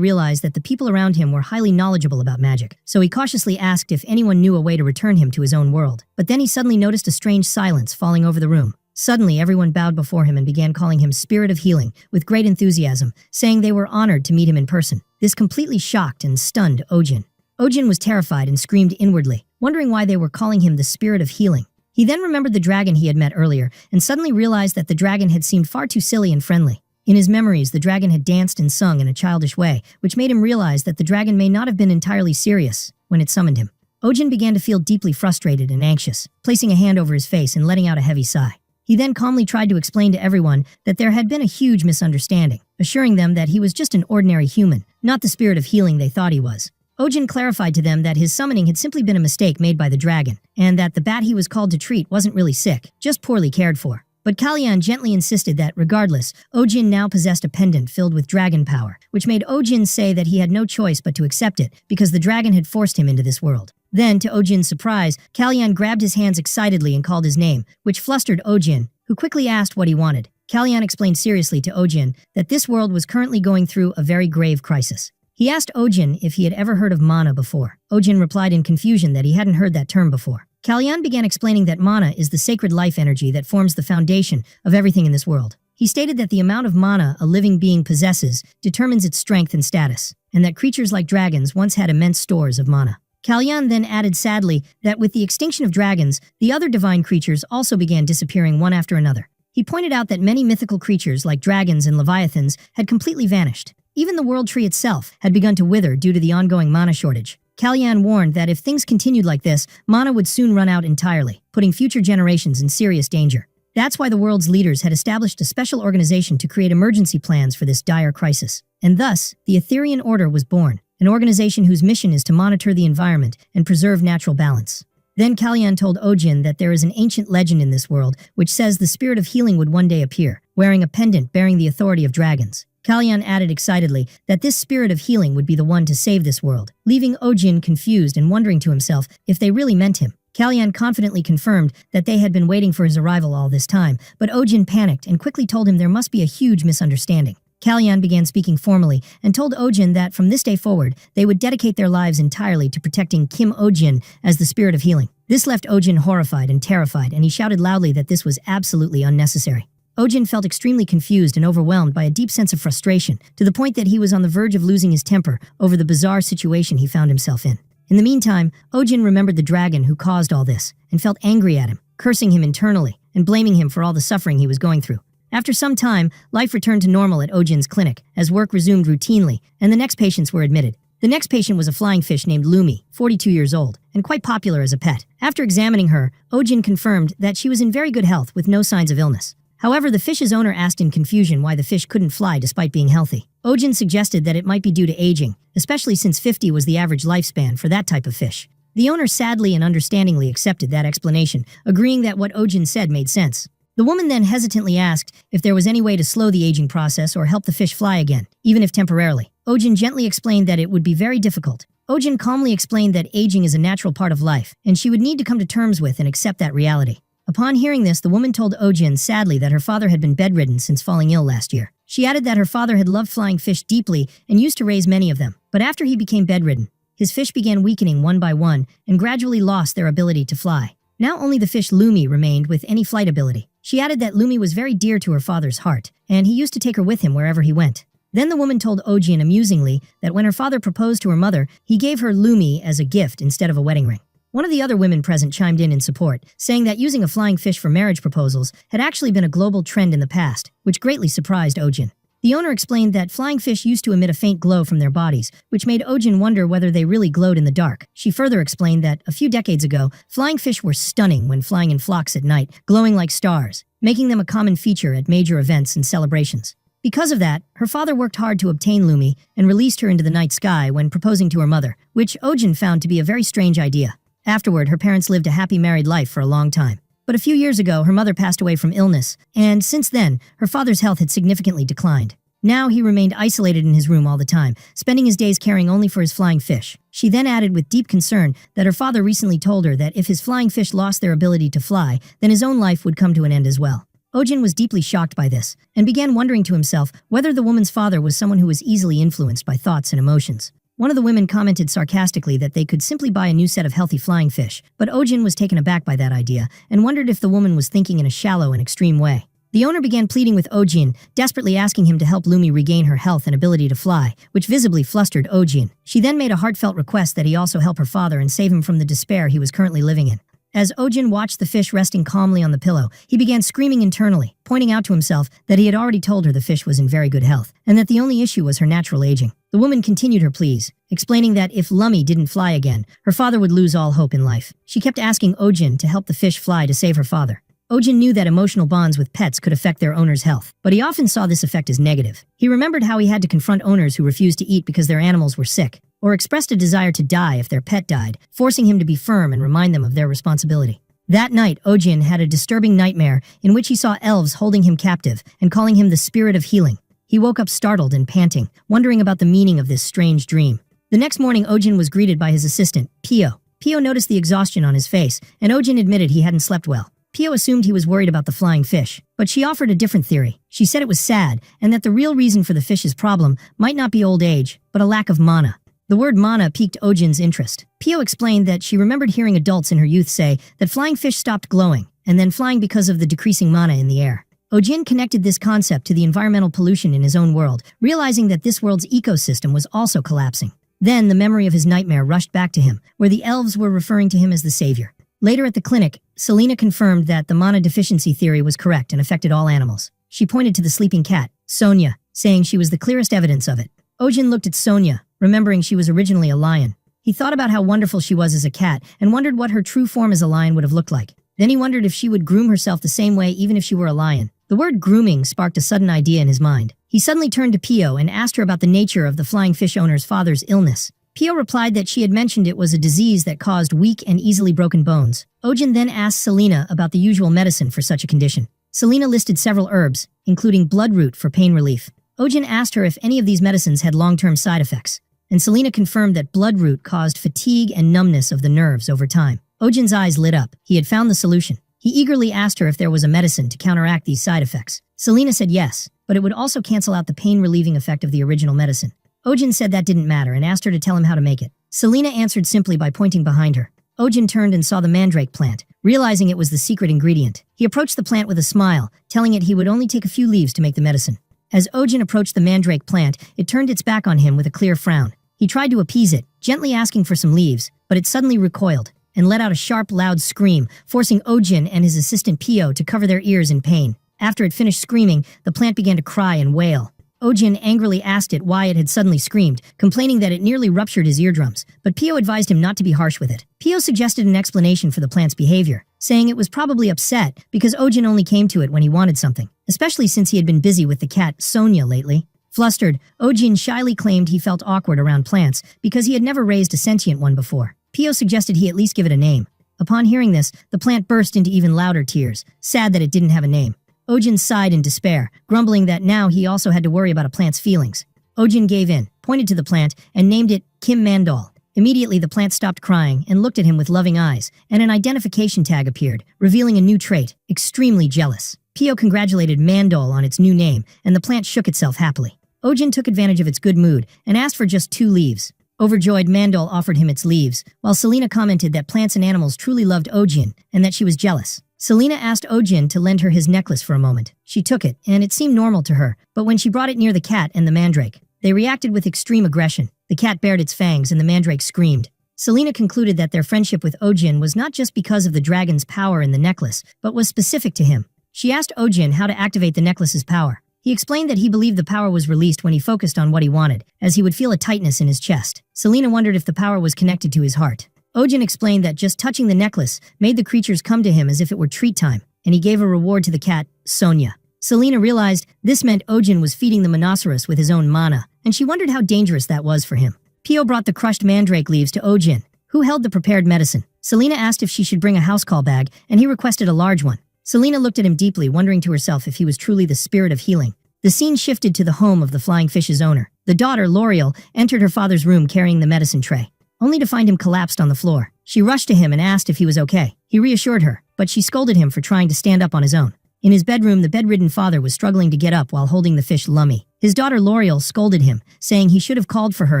realize that the people around him were highly knowledgeable about magic, so he cautiously asked if anyone knew a way to return him to his own world. But then he suddenly noticed a strange silence falling over the room. Suddenly, everyone bowed before him and began calling him Spirit of Healing with great enthusiasm, saying they were honored to meet him in person. This completely shocked and stunned Ojin. Ojin was terrified and screamed inwardly, wondering why they were calling him the Spirit of Healing. He then remembered the dragon he had met earlier and suddenly realized that the dragon had seemed far too silly and friendly. In his memories, the dragon had danced and sung in a childish way, which made him realize that the dragon may not have been entirely serious when it summoned him. Ojin began to feel deeply frustrated and anxious, placing a hand over his face and letting out a heavy sigh. He then calmly tried to explain to everyone that there had been a huge misunderstanding, assuring them that he was just an ordinary human, not the Spirit of Healing they thought he was. Ojin clarified to them that his summoning had simply been a mistake made by the dragon, and that the bat he was called to treat wasn't really sick, just poorly cared for. But Kalyan gently insisted that, regardless, Ojin now possessed a pendant filled with dragon power, which made Ojin say that he had no choice but to accept it because the dragon had forced him into this world. Then, to Ojin's surprise, Kalyan grabbed his hands excitedly and called his name, which flustered Ojin, who quickly asked what he wanted. Kalyan explained seriously to Ojin that this world was currently going through a very grave crisis. He asked Ojin if he had ever heard of mana before. Ojin replied in confusion that he hadn't heard that term before. Kalyan began explaining that mana is the sacred life energy that forms the foundation of everything in this world. He stated that the amount of mana a living being possesses determines its strength and status, and that creatures like dragons once had immense stores of mana. Kalyan then added sadly that with the extinction of dragons, the other divine creatures also began disappearing one after another. He pointed out that many mythical creatures like dragons and leviathans had completely vanished. Even the world tree itself had begun to wither due to the ongoing mana shortage. Kalyan warned that if things continued like this, mana would soon run out entirely, putting future generations in serious danger. That's why the world's leaders had established a special organization to create emergency plans for this dire crisis. And thus, the Etherean Order was born, an organization whose mission is to monitor the environment and preserve natural balance. Then Kalyan told Ojin that there is an ancient legend in this world which says the Spirit of Healing would one day appear, wearing a pendant bearing the authority of dragons. Kalyan added excitedly that this Spirit of Healing would be the one to save this world, leaving Ojin confused and wondering to himself if they really meant him. Kalyan confidently confirmed that they had been waiting for his arrival all this time, but Ojin panicked and quickly told him there must be a huge misunderstanding. Kalyan began speaking formally and told Ojin that from this day forward, they would dedicate their lives entirely to protecting Kim Ojin as the Spirit of Healing. This left Ojin horrified and terrified, and he shouted loudly that this was absolutely unnecessary. Ojin felt extremely confused and overwhelmed by a deep sense of frustration, to the point that he was on the verge of losing his temper over the bizarre situation he found himself in. In the meantime, Ojin remembered the dragon who caused all this, and felt angry at him, cursing him internally, and blaming him for all the suffering he was going through. After some time, life returned to normal at Ojin's clinic, as work resumed routinely, and the next patients were admitted. The next patient was a flying fish named Lumi, 42 years old, and quite popular as a pet. After examining her, Ojin confirmed that she was in very good health with no signs of illness. However, the fish's owner asked in confusion why the fish couldn't fly despite being healthy. Ojin suggested that it might be due to aging, especially since 50 was the average lifespan for that type of fish. The owner sadly and understandingly accepted that explanation, agreeing that what Ojin said made sense. The woman then hesitantly asked if there was any way to slow the aging process or help the fish fly again, even if temporarily. Ojin gently explained that it would be very difficult. Ojin calmly explained that aging is a natural part of life, and she would need to come to terms with and accept that reality. Upon hearing this, the woman told Ojin sadly that her father had been bedridden since falling ill last year. She added that her father had loved flying fish deeply and used to raise many of them, but after he became bedridden, his fish began weakening one by one and gradually lost their ability to fly. Now only the fish Lumi remained with any flight ability. She added that Lumi was very dear to her father's heart, and he used to take her with him wherever he went. Then the woman told Ojin amusingly that when her father proposed to her mother, he gave her Lumi as a gift instead of a wedding ring. One of the other women present chimed in support, saying that using a flying fish for marriage proposals had actually been a global trend in the past, which greatly surprised Ojin. The owner explained that flying fish used to emit a faint glow from their bodies, which made Ojin wonder whether they really glowed in the dark. She further explained that, a few decades ago, flying fish were stunning when flying in flocks at night, glowing like stars, making them a common feature at major events and celebrations. Because of that, her father worked hard to obtain Lumi and released her into the night sky when proposing to her mother, which Ojin found to be a very strange idea. Afterward, her parents lived a happy married life for a long time. But a few years ago, her mother passed away from illness, and since then, her father's health had significantly declined. Now he remained isolated in his room all the time, spending his days caring only for his flying fish. She then added with deep concern that her father recently told her that if his flying fish lost their ability to fly, then his own life would come to an end as well. Ojin was deeply shocked by this, and began wondering to himself whether the woman's father was someone who was easily influenced by thoughts and emotions. One of the women commented sarcastically that they could simply buy a new set of healthy flying fish, but Ojin was taken aback by that idea, and wondered if the woman was thinking in a shallow and extreme way. The owner began pleading with Ojin, desperately asking him to help Lumi regain her health and ability to fly, which visibly flustered Ojin. She then made a heartfelt request that he also help her father and save him from the despair he was currently living in. As Ojin watched the fish resting calmly on the pillow, he began screaming internally, pointing out to himself that he had already told her the fish was in very good health, and that the only issue was her natural aging. The woman continued her pleas, explaining that if Lumi didn't fly again, her father would lose all hope in life. She kept asking Ojin to help the fish fly to save her father. Ojin knew that emotional bonds with pets could affect their owner's health, but he often saw this effect as negative. He remembered how he had to confront owners who refused to eat because their animals were sick, or expressed a desire to die if their pet died, forcing him to be firm and remind them of their responsibility. That night, Ojin had a disturbing nightmare in which he saw elves holding him captive and calling him the spirit of healing. He woke up startled and panting, wondering about the meaning of this strange dream. The next morning, Ojin was greeted by his assistant, Pio. Pio noticed the exhaustion on his face, and Ojin admitted he hadn't slept well. Pio assumed he was worried about the flying fish, but she offered a different theory. She said it was sad, and that the real reason for the fish's problem might not be old age, but a lack of mana. The word mana piqued Ojin's interest. Pio explained that she remembered hearing adults in her youth say that flying fish stopped glowing, and then flying because of the decreasing mana in the air. Ojin connected this concept to the environmental pollution in his own world, realizing that this world's ecosystem was also collapsing. Then the memory of his nightmare rushed back to him, where the elves were referring to him as the savior. Later at the clinic, Selena confirmed that the mana deficiency theory was correct and affected all animals. She pointed to the sleeping cat, Sonia, saying she was the clearest evidence of it. Ojin looked at Sonia, remembering she was originally a lion. He thought about how wonderful she was as a cat and wondered what her true form as a lion would have looked like. Then he wondered if she would groom herself the same way even if she were a lion. The word grooming sparked a sudden idea in his mind. He suddenly turned to Pio and asked her about the nature of the flying fish owner's father's illness. Pio replied that she had mentioned it was a disease that caused weak and easily broken bones. Ojin then asked Selena about the usual medicine for such a condition. Selena listed several herbs, including bloodroot for pain relief. Ojin asked her if any of these medicines had long-term side effects, and Selena confirmed that bloodroot caused fatigue and numbness of the nerves over time. Ojin's eyes lit up. He had found the solution. He eagerly asked her if there was a medicine to counteract these side effects. Selena said yes, but it would also cancel out the pain-relieving effect of the original medicine. Ojin said that didn't matter and asked her to tell him how to make it. Selena answered simply by pointing behind her. Ojin turned and saw the mandrake plant, realizing it was the secret ingredient. He approached the plant with a smile, telling it he would only take a few leaves to make the medicine. As Ojin approached the mandrake plant, it turned its back on him with a clear frown. He tried to appease it, gently asking for some leaves, but it suddenly recoiled and let out a sharp, loud scream, forcing Ojin and his assistant Pio to cover their ears in pain. After it finished screaming, the plant began to cry and wail. Ojin angrily asked it why it had suddenly screamed, complaining that it nearly ruptured his eardrums, but Pio advised him not to be harsh with it. Pio suggested an explanation for the plant's behavior, saying it was probably upset because Ojin only came to it when he wanted something, especially since he had been busy with the cat Sonia lately. Flustered, Ojin shyly claimed he felt awkward around plants because he had never raised a sentient one before. Pio suggested he at least give it a name. Upon hearing this, the plant burst into even louder tears, sad that it didn't have a name. Ojin sighed in despair, grumbling that now he also had to worry about a plant's feelings. Ojin gave in, pointed to the plant, and named it Kim Mandal. Immediately, the plant stopped crying and looked at him with loving eyes, and an identification tag appeared, revealing a new trait, extremely jealous. Pio congratulated Mandal on its new name, and the plant shook itself happily. Ojin took advantage of its good mood and asked for just 2 leaves. Overjoyed, Mandal offered him its leaves, while Selena commented that plants and animals truly loved Ojin and that she was jealous. Selena asked Ojin to lend her his necklace for a moment. She took it, and it seemed normal to her, but when she brought it near the cat and the mandrake, they reacted with extreme aggression. The cat bared its fangs and the mandrake screamed. Selena concluded that their friendship with Ojin was not just because of the dragon's power in the necklace, but was specific to him. She asked Ojin how to activate the necklace's power. He explained that he believed the power was released when he focused on what he wanted, as he would feel a tightness in his chest. Selena wondered if the power was connected to his heart. Ojin explained that just touching the necklace made the creatures come to him as if it were treat time, and he gave a reward to the cat, Sonia. Selena realized this meant Ojin was feeding the Monoceros with his own mana, and she wondered how dangerous that was for him. Pio brought the crushed mandrake leaves to Ojin, who held the prepared medicine. Selena asked if she should bring a housecall bag, and he requested a large one. Selena looked at him deeply, wondering to herself if he was truly the spirit of healing. The scene shifted to the home of the flying fish's owner. The daughter, L'Oreal, entered her father's room carrying the medicine tray, only to find him collapsed on the floor. She rushed to him and asked if he was okay. He reassured her, but she scolded him for trying to stand up on his own. In his bedroom, the bedridden father was struggling to get up while holding the fish Lummy. His daughter L'Oreal scolded him, saying he should have called for her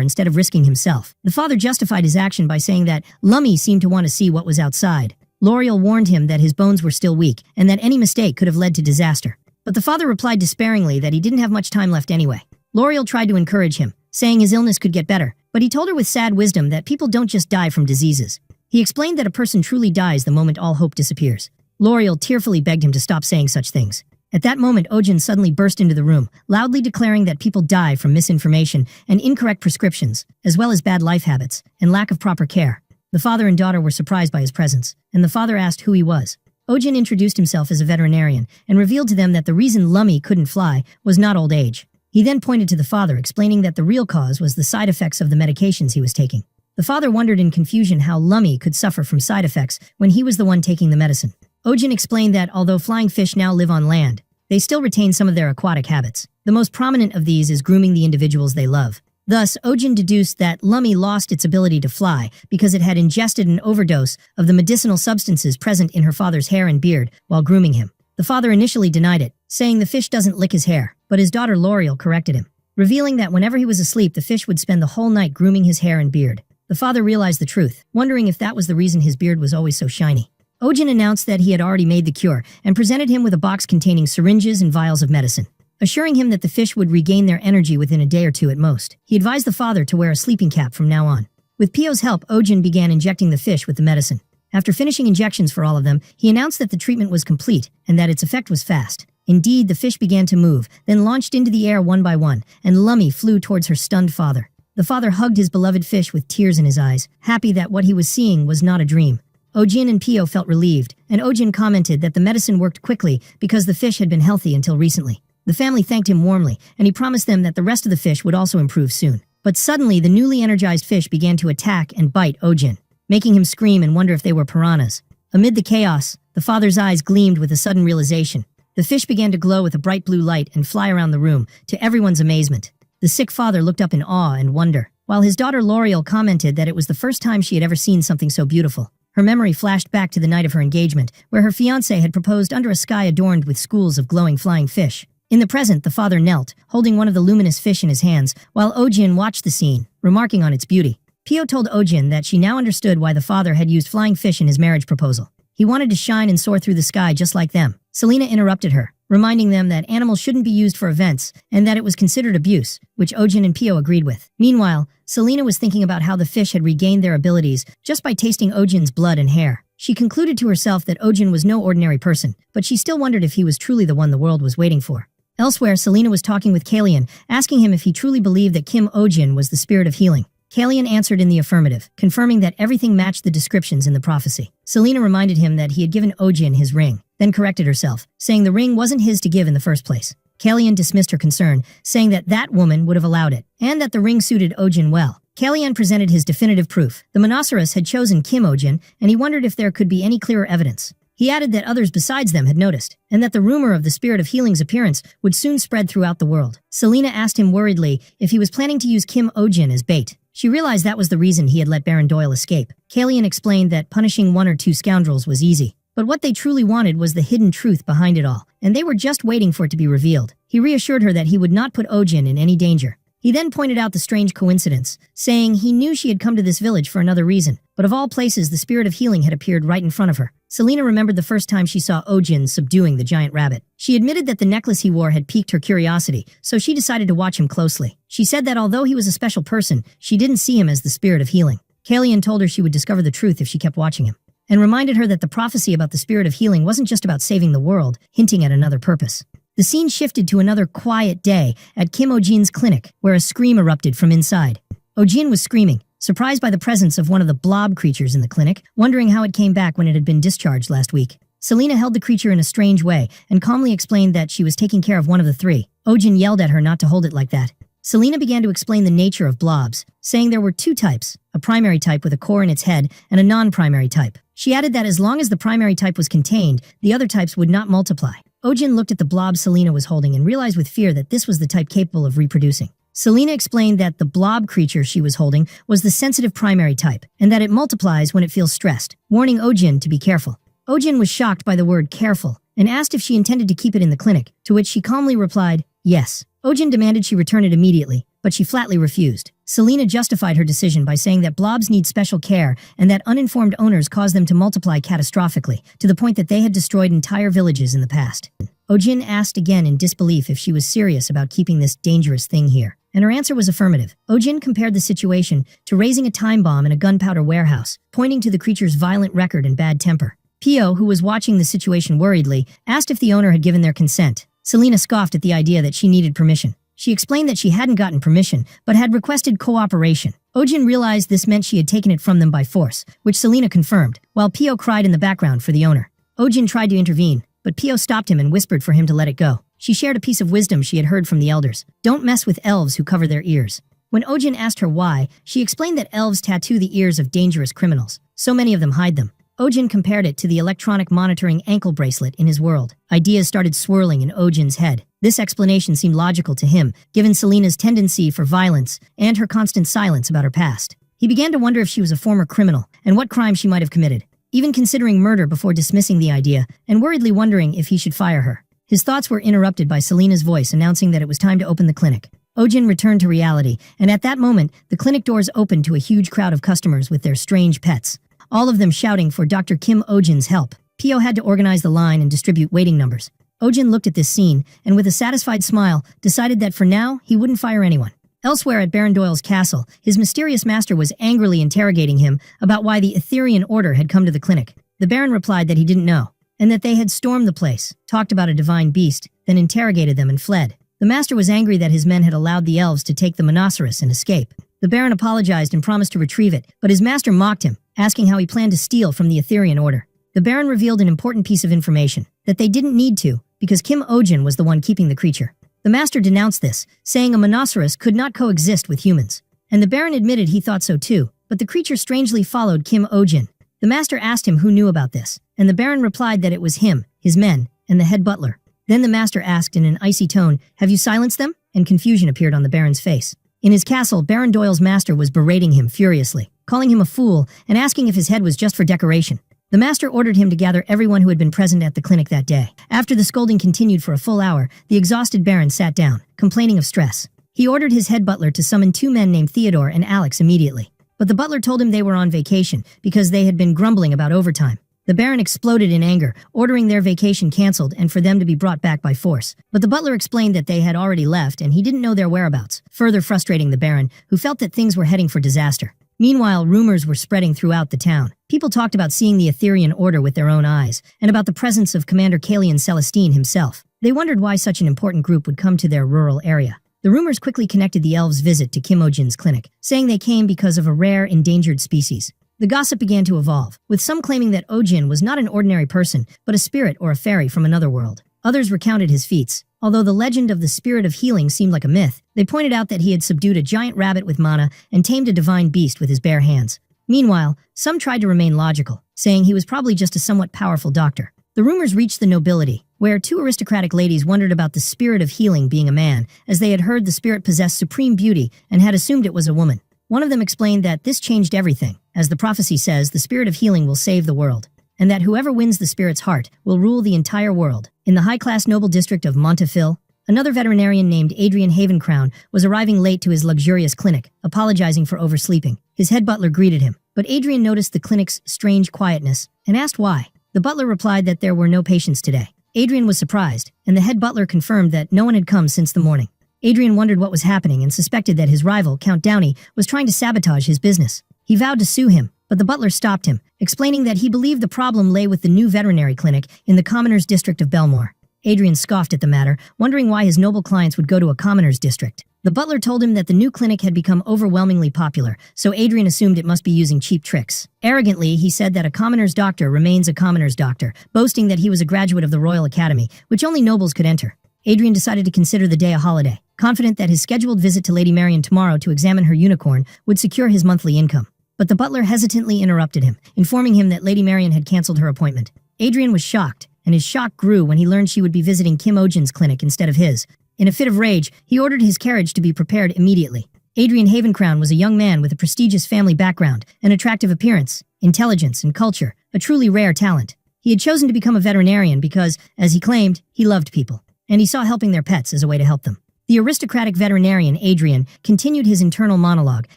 instead of risking himself. The father justified his action by saying that Lummy seemed to want to see what was outside. L'Oreal warned him that his bones were still weak and that any mistake could have led to disaster. But the father replied despairingly that he didn't have much time left anyway. L'Oreal tried to encourage him, saying his illness could get better, but he told her with sad wisdom that people don't just die from diseases. He explained that a person truly dies the moment all hope disappears. L'Oreal tearfully begged him to stop saying such things. At that moment, Ojin suddenly burst into the room, loudly declaring that people die from misinformation and incorrect prescriptions, as well as bad life habits and lack of proper care. The father and daughter were surprised by his presence, and the father asked who he was. Ojin introduced himself as a veterinarian and revealed to them that the reason Lummy couldn't fly was not old age. He then pointed to the father, explaining that the real cause was the side effects of the medications he was taking. The father wondered in confusion how Lummy could suffer from side effects when he was the one taking the medicine. Ojin explained that although flying fish now live on land, they still retain some of their aquatic habits. The most prominent of these is grooming the individuals they love. Thus, Ojin deduced that Lummy lost its ability to fly because it had ingested an overdose of the medicinal substances present in her father's hair and beard while grooming him. The father initially denied it, saying the fish doesn't lick his hair, but his daughter L'Oreal corrected him, revealing that whenever he was asleep, the fish would spend the whole night grooming his hair and beard. The father realized the truth, wondering if that was the reason his beard was always so shiny. Ojin announced that he had already made the cure and presented him with a box containing syringes and vials of medicine, assuring him that the fish would regain their energy within a day or two at most. He advised the father to wear a sleeping cap from now on. With Pio's help, Ojin began injecting the fish with the medicine. After finishing injections for all of them, he announced that the treatment was complete and that its effect was fast. Indeed, the fish began to move, then launched into the air one by one, and Lummy flew towards her stunned father. The father hugged his beloved fish with tears in his eyes, happy that what he was seeing was not a dream. Ojin and Pio felt relieved, and Ojin commented that the medicine worked quickly because the fish had been healthy until recently. The family thanked him warmly, and he promised them that the rest of the fish would also improve soon. But suddenly, the newly energized fish began to attack and bite Ojin, making him scream and wonder if they were piranhas. Amid the chaos, the father's eyes gleamed with a sudden realization. The fish began to glow with a bright blue light and fly around the room, to everyone's amazement. The sick father looked up in awe and wonder, while his daughter L'Oreal commented that it was the first time she had ever seen something so beautiful. Her memory flashed back to the night of her engagement, where her fiancé had proposed under a sky adorned with schools of glowing flying fish. In the present, the father knelt, holding one of the luminous fish in his hands, while Ojin watched the scene, remarking on its beauty. Pio told Ojin that she now understood why the father had used flying fish in his marriage proposal. He wanted to shine and soar through the sky just like them. Selena interrupted her, reminding them that animals shouldn't be used for events and that it was considered abuse, which Ojin and Pio agreed with. Meanwhile, Selena was thinking about how the fish had regained their abilities just by tasting Ojin's blood and hair. She concluded to herself that Ojin was no ordinary person, but she still wondered if he was truly the one the world was waiting for. Elsewhere, Selena was talking with Kalian, asking him if he truly believed that Kim Ojin was the spirit of healing. Kalian answered in the affirmative, confirming that everything matched the descriptions in the prophecy. Selena reminded him that he had given Ojin his ring, then corrected herself, saying the ring wasn't his to give in the first place. Kalian dismissed her concern, saying that that woman would have allowed it, and that the ring suited Ojin well. Kalian presented his definitive proof. The Monoceros had chosen Kim Ojin, and he wondered if there could be any clearer evidence. He added that others besides them had noticed, and that the rumor of the spirit of healing's appearance would soon spread throughout the world. Selena asked him worriedly if he was planning to use Kim Ojin as bait. She realized that was the reason he had let Baron Doyle escape. Kalian explained that punishing one or two scoundrels was easy, but what they truly wanted was the hidden truth behind it all, and they were just waiting for it to be revealed. He reassured her that he would not put Ojin in any danger. He then pointed out the strange coincidence, saying he knew she had come to this village for another reason, but of all places the spirit of healing had appeared right in front of her. Selena remembered the first time she saw Ojin subduing the giant rabbit. She admitted that the necklace he wore had piqued her curiosity, so she decided to watch him closely. She said that although he was a special person, she didn't see him as the spirit of healing. Kalian told her she would discover the truth if she kept watching him, and reminded her that the prophecy about the spirit of healing wasn't just about saving the world, hinting at another purpose. The scene shifted to another quiet day at Kim Oh-jin's clinic, where a scream erupted from inside. Oh-jin was screaming, surprised by the presence of one of the blob creatures in the clinic, wondering how it came back when it had been discharged last week. Selena held the creature in a strange way and calmly explained that she was taking care of one of the three. Oh-jin yelled at her not to hold it like that. Selena began to explain the nature of blobs, saying there were two types, a primary type with a core in its head and a non-primary type. She added that as long as the primary type was contained, the other types would not multiply. Oh-jin looked at the blob Selena was holding and realized with fear that this was the type capable of reproducing. Selena explained that the blob creature she was holding was the sensitive primary type, and that it multiplies when it feels stressed, warning Oh-jin to be careful. Oh-jin was shocked by the word careful, and asked if she intended to keep it in the clinic, to which she calmly replied, yes. Oh-jin demanded she return it immediately, but she flatly refused. Selena justified her decision by saying that blobs need special care and that uninformed owners cause them to multiply catastrophically, to the point that they had destroyed entire villages in the past. Oh-jin asked again in disbelief if she was serious about keeping this dangerous thing here, and her answer was affirmative. Oh-jin compared the situation to raising a time bomb in a gunpowder warehouse, pointing to the creature's violent record and bad temper. Pio, who was watching the situation worriedly, asked if the owner had given their consent. Selena scoffed at the idea that she needed permission. She explained that she hadn't gotten permission, but had requested cooperation. Oh-jin realized this meant she had taken it from them by force, which Selena confirmed, while Pio cried in the background for the owner. Oh-jin tried to intervene, but Pio stopped him and whispered for him to let it go. She shared a piece of wisdom she had heard from the elders. Don't mess with elves who cover their ears. When Oh-jin asked her why, she explained that elves tattoo the ears of dangerous criminals. So many of them hide them. Oh-jin compared it to the electronic monitoring ankle bracelet in his world. Ideas started swirling in Oh-jin's head. This explanation seemed logical to him, given Selena's tendency for violence and her constant silence about her past. He began to wonder if she was a former criminal and what crime she might have committed, even considering murder before dismissing the idea and worriedly wondering if he should fire her. His thoughts were interrupted by Selena's voice announcing that it was time to open the clinic. Oh-jin returned to reality, and at that moment, the clinic doors opened to a huge crowd of customers with their strange pets, all of them shouting for Dr. Kim Oh-jin's help. Pio had to organize the line and distribute waiting numbers. Oh-jin looked at this scene, and with a satisfied smile, decided that for now, he wouldn't fire anyone. Elsewhere at Baron Doyle's castle, his mysterious master was angrily interrogating him about why the Etherian Order had come to the clinic. The Baron replied that he didn't know, and that they had stormed the place, talked about a divine beast, then interrogated them and fled. The master was angry that his men had allowed the elves to take the Monoceros and escape. The Baron apologized and promised to retrieve it, but his master mocked him, asking how he planned to steal from the Etherian Order. The Baron revealed an important piece of information, that they didn't need to, because Kim Oh-jin was the one keeping the creature. The master denounced this, saying a Monoceros could not coexist with humans. And the Baron admitted he thought so too, but the creature strangely followed Kim Oh-jin. The master asked him who knew about this, and the Baron replied that it was him, his men, and the head butler. Then the master asked in an icy tone, "Have you silenced them?" And confusion appeared on the Baron's face. In his castle, Baron Doyle's master was berating him furiously, calling him a fool and asking if his head was just for decoration. The master ordered him to gather everyone who had been present at the clinic that day. After the scolding continued for a full hour, the exhausted Baron sat down, complaining of stress. He ordered his head butler to summon two men named Theodore and Alex immediately. But the butler told him they were on vacation because they had been grumbling about overtime. The Baron exploded in anger, ordering their vacation canceled and for them to be brought back by force. But the butler explained that they had already left and he didn't know their whereabouts, further frustrating the Baron, who felt that things were heading for disaster. Meanwhile, rumors were spreading throughout the town. People talked about seeing the Etherian Order with their own eyes, and about the presence of Commander Kalian Celestine himself. They wondered why such an important group would come to their rural area. The rumors quickly connected the elves' visit to Kim Oh-jin's clinic, saying they came because of a rare, endangered species. The gossip began to evolve, with some claiming that Oh-jin was not an ordinary person, but a spirit or a fairy from another world. Others recounted his feats. Although the legend of the spirit of healing seemed like a myth, they pointed out that he had subdued a giant rabbit with mana and tamed a divine beast with his bare hands. Meanwhile, some tried to remain logical, saying he was probably just a somewhat powerful doctor. The rumors reached the nobility, where two aristocratic ladies wondered about the spirit of healing being a man, as they had heard the spirit possessed supreme beauty and had assumed it was a woman. One of them explained that this changed everything, as the prophecy says the spirit of healing will save the world, and that whoever wins the spirit's heart will rule the entire world. In the high-class noble district of Montefiore, another veterinarian named Adrian Havencrown was arriving late to his luxurious clinic, apologizing for oversleeping. His head butler greeted him, but Adrian noticed the clinic's strange quietness and asked why. The butler replied that there were no patients today. Adrian was surprised, and the head butler confirmed that no one had come since the morning. Adrian wondered what was happening and suspected that his rival, Count Downey, was trying to sabotage his business. He vowed to sue him, but the butler stopped him, explaining that he believed the problem lay with the new veterinary clinic in the commoners' district of Belmore. Adrian scoffed at the matter, wondering why his noble clients would go to a commoners' district. The butler told him that the new clinic had become overwhelmingly popular, so Adrian assumed it must be using cheap tricks. Arrogantly, he said that a commoner's doctor remains a commoner's doctor, boasting that he was a graduate of the Royal Academy, which only nobles could enter. Adrian decided to consider the day a holiday, confident that his scheduled visit to Lady Marian tomorrow to examine her unicorn would secure his monthly income. But the butler hesitantly interrupted him, informing him that Lady Marian had cancelled her appointment. Adrian was shocked, and his shock grew when he learned she would be visiting Kim Ojin's clinic instead of his. In a fit of rage, he ordered his carriage to be prepared immediately. Adrian Havencrown was a young man with a prestigious family background, an attractive appearance, intelligence, and culture, a truly rare talent. He had chosen to become a veterinarian because, as he claimed, he loved people, and he saw helping their pets as a way to help them. The aristocratic veterinarian, Adrian, continued his internal monologue,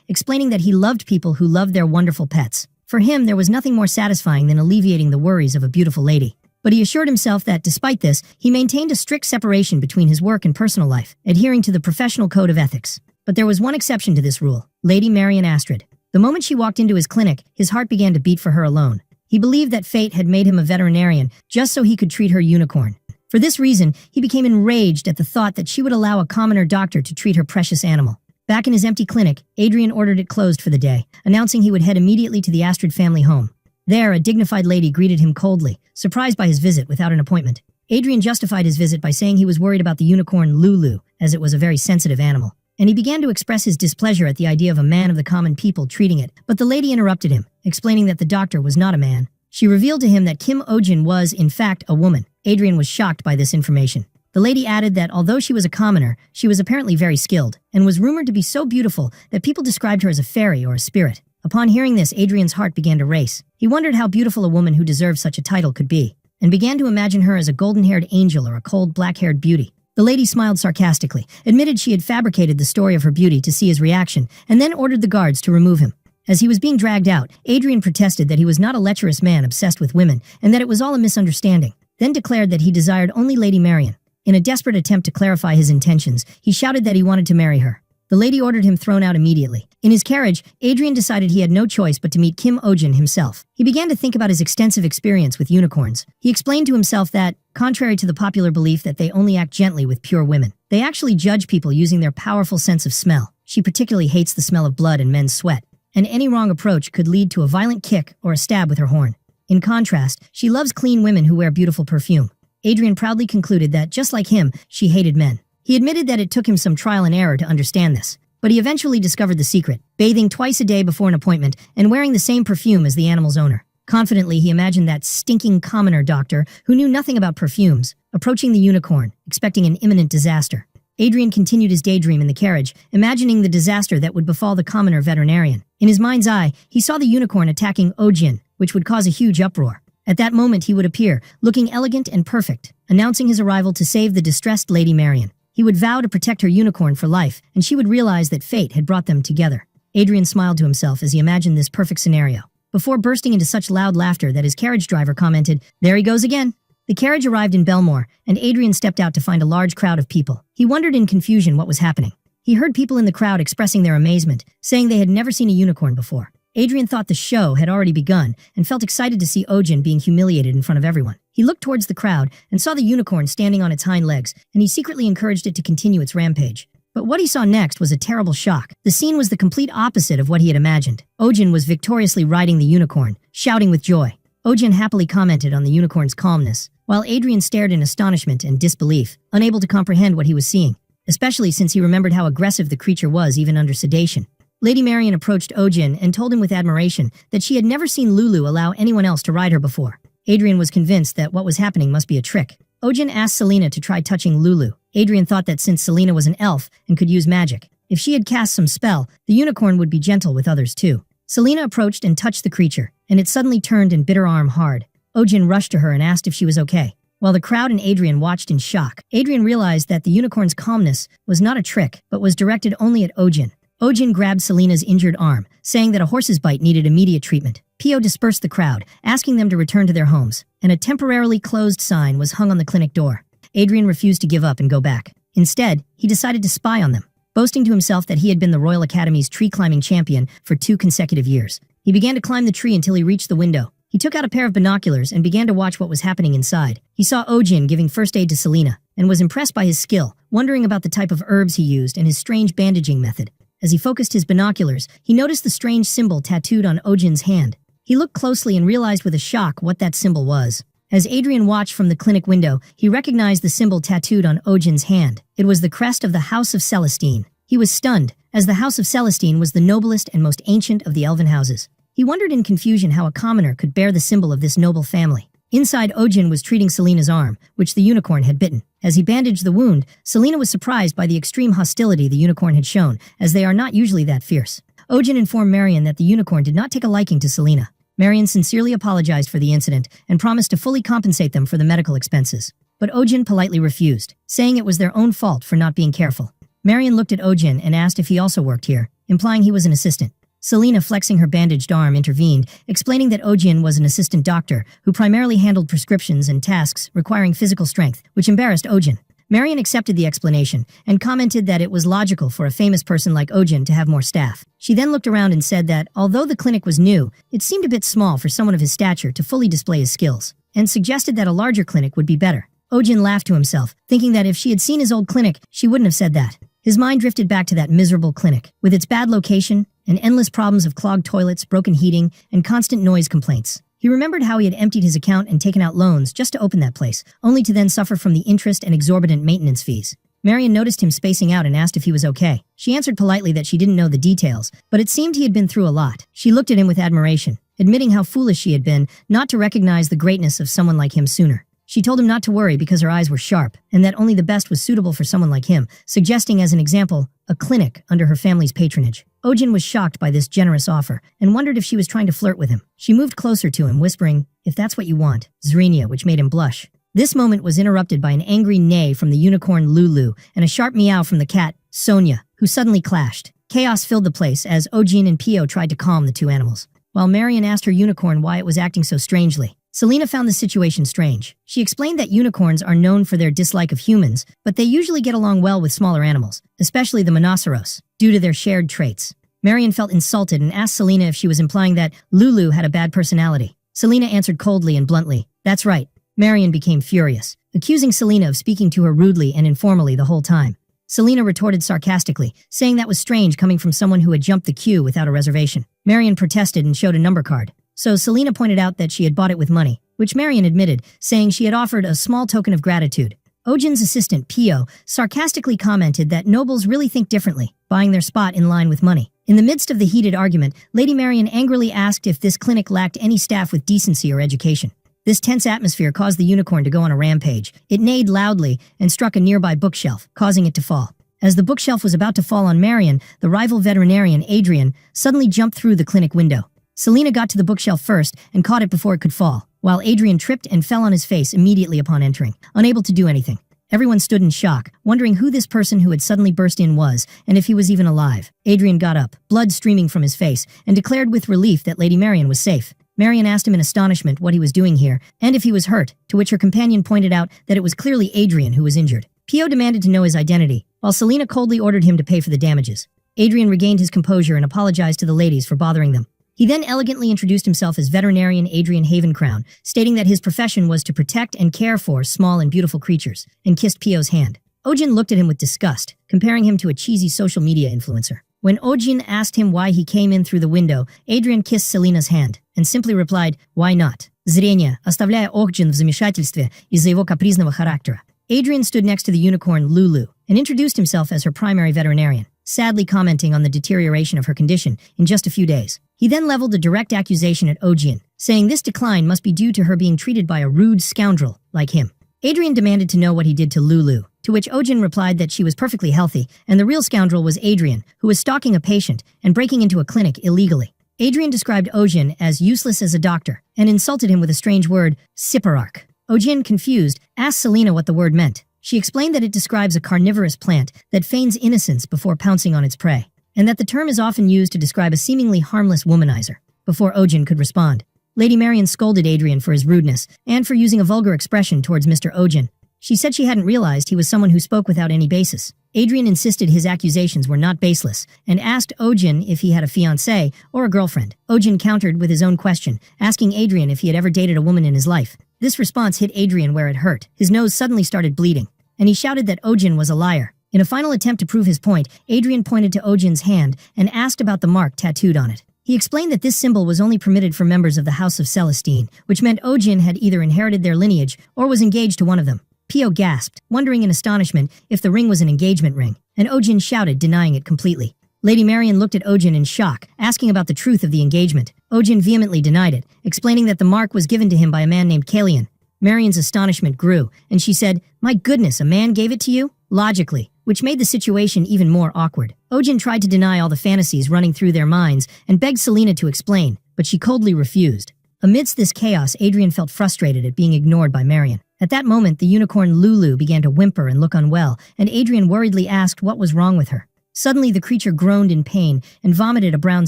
explaining that he loved people who loved their wonderful pets. For him, there was nothing more satisfying than alleviating the worries of a beautiful lady. But he assured himself that, despite this, he maintained a strict separation between his work and personal life, adhering to the professional code of ethics. But there was one exception to this rule, Lady Marian Astrid. The moment she walked into his clinic, his heart began to beat for her alone. He believed that fate had made him a veterinarian just so he could treat her unicorn. For this reason, he became enraged at the thought that she would allow a commoner doctor to treat her precious animal. Back in his empty clinic, Adrian ordered it closed for the day, announcing he would head immediately to the Astrid family home. There, a dignified lady greeted him coldly, surprised by his visit without an appointment. Adrian justified his visit by saying he was worried about the unicorn Lulu, as it was a very sensitive animal. And he began to express his displeasure at the idea of a man of the common people treating it, but the lady interrupted him, explaining that the doctor was not a man. She revealed to him that Kim Ojin was, in fact, a woman. Adrian was shocked by this information. The lady added that although she was a commoner, she was apparently very skilled, and was rumored to be so beautiful that people described her as a fairy or a spirit. Upon hearing this, Adrian's heart began to race. He wondered how beautiful a woman who deserved such a title could be, and began to imagine her as a golden-haired angel or a cold, black-haired beauty. The lady smiled sarcastically, admitted she had fabricated the story of her beauty to see his reaction, and then ordered the guards to remove him. As he was being dragged out, Adrian protested that he was not a lecherous man obsessed with women, and that it was all a misunderstanding, then declared that he desired only Lady Marian. In a desperate attempt to clarify his intentions, he shouted that he wanted to marry her. The lady ordered him thrown out immediately. In his carriage, Adrian decided he had no choice but to meet Kim Ojin himself. He began to think about his extensive experience with unicorns. He explained to himself that, contrary to the popular belief that they only act gently with pure women, they actually judge people using their powerful sense of smell. She particularly hates the smell of blood and men's sweat, and any wrong approach could lead to a violent kick or a stab with her horn. In contrast, she loves clean women who wear beautiful perfume. Adrian proudly concluded that, just like him, she hated men. He admitted that it took him some trial and error to understand this, but he eventually discovered the secret, bathing twice a day before an appointment and wearing the same perfume as the animal's owner. Confidently, he imagined that stinking commoner doctor, who knew nothing about perfumes, approaching the unicorn, expecting an imminent disaster. Adrian continued his daydream in the carriage, imagining the disaster that would befall the commoner veterinarian. In his mind's eye, he saw the unicorn attacking Ojin, which would cause a huge uproar. At that moment, he would appear, looking elegant and perfect, announcing his arrival to save the distressed Lady Marian. He would vow to protect her unicorn for life, and she would realize that fate had brought them together. Adrian smiled to himself as he imagined this perfect scenario, before bursting into such loud laughter that his carriage driver commented, "There he goes again." The carriage arrived in Belmore, and Adrian stepped out to find a large crowd of people. He wondered in confusion what was happening. He heard people in the crowd expressing their amazement, saying they had never seen a unicorn before. Adrian thought the show had already begun and felt excited to see Ojin being humiliated in front of everyone. He looked towards the crowd and saw the unicorn standing on its hind legs, and he secretly encouraged it to continue its rampage. But what he saw next was a terrible shock. The scene was the complete opposite of what he had imagined. Ojin was victoriously riding the unicorn, shouting with joy. Ojin happily commented on the unicorn's calmness, while Adrian stared in astonishment and disbelief, unable to comprehend what he was seeing, especially since he remembered how aggressive the creature was even under sedation. Lady Marian approached Ojin and told him with admiration that she had never seen Lulu allow anyone else to ride her before. Adrian was convinced that what was happening must be a trick. Ojin asked Selena to try touching Lulu. Adrian thought that since Selena was an elf and could use magic, if she had cast some spell, the unicorn would be gentle with others too. Selena approached and touched the creature, and it suddenly turned and bit her arm hard. Ojin rushed to her and asked if she was okay. While the crowd and Adrian watched in shock, Adrian realized that the unicorn's calmness was not a trick, but was directed only at Ojin. Ojin grabbed Selena's injured arm, saying that a horse's bite needed immediate treatment. Pio dispersed the crowd, asking them to return to their homes, and a temporarily closed sign was hung on the clinic door. Adrian refused to give up and go back. Instead, he decided to spy on them. boasting to himself that he had been the Royal Academy's tree-climbing champion for 2 consecutive years. He began to climb the tree until he reached the window. He took out a pair of binoculars and began to watch what was happening inside. He saw Ojin giving first aid to Selena and was impressed by his skill, wondering about the type of herbs he used and his strange bandaging method. As he focused his binoculars, he noticed the strange symbol tattooed on Ojin's hand. He looked closely and realized with a shock what that symbol was. As Adrian watched from the clinic window, he recognized the symbol tattooed on Ojin's hand. It was the crest of the House of Celestine. He was stunned, as the House of Celestine was the noblest and most ancient of the elven houses. He wondered in confusion how a commoner could bear the symbol of this noble family. Inside, Ojin was treating Selena's arm, which the unicorn had bitten. As he bandaged the wound, Selena was surprised by the extreme hostility the unicorn had shown, as they are not usually that fierce. Ojin informed Marion that the unicorn did not take a liking to Selena. Marion sincerely apologized for the incident and promised to fully compensate them for the medical expenses. But Ojin politely refused, saying it was their own fault for not being careful. Marion looked at Ojin and asked if he also worked here, implying he was an assistant. Selena, flexing her bandaged arm, intervened, explaining that Ojin was an assistant doctor who primarily handled prescriptions and tasks requiring physical strength, which embarrassed Ojin. Marion accepted the explanation and commented that it was logical for a famous person like Ojin to have more staff. She then looked around and said that, although the clinic was new, it seemed a bit small for someone of his stature to fully display his skills, and suggested that a larger clinic would be better. Ojin laughed to himself, thinking that if she had seen his old clinic, she wouldn't have said that. His mind drifted back to that miserable clinic, with its bad location and endless problems of clogged toilets, broken heating, and constant noise complaints. He remembered how he had emptied his account and taken out loans just to open that place, only to then suffer from the interest and exorbitant maintenance fees. Marion noticed him spacing out and asked if he was okay. She answered politely that she didn't know the details, but it seemed he had been through a lot. She looked at him with admiration, admitting how foolish she had been not to recognize the greatness of someone like him sooner. She told him not to worry because her eyes were sharp, and that only the best was suitable for someone like him, suggesting as an example, a clinic under her family's patronage. Ojin was shocked by this generous offer, and wondered if she was trying to flirt with him. She moved closer to him, whispering, "If that's what you want," Zrenia, which made him blush. This moment was interrupted by an angry neigh from the unicorn Lulu, and a sharp meow from the cat, Sonia, who suddenly clashed. Chaos filled the place as Ojin and Pio tried to calm the two animals, while Marion asked her unicorn why it was acting so strangely. Selena found the situation strange. She explained that unicorns are known for their dislike of humans, but they usually get along well with smaller animals, especially the rhinoceros, due to their shared traits. Marion felt insulted and asked Selena if she was implying that Lulu had a bad personality. Selena answered coldly and bluntly, "That's right." Marion became furious, accusing Selena of speaking to her rudely and informally the whole time. Selena retorted sarcastically, saying that was strange coming from someone who had jumped the queue without a reservation. Marion protested and showed a number card. So Selena pointed out that she had bought it with money, which Marion admitted, saying she had offered a small token of gratitude. Ojin's assistant, Pio, sarcastically commented that nobles really think differently, buying their spot in line with money. In the midst of the heated argument, Lady Marion angrily asked if this clinic lacked any staff with decency or education. This tense atmosphere caused the unicorn to go on a rampage. It neighed loudly and struck a nearby bookshelf, causing it to fall. As the bookshelf was about to fall on Marion, the rival veterinarian, Adrian, suddenly jumped through the clinic window. Selena got to the bookshelf first and caught it before it could fall, while Adrian tripped and fell on his face immediately upon entering, unable to do anything. Everyone stood in shock, wondering who this person who had suddenly burst in was, and if he was even alive. Adrian got up, blood streaming from his face, and declared with relief that Lady Marion was safe. Marion asked him in astonishment what he was doing here, and if he was hurt, to which her companion pointed out that it was clearly Adrian who was injured. Pio demanded to know his identity, while Selena coldly ordered him to pay for the damages. Adrian regained his composure and apologized to the ladies for bothering them. He then elegantly introduced himself as veterinarian Adrian Havencrown, stating that his profession was to protect and care for small and beautiful creatures, and kissed Pio's hand. Ojin looked at him with disgust, comparing him to a cheesy social media influencer. When Ojin asked him why he came in through the window, Adrian kissed Selena's hand, and simply replied, "Why not?" Зрение, оставляя Ojin в замешательстве из-за его капризного характера. Adrian stood next to the unicorn Lulu, and introduced himself as her primary veterinarian, sadly commenting on the deterioration of her condition in just a few days. He then leveled a direct accusation at Ojin, saying this decline must be due to her being treated by a rude scoundrel like him. Adrian demanded to know what he did to Lulu, to which Ojin replied that she was perfectly healthy, and the real scoundrel was Adrian, who was stalking a patient and breaking into a clinic illegally. Adrian described Ojin as useless as a doctor, and insulted him with a strange word, Siparark. Ojin, confused, asked Selena what the word meant. She explained that it describes a carnivorous plant that feigns innocence before pouncing on its prey, and that the term is often used to describe a seemingly harmless womanizer. Before Ojin could respond, Lady Marion scolded Adrian for his rudeness and for using a vulgar expression towards Mr. Ojin. She said she hadn't realized he was someone who spoke without any basis. Adrian insisted his accusations were not baseless and asked Ojin if he had a fiancée or a girlfriend. Ojin countered with his own question, asking Adrian if he had ever dated a woman in his life. This response hit Adrian where it hurt. His nose suddenly started bleeding, and he shouted that Ojin was a liar. In a final attempt to prove his point, Adrian pointed to Ojin's hand and asked about the mark tattooed on it. He explained that this symbol was only permitted for members of the House of Celestine, which meant Ojin had either inherited their lineage or was engaged to one of them. Pio gasped, wondering in astonishment if the ring was an engagement ring, and Ojin shouted, denying it completely. Lady Marian looked at Ojin in shock, asking about the truth of the engagement. Ojin vehemently denied it, explaining that the mark was given to him by a man named Kalian. Marian's astonishment grew, and she said, "My goodness, a man gave it to you?" Logically, which made the situation even more awkward. Ojin tried to deny all the fantasies running through their minds and begged Selena to explain, but she coldly refused. Amidst this chaos, Adrian felt frustrated at being ignored by Marian. At that moment, the unicorn Lulu began to whimper and look unwell, and Adrian worriedly asked what was wrong with her. Suddenly, the creature groaned in pain and vomited a brown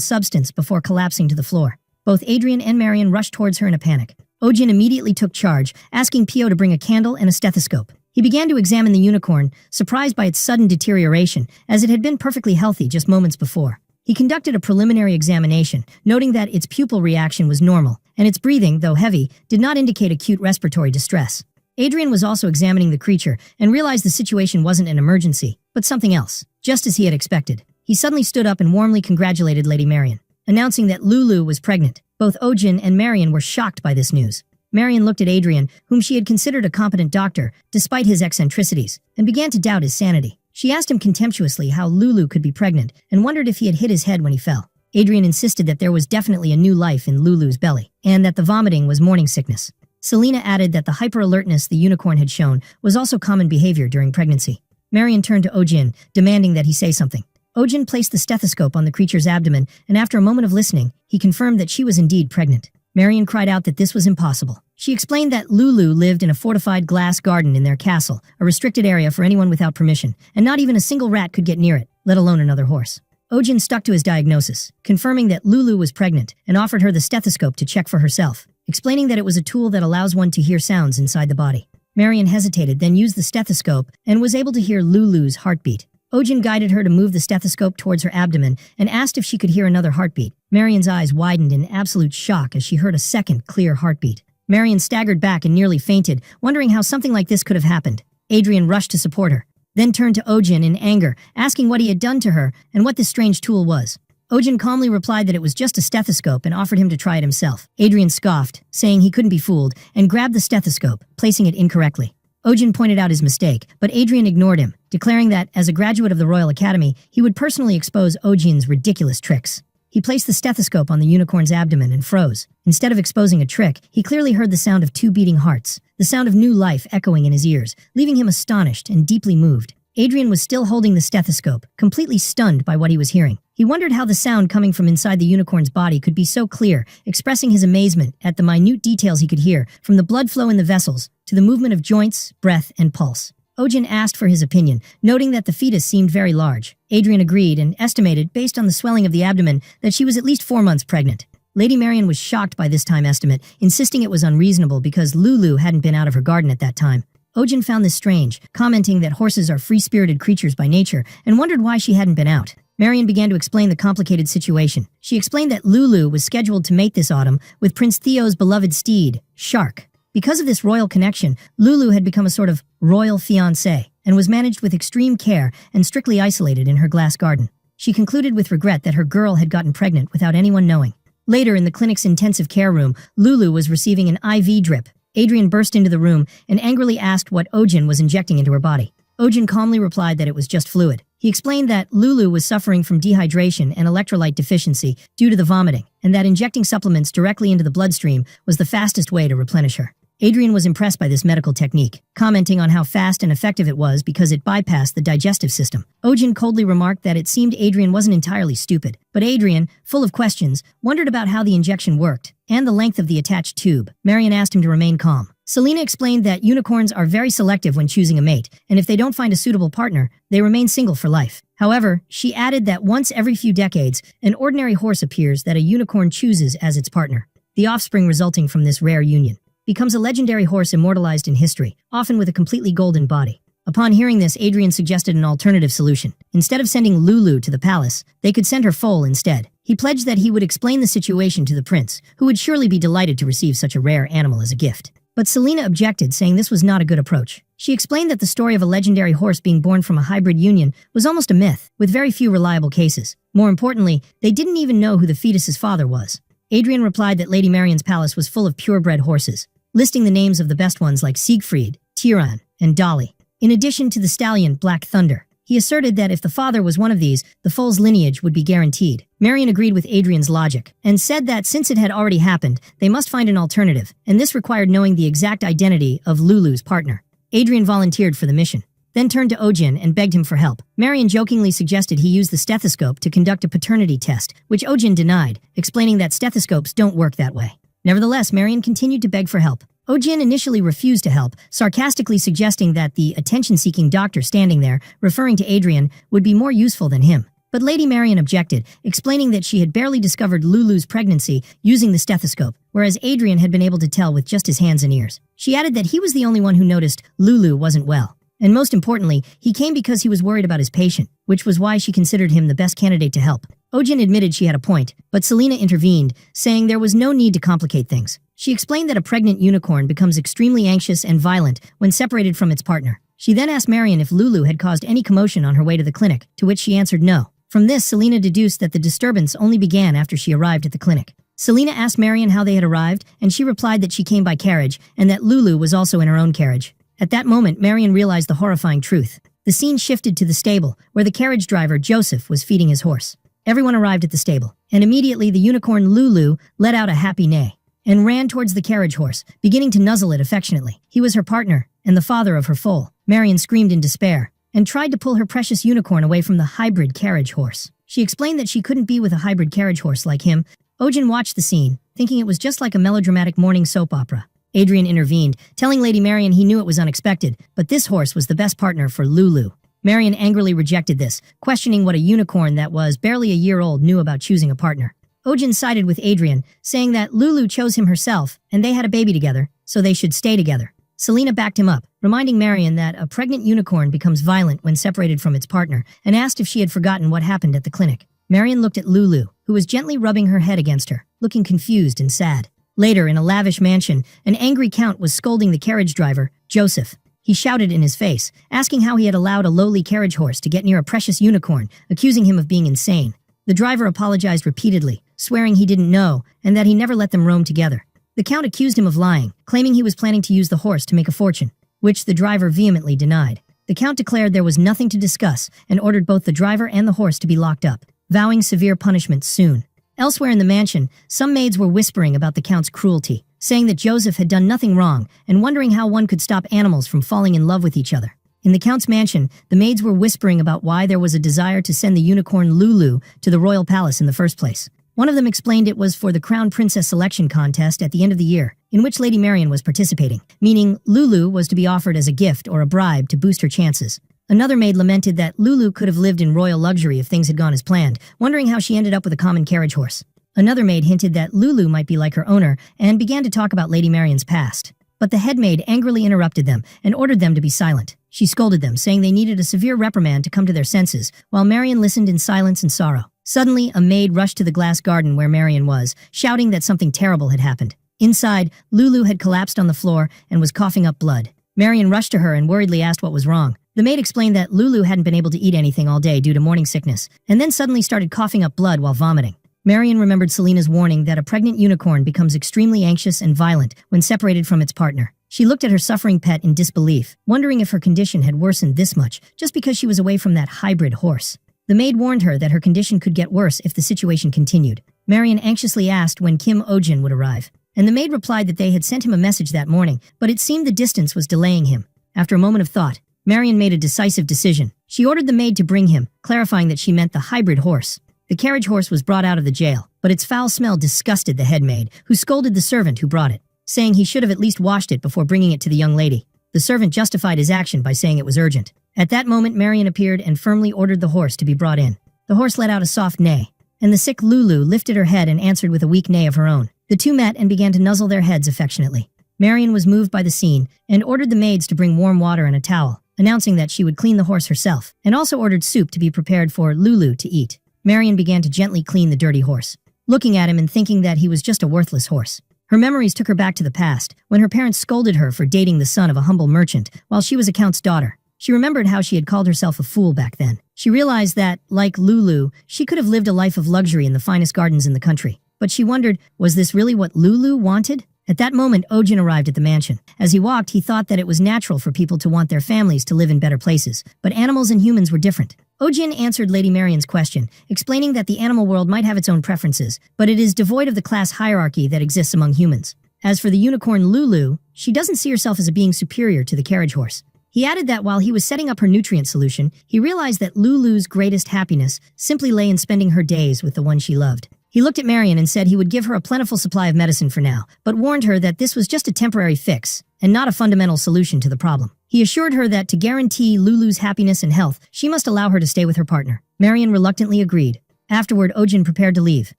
substance before collapsing to the floor. Both Adrian and Marian rushed towards her in a panic. Ojin immediately took charge, asking Pio to bring a candle and a stethoscope. He began to examine the unicorn, surprised by its sudden deterioration, as it had been perfectly healthy just moments before. He conducted a preliminary examination, noting that its pupil reaction was normal, and its breathing, though heavy, did not indicate acute respiratory distress. Adrian was also examining the creature and realized the situation wasn't an emergency, but something else, just as he had expected. He suddenly stood up and warmly congratulated Lady Marian, announcing that Lulu was pregnant. Both Ojin and Marian were shocked by this news. Marian looked at Adrian, whom she had considered a competent doctor, despite his eccentricities, and began to doubt his sanity. She asked him contemptuously how Lulu could be pregnant and wondered if he had hit his head when he fell. Adrian insisted that there was definitely a new life in Lulu's belly, and that the vomiting was morning sickness. Selena added that the hyper-alertness the unicorn had shown was also common behavior during pregnancy. Marian turned to Ojin, demanding that he say something. Ojin placed the stethoscope on the creature's abdomen, and after a moment of listening, he confirmed that she was indeed pregnant. Marian cried out that this was impossible. She explained that Lulu lived in a fortified glass garden in their castle, a restricted area for anyone without permission, and not even a single rat could get near it, let alone another horse. Ojin stuck to his diagnosis, confirming that Lulu was pregnant, and offered her the stethoscope to check for herself, explaining that it was a tool that allows one to hear sounds inside the body. Marian hesitated, then used the stethoscope, and was able to hear Lulu's heartbeat. Ojin guided her to move the stethoscope towards her abdomen and asked if she could hear another heartbeat. Marian's eyes widened in absolute shock as she heard a second, clear heartbeat. Marian staggered back and nearly fainted, wondering how something like this could have happened. Adrian rushed to support her, then turned to Ojin in anger, asking what he had done to her and what this strange tool was. Ojin calmly replied that it was just a stethoscope and offered him to try it himself. Adrian scoffed, saying he couldn't be fooled, and grabbed the stethoscope, placing it incorrectly. Ojin pointed out his mistake, but Adrian ignored him, declaring that, as a graduate of the Royal Academy, he would personally expose Ojin's ridiculous tricks. He placed the stethoscope on the unicorn's abdomen and froze. Instead of exposing a trick, he clearly heard the sound of 2 beating hearts, the sound of new life echoing in his ears, leaving him astonished and deeply moved. Adrian was still holding the stethoscope, completely stunned by what he was hearing. He wondered how the sound coming from inside the unicorn's body could be so clear, expressing his amazement at the minute details he could hear, from the blood flow in the vessels to the movement of joints, breath, and pulse. Ojin asked for his opinion, noting that the fetus seemed very large. Adrian agreed and estimated, based on the swelling of the abdomen, that she was at least 4 months pregnant. Lady Marian was shocked by this time estimate, insisting it was unreasonable because Lulu hadn't been out of her garden at that time. Ojin found this strange, commenting that horses are free-spirited creatures by nature, and wondered why she hadn't been out. Marian began to explain the complicated situation. She explained that Lulu was scheduled to mate this autumn with Prince Theo's beloved steed, Shark. Because of this royal connection, Lulu had become a sort of royal fiancée, and was managed with extreme care and strictly isolated in her glass garden. She concluded with regret that her girl had gotten pregnant without anyone knowing. Later, in the clinic's intensive care room, Lulu was receiving an IV drip. Adrian burst into the room and angrily asked what Ojin was injecting into her body. Ojin calmly replied that it was just fluid. He explained that Lulu was suffering from dehydration and electrolyte deficiency due to the vomiting, and that injecting supplements directly into the bloodstream was the fastest way to replenish her. Adrian was impressed by this medical technique, commenting on how fast and effective it was because it bypassed the digestive system. Ojin coldly remarked that it seemed Adrian wasn't entirely stupid, but Adrian, full of questions, wondered about how the injection worked and the length of the attached tube. Marian asked him to remain calm. Selena explained that unicorns are very selective when choosing a mate, and if they don't find a suitable partner, they remain single for life. However, she added that once every few decades, an ordinary horse appears that a unicorn chooses as its partner. The offspring resulting from this rare union becomes a legendary horse immortalized in history, often with a completely golden body. Upon hearing this, Adrian suggested an alternative solution. Instead of sending Lulu to the palace, they could send her foal instead. He pledged that he would explain the situation to the prince, who would surely be delighted to receive such a rare animal as a gift. But Selena objected, saying this was not a good approach. She explained that the story of a legendary horse being born from a hybrid union was almost a myth, with very few reliable cases. More importantly, they didn't even know who the fetus's father was. Adrian replied that Lady Marian's palace was full of purebred horses, listing the names of the best ones like Siegfried, Tiran, and Dolly, in addition to the stallion Black Thunder. He asserted that if the father was one of these, the foal's lineage would be guaranteed. Marian agreed with Adrian's logic, and said that since it had already happened, they must find an alternative, and this required knowing the exact identity of Lulu's partner. Adrian volunteered for the mission, then turned to Ojin and begged him for help. Marian jokingly suggested he use the stethoscope to conduct a paternity test, which Ojin denied, explaining that stethoscopes don't work that way. Nevertheless, Marian continued to beg for help. Ojin initially refused to help, sarcastically suggesting that the attention-seeking doctor standing there, referring to Adrian, would be more useful than him. But Lady Marian objected, explaining that she had barely discovered Lulu's pregnancy using the stethoscope, whereas Adrian had been able to tell with just his hands and ears. She added that he was the only one who noticed Lulu wasn't well. And most importantly, he came because he was worried about his patient, which was why she considered him the best candidate to help. Ojin admitted she had a point, but Selena intervened, saying there was no need to complicate things. She explained that a pregnant unicorn becomes extremely anxious and violent when separated from its partner. She then asked Marian if Lulu had caused any commotion on her way to the clinic, to which she answered no. From this, Selena deduced that the disturbance only began after she arrived at the clinic. Selena asked Marian how they had arrived, and she replied that she came by carriage, and that Lulu was also in her own carriage. At that moment, Marian realized the horrifying truth. The scene shifted to the stable, where the carriage driver, Joseph, was feeding his horse. Everyone arrived at the stable, and immediately the unicorn Lulu let out a happy neigh and ran towards the carriage horse, beginning to nuzzle it affectionately. He was her partner, and the father of her foal. Marian screamed in despair, and tried to pull her precious unicorn away from the hybrid carriage horse. She explained that she couldn't be with a hybrid carriage horse like him. Ojin watched the scene, thinking it was just like a melodramatic morning soap opera. Adrian intervened, telling Lady Marian he knew it was unexpected, but this horse was the best partner for Lulu. Marian angrily rejected this, questioning what a unicorn that was barely a year old knew about choosing a partner. Ojin sided with Adrian, saying that Lulu chose him herself, and they had a baby together, so they should stay together. Selena backed him up, reminding Marian that a pregnant unicorn becomes violent when separated from its partner, and asked if she had forgotten what happened at the clinic. Marian looked at Lulu, who was gently rubbing her head against her, looking confused and sad. Later, in a lavish mansion, an angry count was scolding the carriage driver, Joseph. He shouted in his face, asking how he had allowed a lowly carriage horse to get near a precious unicorn, accusing him of being insane. The driver apologized repeatedly, swearing he didn't know, and that he never let them roam together. The count accused him of lying, claiming he was planning to use the horse to make a fortune, which the driver vehemently denied. The count declared there was nothing to discuss, and ordered both the driver and the horse to be locked up, vowing severe punishment soon. Elsewhere in the mansion, some maids were whispering about the count's cruelty, saying that Joseph had done nothing wrong, and wondering how one could stop animals from falling in love with each other. In the count's mansion, the maids were whispering about why there was a desire to send the unicorn Lulu to the royal palace in the first place. One of them explained it was for the Crown Princess selection contest at the end of the year, in which Lady Marian was participating, meaning Lulu was to be offered as a gift or a bribe to boost her chances. Another maid lamented that Lulu could have lived in royal luxury if things had gone as planned, wondering how she ended up with a common carriage horse. Another maid hinted that Lulu might be like her owner, and began to talk about Lady Marian's past. But the head maid angrily interrupted them, and ordered them to be silent. She scolded them, saying they needed a severe reprimand to come to their senses, while Marian listened in silence and sorrow. Suddenly, a maid rushed to the glass garden where Marian was, shouting that something terrible had happened. Inside, Lulu had collapsed on the floor and was coughing up blood. Marian rushed to her and worriedly asked what was wrong. The maid explained that Lulu hadn't been able to eat anything all day due to morning sickness, and then suddenly started coughing up blood while vomiting. Marian remembered Selena's warning that a pregnant unicorn becomes extremely anxious and violent when separated from its partner. She looked at her suffering pet in disbelief, wondering if her condition had worsened this much just because she was away from that hybrid horse. The maid warned her that her condition could get worse if the situation continued. Marian anxiously asked when Kim Ojin would arrive, and the maid replied that they had sent him a message that morning, but it seemed the distance was delaying him. After a moment of thought, Marian made a decisive decision. She ordered the maid to bring him, clarifying that she meant the hybrid horse. The carriage horse was brought out of the jail, but its foul smell disgusted the head maid, who scolded the servant who brought it, saying he should have at least washed it before bringing it to the young lady. The servant justified his action by saying it was urgent. At that moment, Marian appeared and firmly ordered the horse to be brought in. The horse let out a soft neigh, and the sick Lulu lifted her head and answered with a weak neigh of her own. The two met and began to nuzzle their heads affectionately. Marian was moved by the scene and ordered the maids to bring warm water and a towel, announcing that she would clean the horse herself, and also ordered soup to be prepared for Lulu to eat. Marion began to gently clean the dirty horse, looking at him and thinking that he was just a worthless horse. Her memories took her back to the past, when her parents scolded her for dating the son of a humble merchant while she was a count's daughter. She remembered how she had called herself a fool back then. She realized that, like Lulu, she could have lived a life of luxury in the finest gardens in the country. But she wondered, was this really what Lulu wanted? At that moment, Ojin arrived at the mansion. As he walked, he thought that it was natural for people to want their families to live in better places, but animals and humans were different. Ojin answered Lady Marion's question, explaining that the animal world might have its own preferences, but it is devoid of the class hierarchy that exists among humans. As for the unicorn Lulu, she doesn't see herself as a being superior to the carriage horse. He added that while he was setting up her nutrient solution, he realized that Lulu's greatest happiness simply lay in spending her days with the one she loved. He looked at Marion and said he would give her a plentiful supply of medicine for now, but warned her that this was just a temporary fix and not a fundamental solution to the problem. He assured her that to guarantee Lulu's happiness and health, she must allow her to stay with her partner. Marion reluctantly agreed. Afterward, Ojin prepared to leave.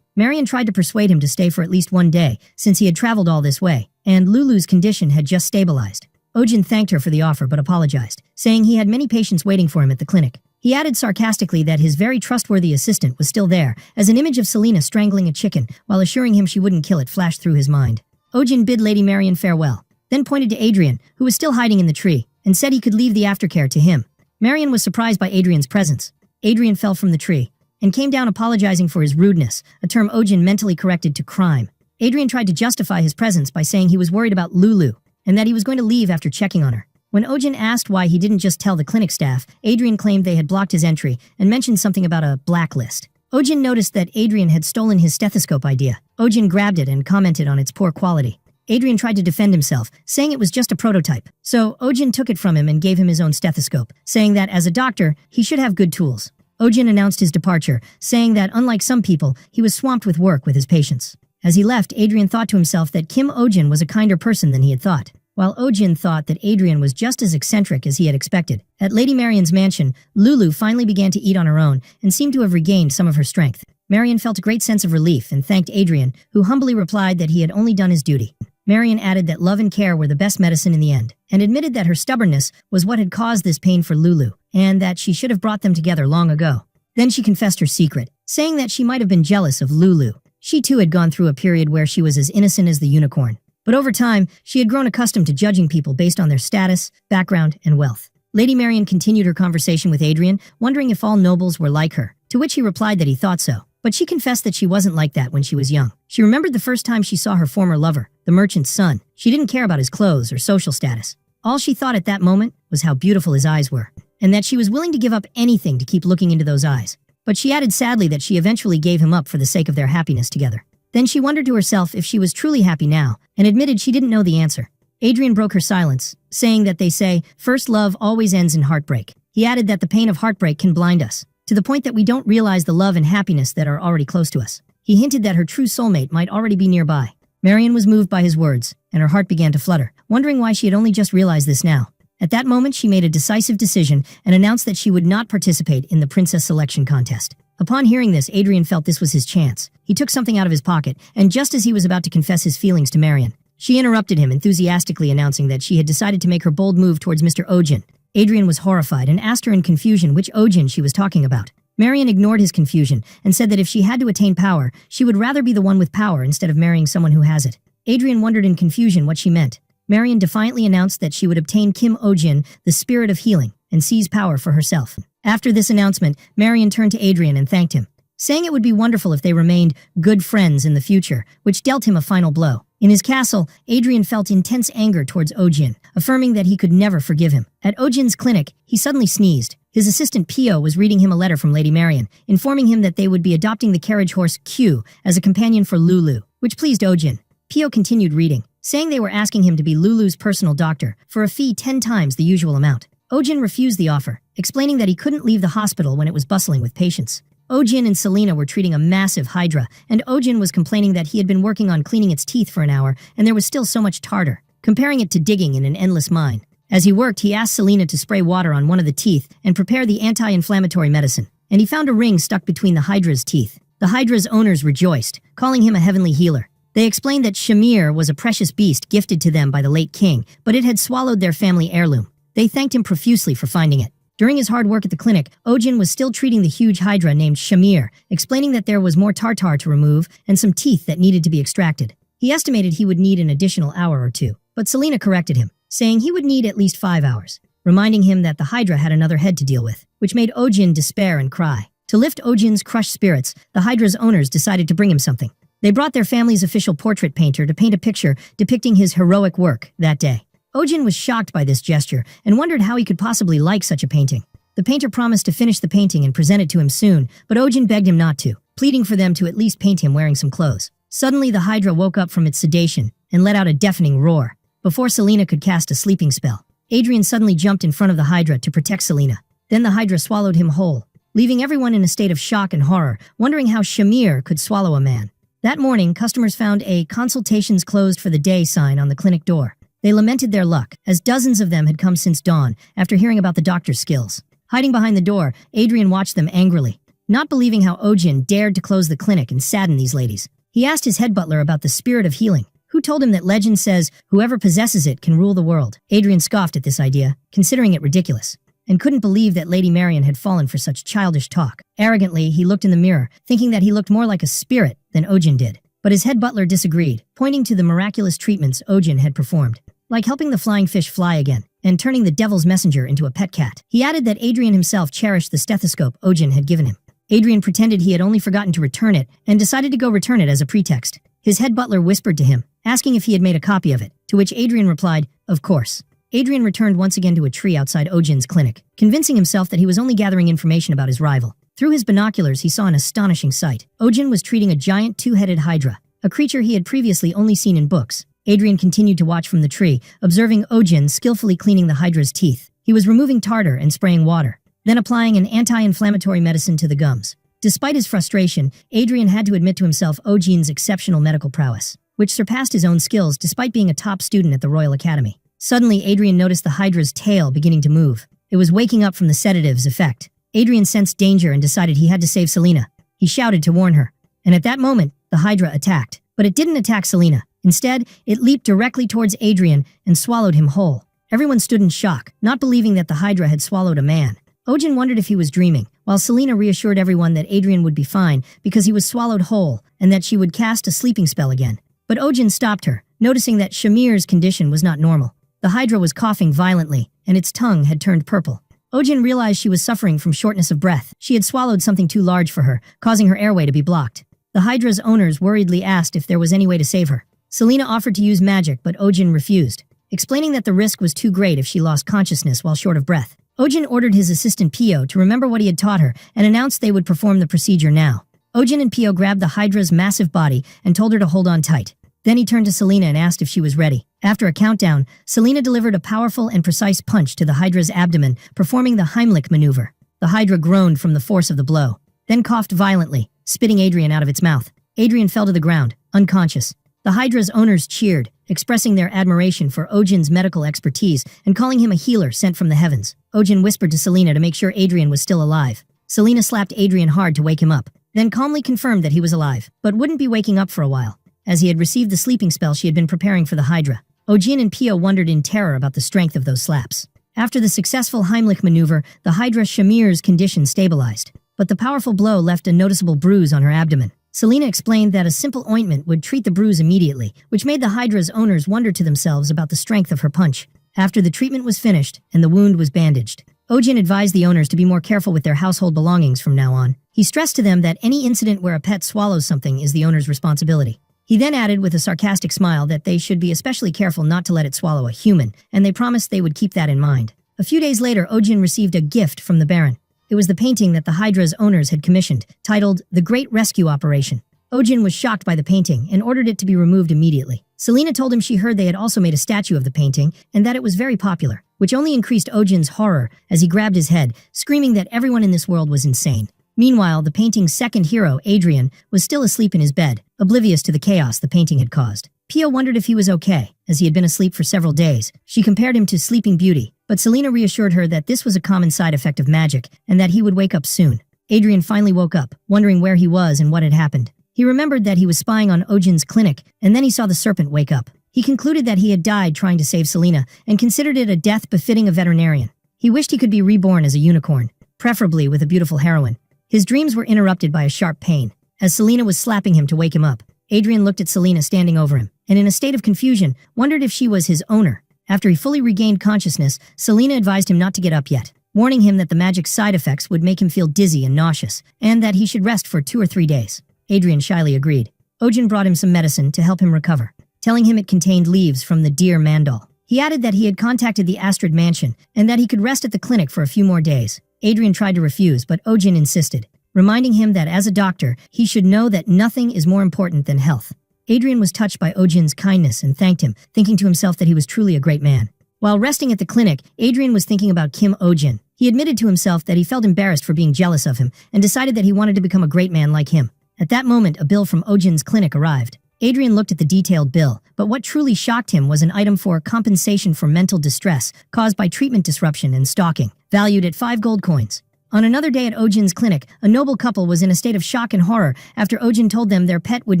Marion tried to persuade him to stay for at least one day, since he had traveled all this way, and Lulu's condition had just stabilized. Ojin thanked her for the offer but apologized, saying he had many patients waiting for him at the clinic. He added sarcastically that his very trustworthy assistant was still there, as an image of Selena strangling a chicken while assuring him she wouldn't kill it flashed through his mind. Ojin bid Lady Marion farewell, then pointed to Adrian, who was still hiding in the tree, and said he could leave the aftercare to him. Marion was surprised by Adrian's presence. Adrian fell from the tree and came down apologizing for his rudeness, a term Ojin mentally corrected to crime. Adrian tried to justify his presence by saying he was worried about Lulu, and that he was going to leave after checking on her. When Ojin asked why he didn't just tell the clinic staff, Adrian claimed they had blocked his entry and mentioned something about a blacklist. Ojin noticed that Adrian had stolen his stethoscope idea. Ojin grabbed it and commented on its poor quality. Adrian tried to defend himself, saying it was just a prototype. So Ojin took it from him and gave him his own stethoscope, saying that as a doctor, he should have good tools. Ojin announced his departure, saying that unlike some people, he was swamped with work with his patients. As he left, Adrian thought to himself that Kim Ojin was a kinder person than he had thought, while Ojin thought that Adrian was just as eccentric as he had expected. At Lady Marion's mansion, Lulu finally began to eat on her own and seemed to have regained some of her strength. Marion felt a great sense of relief and thanked Adrian, who humbly replied that he had only done his duty. Marion added that love and care were the best medicine in the end, and admitted that her stubbornness was what had caused this pain for Lulu, and that she should have brought them together long ago. Then she confessed her secret, saying that she might have been jealous of Lulu. She too had gone through a period where she was as innocent as the unicorn. But over time, she had grown accustomed to judging people based on their status, background, and wealth. Lady Marion continued her conversation with Adrian, wondering if all nobles were like her, to which he replied that he thought so. But she confessed that she wasn't like that when she was young. She remembered the first time she saw her former lover, the merchant's son. She didn't care about his clothes or social status. All she thought at that moment was how beautiful his eyes were, and that she was willing to give up anything to keep looking into those eyes. But she added sadly that she eventually gave him up for the sake of their happiness together. Then she wondered to herself if she was truly happy now, and admitted she didn't know the answer. Adrian broke her silence, saying that they say, first love always ends in heartbreak. He added that the pain of heartbreak can blind us, to the point that we don't realize the love and happiness that are already close to us. He hinted that her true soulmate might already be nearby. Marion was moved by his words, and her heart began to flutter, wondering why she had only just realized this now. At that moment, she made a decisive decision and announced that she would not participate in the princess selection contest. Upon hearing this, Adrian felt this was his chance. He took something out of his pocket, and just as he was about to confess his feelings to Marion, she interrupted him, enthusiastically announcing that she had decided to make her bold move towards Mr. Ojin. Adrian was horrified and asked her in confusion which Ojin she was talking about. Marion ignored his confusion and said that if she had to attain power, she would rather be the one with power instead of marrying someone who has it. Adrian wondered in confusion what she meant. Marion defiantly announced that she would obtain Kim Ojin, the spirit of healing, and seize power for herself. After this announcement, Marion turned to Adrian and thanked him, saying it would be wonderful if they remained good friends in the future, which dealt him a final blow. In his castle, Adrian felt intense anger towards Ojin, affirming that he could never forgive him. At Ojin's clinic, he suddenly sneezed. His assistant Pio was reading him a letter from Lady Marion, informing him that they would be adopting the carriage horse Q as a companion for Lulu, which pleased Ojin. Pio continued reading, saying they were asking him to be Lulu's personal doctor for a fee 10 times the usual amount. Ojin refused the offer, explaining that he couldn't leave the hospital when it was bustling with patients. Ojin and Selena were treating a massive hydra, and Ojin was complaining that he had been working on cleaning its teeth for an hour, and there was still so much tartar, comparing it to digging in an endless mine. As he worked, he asked Selena to spray water on one of the teeth and prepare the anti-inflammatory medicine, and he found a ring stuck between the hydra's teeth. The hydra's owners rejoiced, calling him a heavenly healer. They explained that Shamir was a precious beast gifted to them by the late king, but it had swallowed their family heirloom. They thanked him profusely for finding it. During his hard work at the clinic, Ojin was still treating the huge hydra named Shamir, explaining that there was more tartar to remove and some teeth that needed to be extracted. He estimated he would need an additional hour or two, but Selena corrected him, saying he would need at least 5 hours, reminding him that the hydra had another head to deal with, which made Ojin despair and cry. To lift Ojin's crushed spirits, the hydra's owners decided to bring him something. They brought their family's official portrait painter to paint a picture depicting his heroic work that day. Ojin was shocked by this gesture and wondered how he could possibly like such a painting. The painter promised to finish the painting and present it to him soon, but Ojin begged him not to, pleading for them to at least paint him wearing some clothes. Suddenly, the hydra woke up from its sedation and let out a deafening roar. Before Selena could cast a sleeping spell, Adrian suddenly jumped in front of the hydra to protect Selena. Then the hydra swallowed him whole, leaving everyone in a state of shock and horror, wondering how Shamir could swallow a man. That morning, customers found a "consultations closed for the day" sign on the clinic door. They lamented their luck, as dozens of them had come since dawn after hearing about the doctor's skills. Hiding behind the door, Adrian watched them angrily, not believing how Ojin dared to close the clinic and sadden these ladies. He asked his head butler about the spirit of healing, who told him that legend says whoever possesses it can rule the world. Adrian scoffed at this idea, considering it ridiculous, and couldn't believe that Lady Marian had fallen for such childish talk. Arrogantly, he looked in the mirror, thinking that he looked more like a spirit than Ojin did. But his head butler disagreed, pointing to the miraculous treatments Ojin had performed, like helping the flying fish fly again, and turning the devil's messenger into a pet cat. He added that Adrian himself cherished the stethoscope Ojin had given him. Adrian pretended he had only forgotten to return it, and decided to go return it as a pretext. His head butler whispered to him, asking if he had made a copy of it, to which Adrian replied, "Of course." Adrian returned once again to a tree outside Ojin's clinic, convincing himself that he was only gathering information about his rival. Through his binoculars, he saw an astonishing sight. Ojin was treating a giant two-headed hydra, a creature he had previously only seen in books. Adrian continued to watch from the tree, observing Ojin skillfully cleaning the hydra's teeth. He was removing tartar and spraying water, then applying an anti-inflammatory medicine to the gums. Despite his frustration, Adrian had to admit to himself Ojin's exceptional medical prowess, which surpassed his own skills despite being a top student at the Royal Academy. Suddenly, Adrian noticed the hydra's tail beginning to move. It was waking up from the sedative's effect. Adrian sensed danger and decided he had to save Selena. He shouted to warn her, and at that moment, the hydra attacked. But it didn't attack Selena. Instead, it leaped directly towards Adrian and swallowed him whole. Everyone stood in shock, not believing that the hydra had swallowed a man. Ojin wondered if he was dreaming, while Selena reassured everyone that Adrian would be fine because he was swallowed whole and that she would cast a sleeping spell again. But Ojin stopped her, noticing that Shamir's condition was not normal. The hydra was coughing violently, and its tongue had turned purple. Ojin realized she was suffering from shortness of breath. She had swallowed something too large for her, causing her airway to be blocked. The hydra's owners worriedly asked if there was any way to save her. Selena offered to use magic, but Ojin refused, explaining that the risk was too great if she lost consciousness while short of breath. Ojin ordered his assistant Pio to remember what he had taught her and announced they would perform the procedure now. Ojin and Pio grabbed the hydra's massive body and told her to hold on tight. Then he turned to Selena and asked if she was ready. After a countdown, Selena delivered a powerful and precise punch to the hydra's abdomen, performing the Heimlich maneuver. The hydra groaned from the force of the blow, then coughed violently, spitting Adrian out of its mouth. Adrian fell to the ground, unconscious. The hydra's owners cheered, expressing their admiration for Ojin's medical expertise and calling him a healer sent from the heavens. Ojin whispered to Selena to make sure Adrian was still alive. Selena slapped Adrian hard to wake him up, then calmly confirmed that he was alive, but wouldn't be waking up for a while, as he had received the sleeping spell she had been preparing for the hydra. Ojin and Pio wondered in terror about the strength of those slaps. After the successful Heimlich maneuver, the hydra Shamir's condition stabilized, but the powerful blow left a noticeable bruise on her abdomen. Selena explained that a simple ointment would treat the bruise immediately, which made the hydra's owners wonder to themselves about the strength of her punch. After the treatment was finished and the wound was bandaged, Ojin advised the owners to be more careful with their household belongings from now on. He stressed to them that any incident where a pet swallows something is the owner's responsibility. He then added with a sarcastic smile that they should be especially careful not to let it swallow a human, and they promised they would keep that in mind. A few days later, Ojin received a gift from the Baron. It was the painting that the hydra's owners had commissioned, titled The Great Rescue Operation. Ojin was shocked by the painting and ordered it to be removed immediately. Selena told him she heard they had also made a statue of the painting and that it was very popular, which only increased Ojin's horror as he grabbed his head, screaming that everyone in this world was insane. Meanwhile, the painting's second hero, Adrian, was still asleep in his bed, oblivious to the chaos the painting had caused. Pio wondered if he was okay, as he had been asleep for several days. She compared him to Sleeping Beauty, but Selena reassured her that this was a common side effect of magic and that he would wake up soon. Adrian finally woke up, wondering where he was and what had happened. He remembered that he was spying on Ojin's clinic, and then he saw the serpent wake up. He concluded that he had died trying to save Selena and considered it a death befitting a veterinarian. He wished he could be reborn as a unicorn, preferably with a beautiful heroine. His dreams were interrupted by a sharp pain. As Selena was slapping him to wake him up, Adrian looked at Selena standing over him, and in a state of confusion, wondered if she was his owner. After he fully regained consciousness, Selena advised him not to get up yet, warning him that the magic's side effects would make him feel dizzy and nauseous, and that he should rest for 2 or 3 days. Adrian shyly agreed. Ojin brought him some medicine to help him recover, telling him it contained leaves from the deer mandal. He added that he had contacted the Astrid mansion, and that he could rest at the clinic for a few more days. Adrian tried to refuse, but Ojin insisted, reminding him that as a doctor, he should know that nothing is more important than health. Adrian was touched by Ojin's kindness and thanked him, thinking to himself that he was truly a great man. While resting at the clinic, Adrian was thinking about Kim Ojin. He admitted to himself that he felt embarrassed for being jealous of him and decided that he wanted to become a great man like him. At that moment, a bill from Ojin's clinic arrived. Adrian looked at the detailed bill, but what truly shocked him was an item for compensation for mental distress caused by treatment disruption and stalking, valued at 5 gold coins. On another day at Ojin's clinic, a noble couple was in a state of shock and horror after Ojin told them their pet would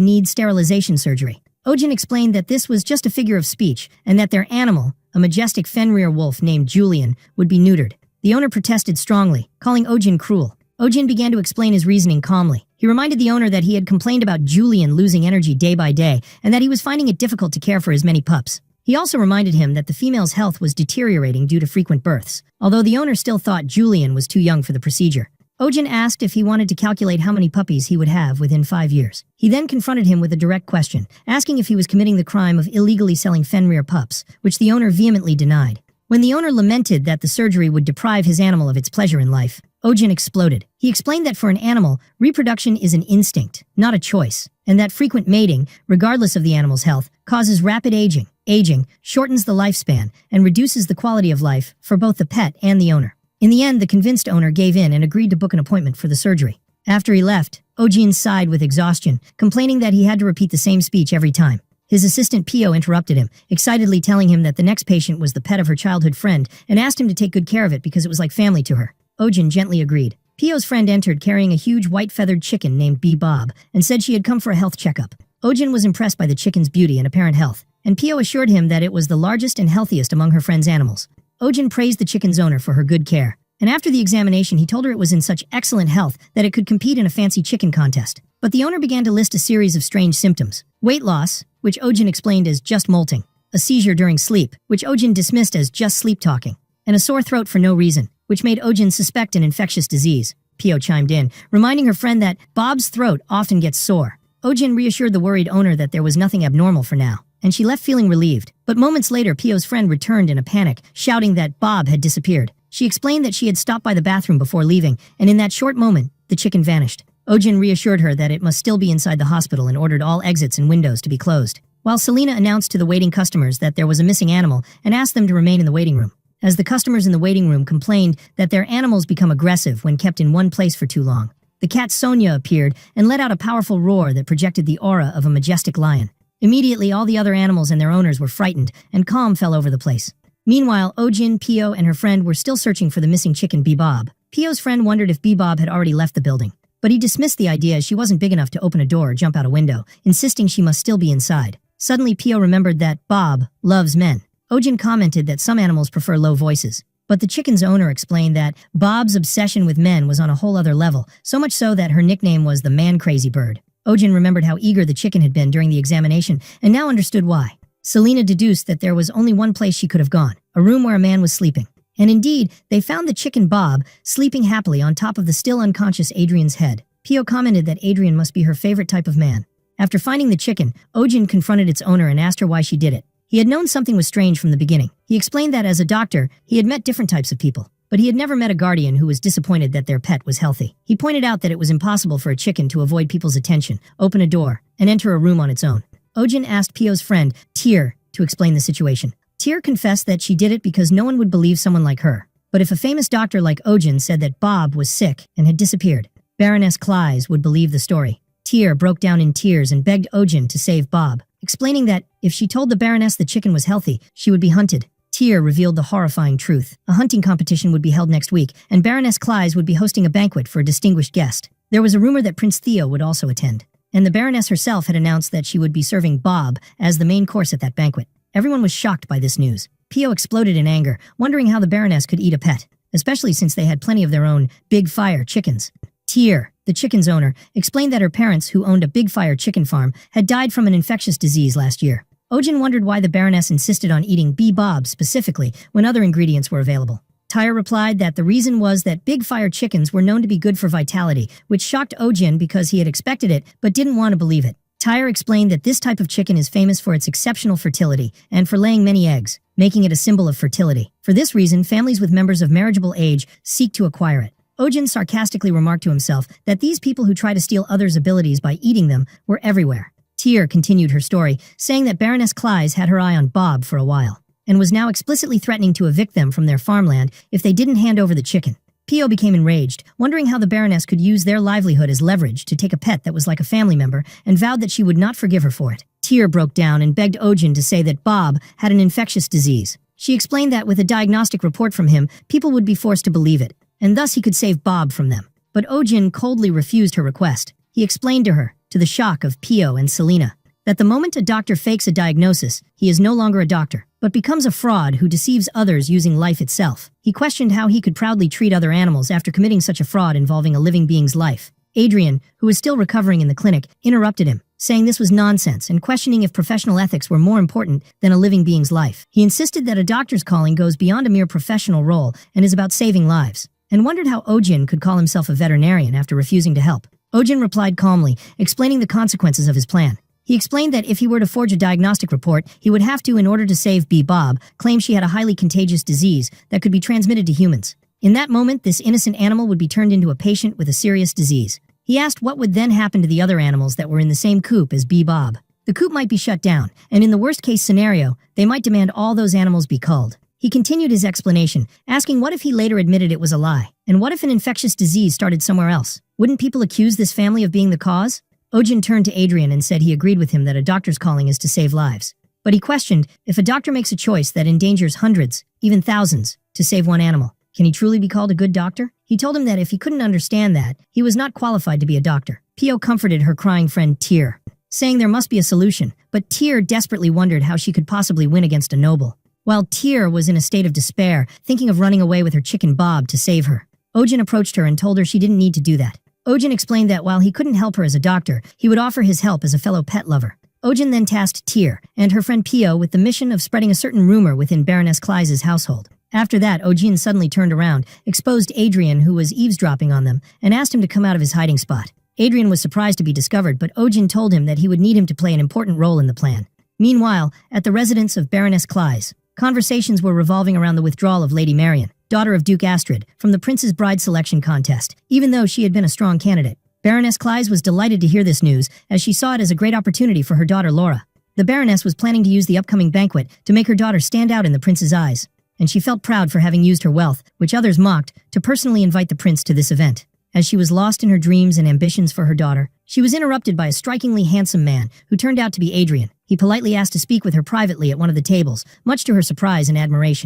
need sterilization surgery. Ojin explained that this was just a figure of speech and that their animal, a majestic Fenrir wolf named Julian, would be neutered. The owner protested strongly, calling Ojin cruel. Ojin began to explain his reasoning calmly. He reminded the owner that he had complained about Julian losing energy day by day and that he was finding it difficult to care for his many pups. He also reminded him that the female's health was deteriorating due to frequent births, although the owner still thought Julian was too young for the procedure. Ojin asked if he wanted to calculate how many puppies he would have within 5 years. He then confronted him with a direct question, asking if he was committing the crime of illegally selling Fenrir pups, which the owner vehemently denied. When the owner lamented that the surgery would deprive his animal of its pleasure in life, Ojin exploded. He explained that for an animal, reproduction is an instinct, not a choice, and that frequent mating, regardless of the animal's health, causes rapid aging. Aging shortens the lifespan and reduces the quality of life for both the pet and the owner. In the end, the convinced owner gave in and agreed to book an appointment for the surgery. After he left, Ojin sighed with exhaustion, complaining that he had to repeat the same speech every time. His assistant Pio interrupted him, excitedly telling him that the next patient was the pet of her childhood friend and asked him to take good care of it because it was like family to her. Ojin gently agreed. Pio's friend entered carrying a huge white-feathered chicken named Bob and said she had come for a health checkup. Ojin was impressed by the chicken's beauty and apparent health, and Pio assured him that it was the largest and healthiest among her friend's animals. Ojin praised the chicken's owner for her good care, and after the examination he told her it was in such excellent health that it could compete in a fancy chicken contest. But the owner began to list a series of strange symptoms. Weight loss, which Ojin explained as just molting, a seizure during sleep, which Ojin dismissed as just sleep talking, and a sore throat for no reason, which made Ojin suspect an infectious disease. Pio chimed in, reminding her friend that Bob's throat often gets sore. Ojin reassured the worried owner that there was nothing abnormal for now, and she left feeling relieved. But moments later, Pio's friend returned in a panic, shouting that Bob had disappeared. She explained that she had stopped by the bathroom before leaving, and in that short moment, the chicken vanished. Ojin reassured her that it must still be inside the hospital and ordered all exits and windows to be closed, while Selena announced to the waiting customers that there was a missing animal and asked them to remain in the waiting room, as the customers in the waiting room complained that their animals become aggressive when kept in one place for too long. The cat Sonia appeared and let out a powerful roar that projected the aura of a majestic lion. Immediately, all the other animals and their owners were frightened, and calm fell over the place. Meanwhile, Ojin, Pio, and her friend were still searching for the missing chicken Bob. Pio's friend wondered if Bob had already left the building, but he dismissed the idea as she wasn't big enough to open a door or jump out a window, insisting she must still be inside. Suddenly, Pio remembered that Bob loves men. Ojin commented that some animals prefer low voices, but the chicken's owner explained that Bob's obsession with men was on a whole other level, so much so that her nickname was the man-crazy bird. Ojin remembered how eager the chicken had been during the examination, and now understood why. Selena deduced that there was only one place she could have gone, a room where a man was sleeping. And indeed, they found the chicken Bob sleeping happily on top of the still unconscious Adrian's head. Pio commented that Adrian must be her favorite type of man. After finding the chicken, Ojin confronted its owner and asked her why she did it. He had known something was strange from the beginning. He explained that as a doctor, he had met different types of people, but he had never met a guardian who was disappointed that their pet was healthy. He pointed out that it was impossible for a chicken to avoid people's attention, open a door, and enter a room on its own. Ojin asked Pio's friend, Tyr, to explain the situation. Tyr confessed that she did it because no one would believe someone like her. But if a famous doctor like Ojin said that Bob was sick and had disappeared, Baroness Kleis would believe the story. Tyr broke down in tears and begged Ojin to save Bob, explaining that if she told the Baroness the chicken was healthy, she would be hunted. Tyr revealed the horrifying truth. A hunting competition would be held next week, and Baroness Kleis would be hosting a banquet for a distinguished guest. There was a rumor that Prince Theo would also attend. and the Baroness herself had announced that she would be serving Bob as the main course at that banquet. Everyone was shocked by this news. Pio exploded in anger, wondering how the Baroness could eat a pet, especially since they had plenty of their own Big Fire chickens. Tyr, the chicken's owner, explained that her parents, who owned a Big Fire chicken farm, had died from an infectious disease last year. Ojin wondered why the Baroness insisted on eating Bob specifically when other ingredients were available. Tyr replied that the reason was that Big Fire chickens were known to be good for vitality, which shocked Ojin because he had expected it but didn't want to believe it. Tyr explained that this type of chicken is famous for its exceptional fertility and for laying many eggs, making it a symbol of fertility. For this reason, families with members of marriageable age seek to acquire it. Ojin sarcastically remarked to himself that these people who try to steal others' abilities by eating them were everywhere. Tyr continued her story, saying that Baroness Clys had her eye on Bob for a while, and was now explicitly threatening to evict them from their farmland if they didn't hand over the chicken. Pio became enraged, wondering how the Baroness could use their livelihood as leverage to take a pet that was like a family member, and vowed that she would not forgive her for it. Tyr broke down and begged Ojin to say that Bob had an infectious disease. She explained that with a diagnostic report from him, people would be forced to believe it, and thus he could save Bob from them. But Ojin coldly refused her request. He explained to her, to the shock of Pio and Selena, that the moment a doctor fakes a diagnosis, he is no longer a doctor, but becomes a fraud who deceives others using life itself. He questioned how he could proudly treat other animals after committing such a fraud involving a living being's life. Adrian, who was still recovering in the clinic, interrupted him, saying this was nonsense and questioning if professional ethics were more important than a living being's life. He insisted that a doctor's calling goes beyond a mere professional role and is about saving lives, and wondered how Ojin could call himself a veterinarian after refusing to help. Ojin replied calmly, explaining the consequences of his plan. He explained that if he were to forge a diagnostic report, he would have to, in order to save Bob, claim she had a highly contagious disease that could be transmitted to humans. In that moment, this innocent animal would be turned into a patient with a serious disease. He asked what would then happen to the other animals that were in the same coop as Bob. The coop might be shut down, and in the worst-case scenario, they might demand all those animals be culled. He continued his explanation, asking what if he later admitted it was a lie, and what if an infectious disease started somewhere else? Wouldn't people accuse this family of being the cause? Ojin turned to Adrian and said he agreed with him that a doctor's calling is to save lives. But he questioned, if a doctor makes a choice that endangers hundreds, even thousands, to save one animal, can he truly be called a good doctor? He told him that if he couldn't understand that, he was not qualified to be a doctor. Pio comforted her crying friend Tyr, saying there must be a solution, but Tyr desperately wondered how she could possibly win against a noble. While Tyr was in a state of despair, thinking of running away with her chicken Bob to save her, Ojin approached her and told her she didn't need to do that. Ojin explained that while he couldn't help her as a doctor, he would offer his help as a fellow pet lover. Ojin then tasked Tyr and her friend Pio with the mission of spreading a certain rumor within Baroness Clys's household. After that, Ojin suddenly turned around, exposed Adrian, who was eavesdropping on them, and asked him to come out of his hiding spot. Adrian was surprised to be discovered, but Ojin told him that he would need him to play an important role in the plan. Meanwhile, at the residence of Baroness Clys, conversations were revolving around the withdrawal of Lady Marion, daughter of Duke Astrid, from the Prince's Bride selection contest, even though she had been a strong candidate. Baroness Clys was delighted to hear this news, as she saw it as a great opportunity for her daughter Laura. The Baroness was planning to use the upcoming banquet to make her daughter stand out in the Prince's eyes, and she felt proud for having used her wealth, which others mocked, to personally invite the Prince to this event. As she was lost in her dreams and ambitions for her daughter, she was interrupted by a strikingly handsome man who turned out to be Adrian. He politely asked to speak with her privately at one of the tables, much to her surprise and admiration.